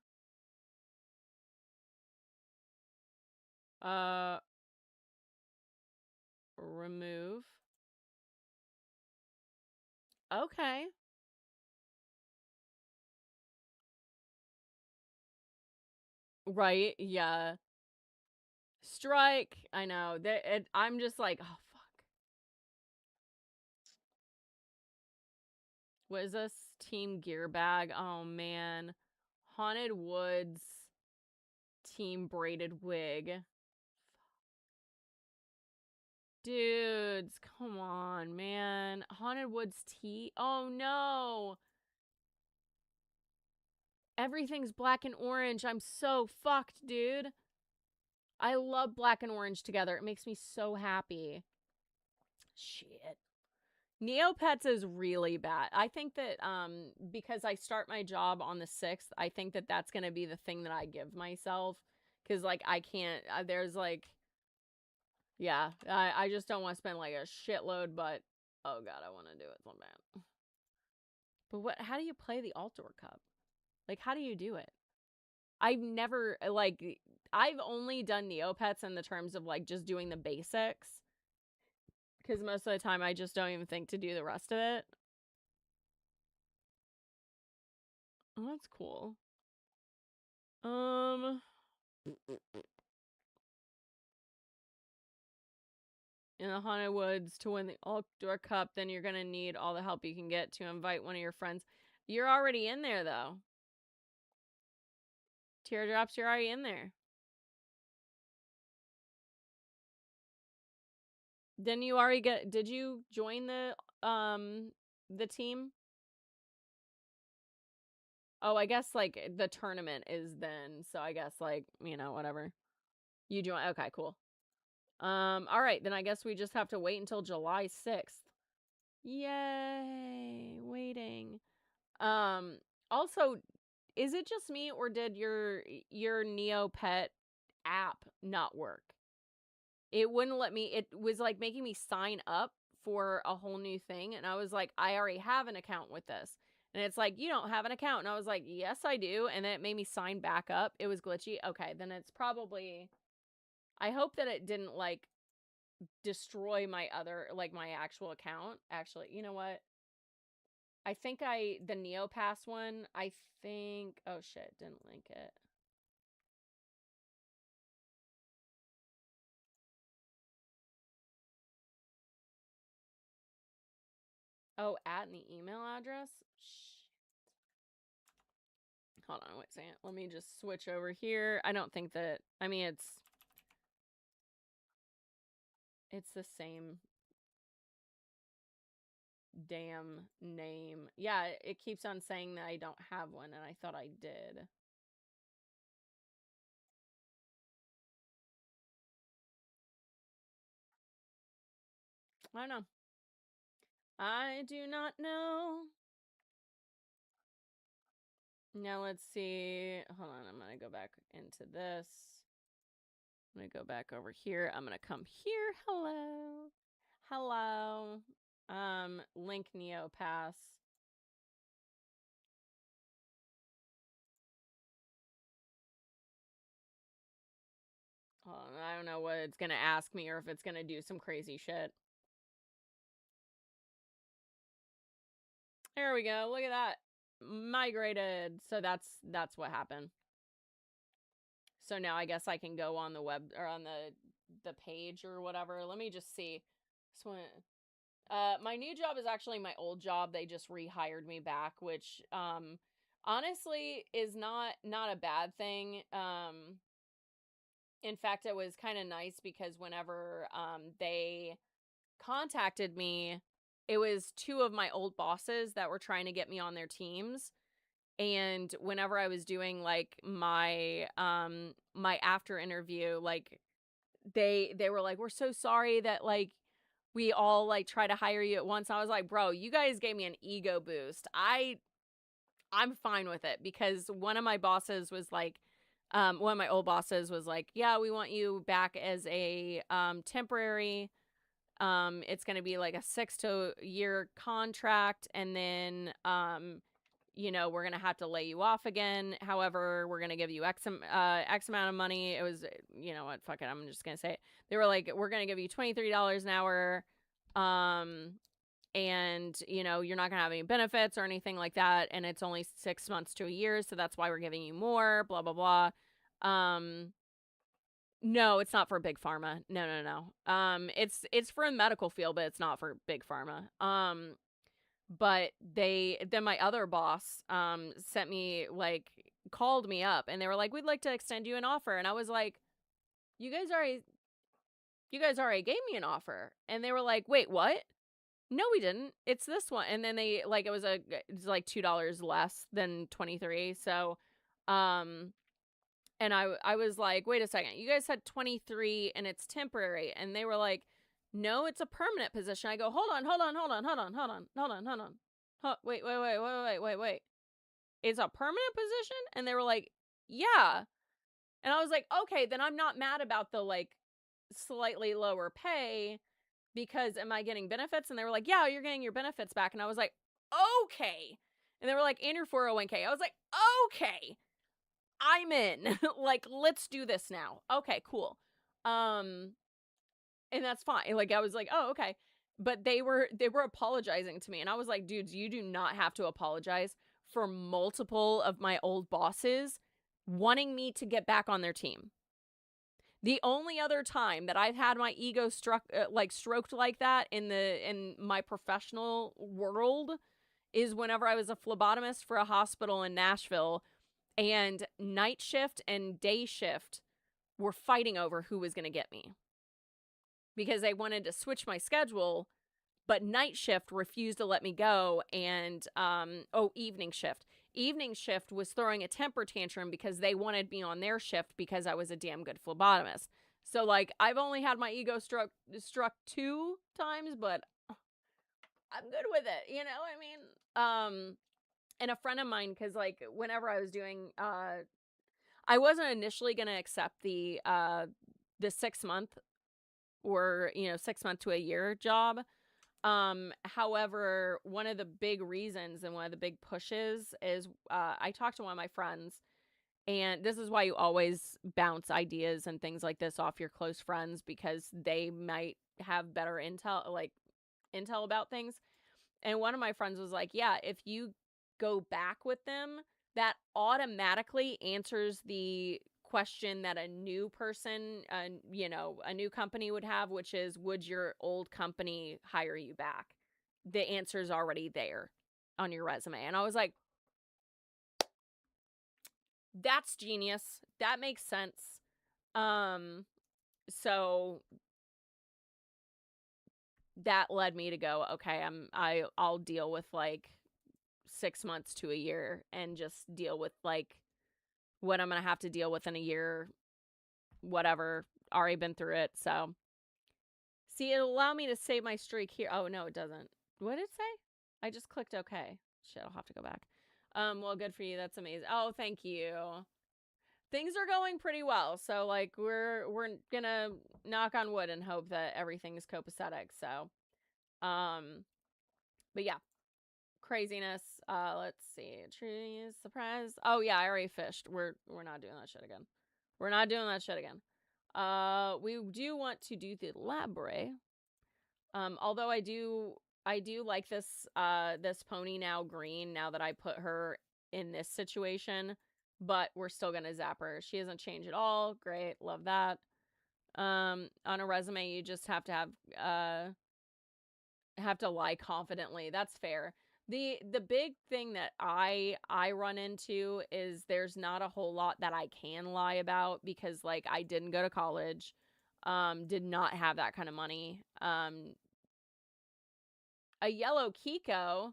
Remove. Okay. Right. Yeah. Strike. I know. I'm just like, oh, fuck. What is this? Team gear bag. Oh, man. Haunted Woods. Team braided wig. Dudes, come on, man. Haunted Woods tea. Oh, no. Everything's black and orange. I'm so fucked, dude. I love black and orange together. It makes me so happy. Shit. Neopets is really bad. I think that because I start my job on the 6th, I think that that's going to be the thing that I give myself, cuz like I can't there's like yeah, I just don't want to spend like a shitload, but oh god, I want to do it so bad. But how do you play the Altor Cup? Like how do you do it? I've never like I've only done Neopets in the terms of like just doing the basics, because most of the time I just don't even think to do the rest of it. Oh, that's cool. In the Haunted Woods, to win the Outdoor Cup, then you're gonna need all the help you can get to invite one of your friends. You're already in there, though. Teardrops, you're already in there. Then you already did you join the team? Oh, I guess like the tournament is then, so I guess like, you know, whatever. You join. Okay, cool. All right, then I guess we just have to wait until July 6th. Yay, waiting. Also, is it just me or did your Neopet app not work? It wouldn't let me. It was like making me sign up for a whole new thing, and I was like, I already have an account with this. And it's like, you don't have an account. And I was like, yes, I do. And then it made me sign back up. It was glitchy. Okay, then it's probably, I hope that it didn't like destroy my other, like my actual account. Actually, you know what? I think the NeoPass one, I think, oh shit, didn't link it. Oh, in the email address? Shit. Hold on, wait a second. Let me just switch over here. I don't think that, I mean, it's the same damn name. Yeah, it keeps on saying that I don't have one, and I thought I did. I don't know. I do not know. Now let's see. Hold on, I'm going to go back into this. I'm going to go back over here. I'm going to come here. Hello. Hello. Link NeoPass. I don't know what it's going to ask me or if it's going to do some crazy shit. There we go. Look at that. Migrated. So that's what happened. So now I guess I can go on the web or on the page or whatever. Let me just see. So my new job is actually my old job. They just rehired me back, which honestly is not a bad thing. In fact, it was kind of nice because whenever they contacted me, it was two of my old bosses that were trying to get me on their teams. And whenever I was doing like my my after interview, like they were like, we're so sorry that like we all like try to hire you at once. I was like, bro, you guys gave me an ego boost. I'm fine with it, because one of my bosses was like, one of my old bosses was like, yeah, we want you back as a temporary It's going to be like a 6-year contract, and then you know, we're going to have to lay you off again. However, we're going to give you X amount of money. It was, you know what, fuck it, I'm just going to say it. They were like, we're going to give you $23 an hour. And, you know, you're not going to have any benefits or anything like that. And it's only 6 months to a year. So that's why we're giving you more, blah, blah, blah. No, it's not for big pharma. No. It's for a medical field, but it's not for big pharma. But then my other boss, sent me, like, called me up, and they were like, we'd like to extend you an offer. And I was like, you guys already gave me an offer. And they were like, wait, what? No, we didn't. It's this one. And then they, like, it was like $2 less than 23. So, and I was like, wait a second, you guys said 23 and it's temporary. And they were like, no, it's a permanent position. I go, hold on. Wait. It's a permanent position? And they were like, yeah. And I was like, okay, then I'm not mad about the, like, slightly lower pay, because am I getting benefits? And they were like, yeah, you're getting your benefits back. And I was like, okay. And they were like, and your 401k. I was like, okay, I'm in. Like, let's do this now. Okay, cool. And that's fine. Like, I was like, oh, okay. But they were apologizing to me. And I was like, dudes, you do not have to apologize for multiple of my old bosses wanting me to get back on their team. The only other time that I've had my ego stroked like that in my professional world is whenever I was a phlebotomist for a hospital in Nashville, and night shift and day shift were fighting over who was going to get me, because they wanted to switch my schedule, but night shift refused to let me go. And evening shift was throwing a temper tantrum because they wanted me on their shift because I was a damn good phlebotomist. So, like, I've only had my ego struck 2 times, but I'm good with it, you know what I mean? And a friend of mine, because, like, whenever I was doing, I wasn't initially going to accept the 6-month or, you know, 6 month to a year job. However, one of the big reasons and one of the big pushes is, I talked to one of my friends, and this is why you always bounce ideas and things like this off your close friends, because they might have better intel about things. And one of my friends was like, yeah, if you go back with them, that automatically answers the question that a new person, you know, a new company would have, which is, would your old company hire you back? The answer's already there on your resume. And I was like, that's genius. That makes sense. So that led me to go, okay, I'll deal with, like, 6 months to a year and just deal with, like, what I'm gonna have to deal with in a year, whatever. Already been through it. So, see, it'll allow me to save my streak here. Oh, no, it doesn't. What did it say? I just clicked okay. Shit, I'll have to go back. Well, good for you. That's amazing. Oh, thank you. Things are going pretty well. So, like, we're gonna knock on wood and hope that everything is copacetic. So, but yeah, craziness. Let's see. Tree surprise. Oh yeah, I already fished. We're not doing that shit again. We're not doing that shit again. We do want to do the labre. Although I do like this this pony now green, now that I put her in this situation, but we're still gonna zap her. She hasn't changed at all. Great, love that. On a resume, you just have to lie confidently. That's fair. The big thing that I run into is there's not a whole lot that I can lie about, because, like, I didn't go to college, did not have that kind of money. A yellow Kiko.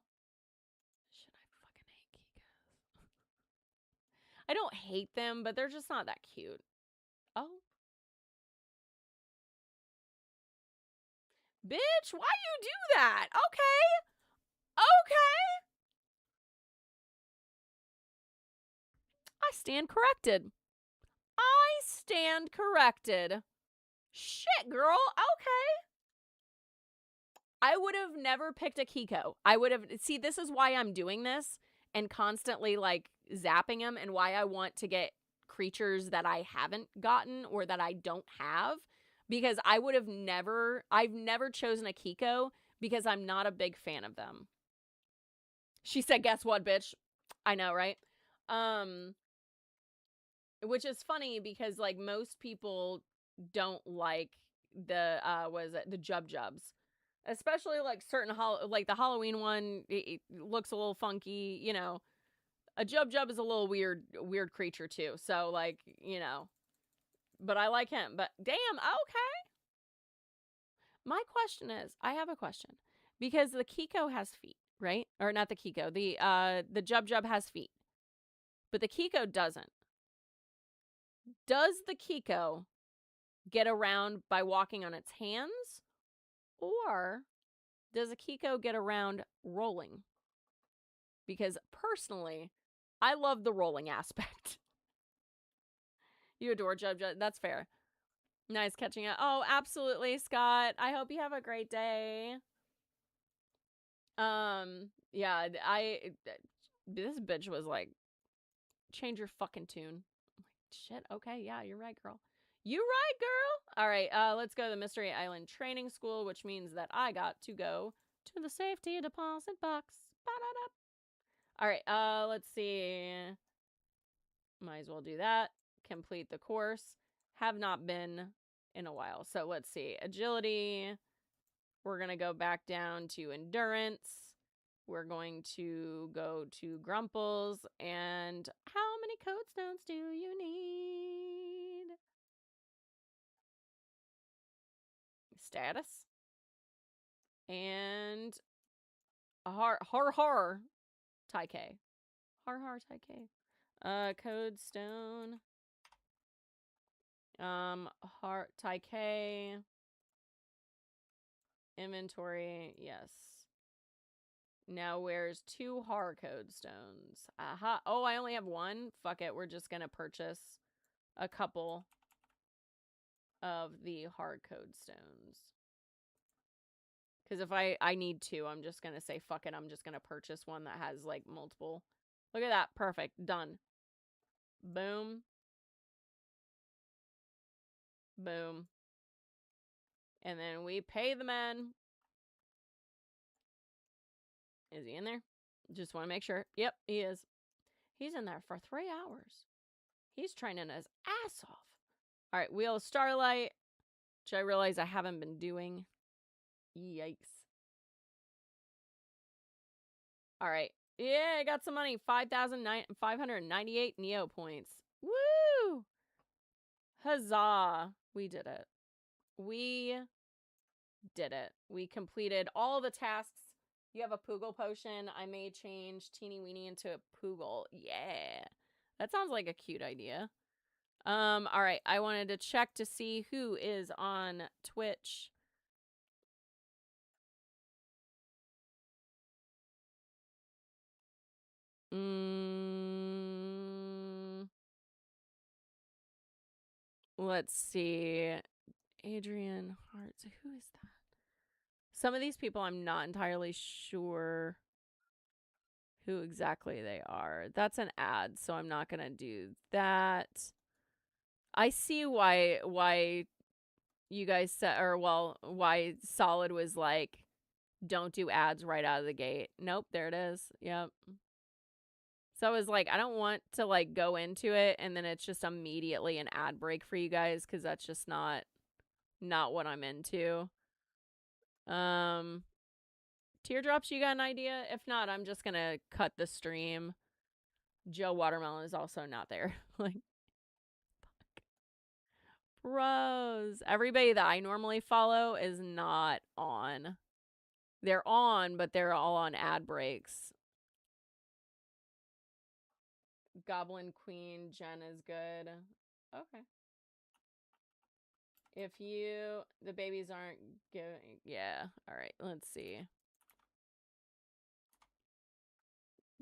Shit, I fucking hate Kikos. I don't hate them, but they're just not that cute. Oh. Bitch, why you do that? Okay. Okay. I stand corrected. I stand corrected. Shit, girl. Okay. I would have never picked a Kiko. I would have, see, this is why I'm doing this and constantly like zapping them, and why I want to get creatures that I haven't gotten or that I don't have, because I would have never, I've never chosen a Kiko because I'm not a big fan of them. She said, guess what, bitch? I know, right? Which is funny because like most people don't like the the Jub Jubs, especially like certain like the Halloween one. It looks a little funky, you know. A Jub Jub is a little weird creature too. So like, you know, but I like him. But damn, okay. My question is, I have a question, because the Kiko has feet, right? Or not the Kiko. The Jub Jub has feet, but the Kiko doesn't. Does the Kiko get around by walking on its hands, or does a Kiko get around rolling? Because personally, I love the rolling aspect. You adore Jub Jub. That's fair. Nice catching up. Oh, absolutely, Scott. I hope you have a great day. Yeah, this bitch was like, change your fucking tune. I'm like, shit, okay, yeah, you're right, girl. You right, girl. All right, let's go to the Mystery Island Training School, which means that I got to go to the safety deposit box. Ba-da-da. All right, let's see. Might as well do that. Complete the course. Have not been in a while. So let's see. Agility. We're going to go back down to endurance. We're going to go to Grumples. And how many code stones do you need? Status. And a har Tai K. Har Tai K. Code stone. Heart Tai K. Inventory, yes. Now where's 2 horror code stones? Aha. Oh, I only have 1. Fuck it. We're just gonna purchase a couple of the hard code stones. Because if I need 2, I'm just gonna say fuck it. I'm just gonna purchase one that has like multiple. Look at that. Perfect. Done. Boom. Boom. And then we pay the man. Is he in there? Just want to make sure. Yep, he is. He's in there for 3 hours. He's training his ass off. All right, Wheel of Starlight, which I realize I haven't been doing. Yikes. All right. Yeah, I got some money. 5,598 Neo points. Woo! Huzzah. We did it. We did it. We completed all the tasks. You have a Poogle potion. I may change Teeny Weeny into a Poogle. Yeah. That sounds like a cute idea. All right. I wanted to check to see who is on Twitch. Let's see. Adrian Hartz. Who is that? Some of these people I'm not entirely sure who exactly they are. That's an ad, so I'm not going to do that. I see why you guys said, or well, why Solid was like, don't do ads right out of the gate. Nope, there it is. Yep. So I was like, I don't want to like go into it and then it's just immediately an ad break for you guys, because that's just not what I'm into. Teardrops, you got an idea? If not, I'm just gonna cut the stream. Joe Watermelon is also not there. Like, fuck. Bros. Everybody that I normally follow is not on. They're on, but they're all on ad breaks. Goblin Queen Jen is good. Okay. If the babies aren't giving, yeah. All right, let's see.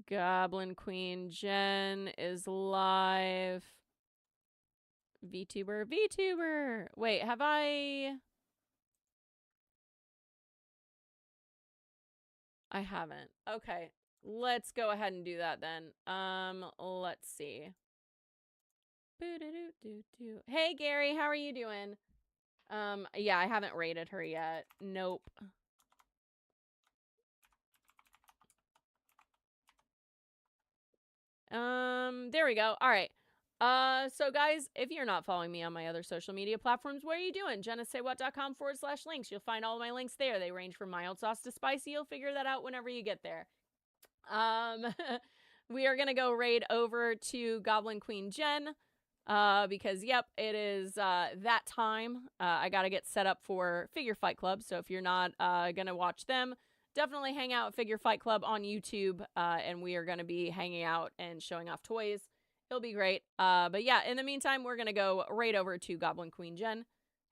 Goblin Queen Jen is live. VTuber. Wait, have I? I haven't. Okay. Let's go ahead and do that then. Let's see. Hey Gary, how are you doing? Yeah, I haven't rated her yet. Nope. There we go. All right. So guys, if you're not following me on my other social media platforms, what are you doing? JennaSayWhat.com/links. You'll find all of my links there. They range from mild sauce to spicy. You'll figure that out whenever you get there. We are gonna go raid over to Goblin Queen Jen. Because yep, it is that time. I gotta get set up for Figure Fight Club. So if you're not gonna watch them, definitely hang out at Figure Fight Club on YouTube. And we are gonna be hanging out and showing off toys. It'll be great. But yeah, in the meantime, we're gonna go right over to Goblin Queen Jen.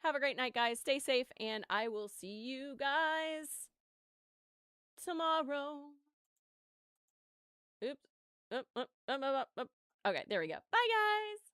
Have a great night, guys. Stay safe, and I will see you guys tomorrow. Oops. Okay, there we go. Bye, guys.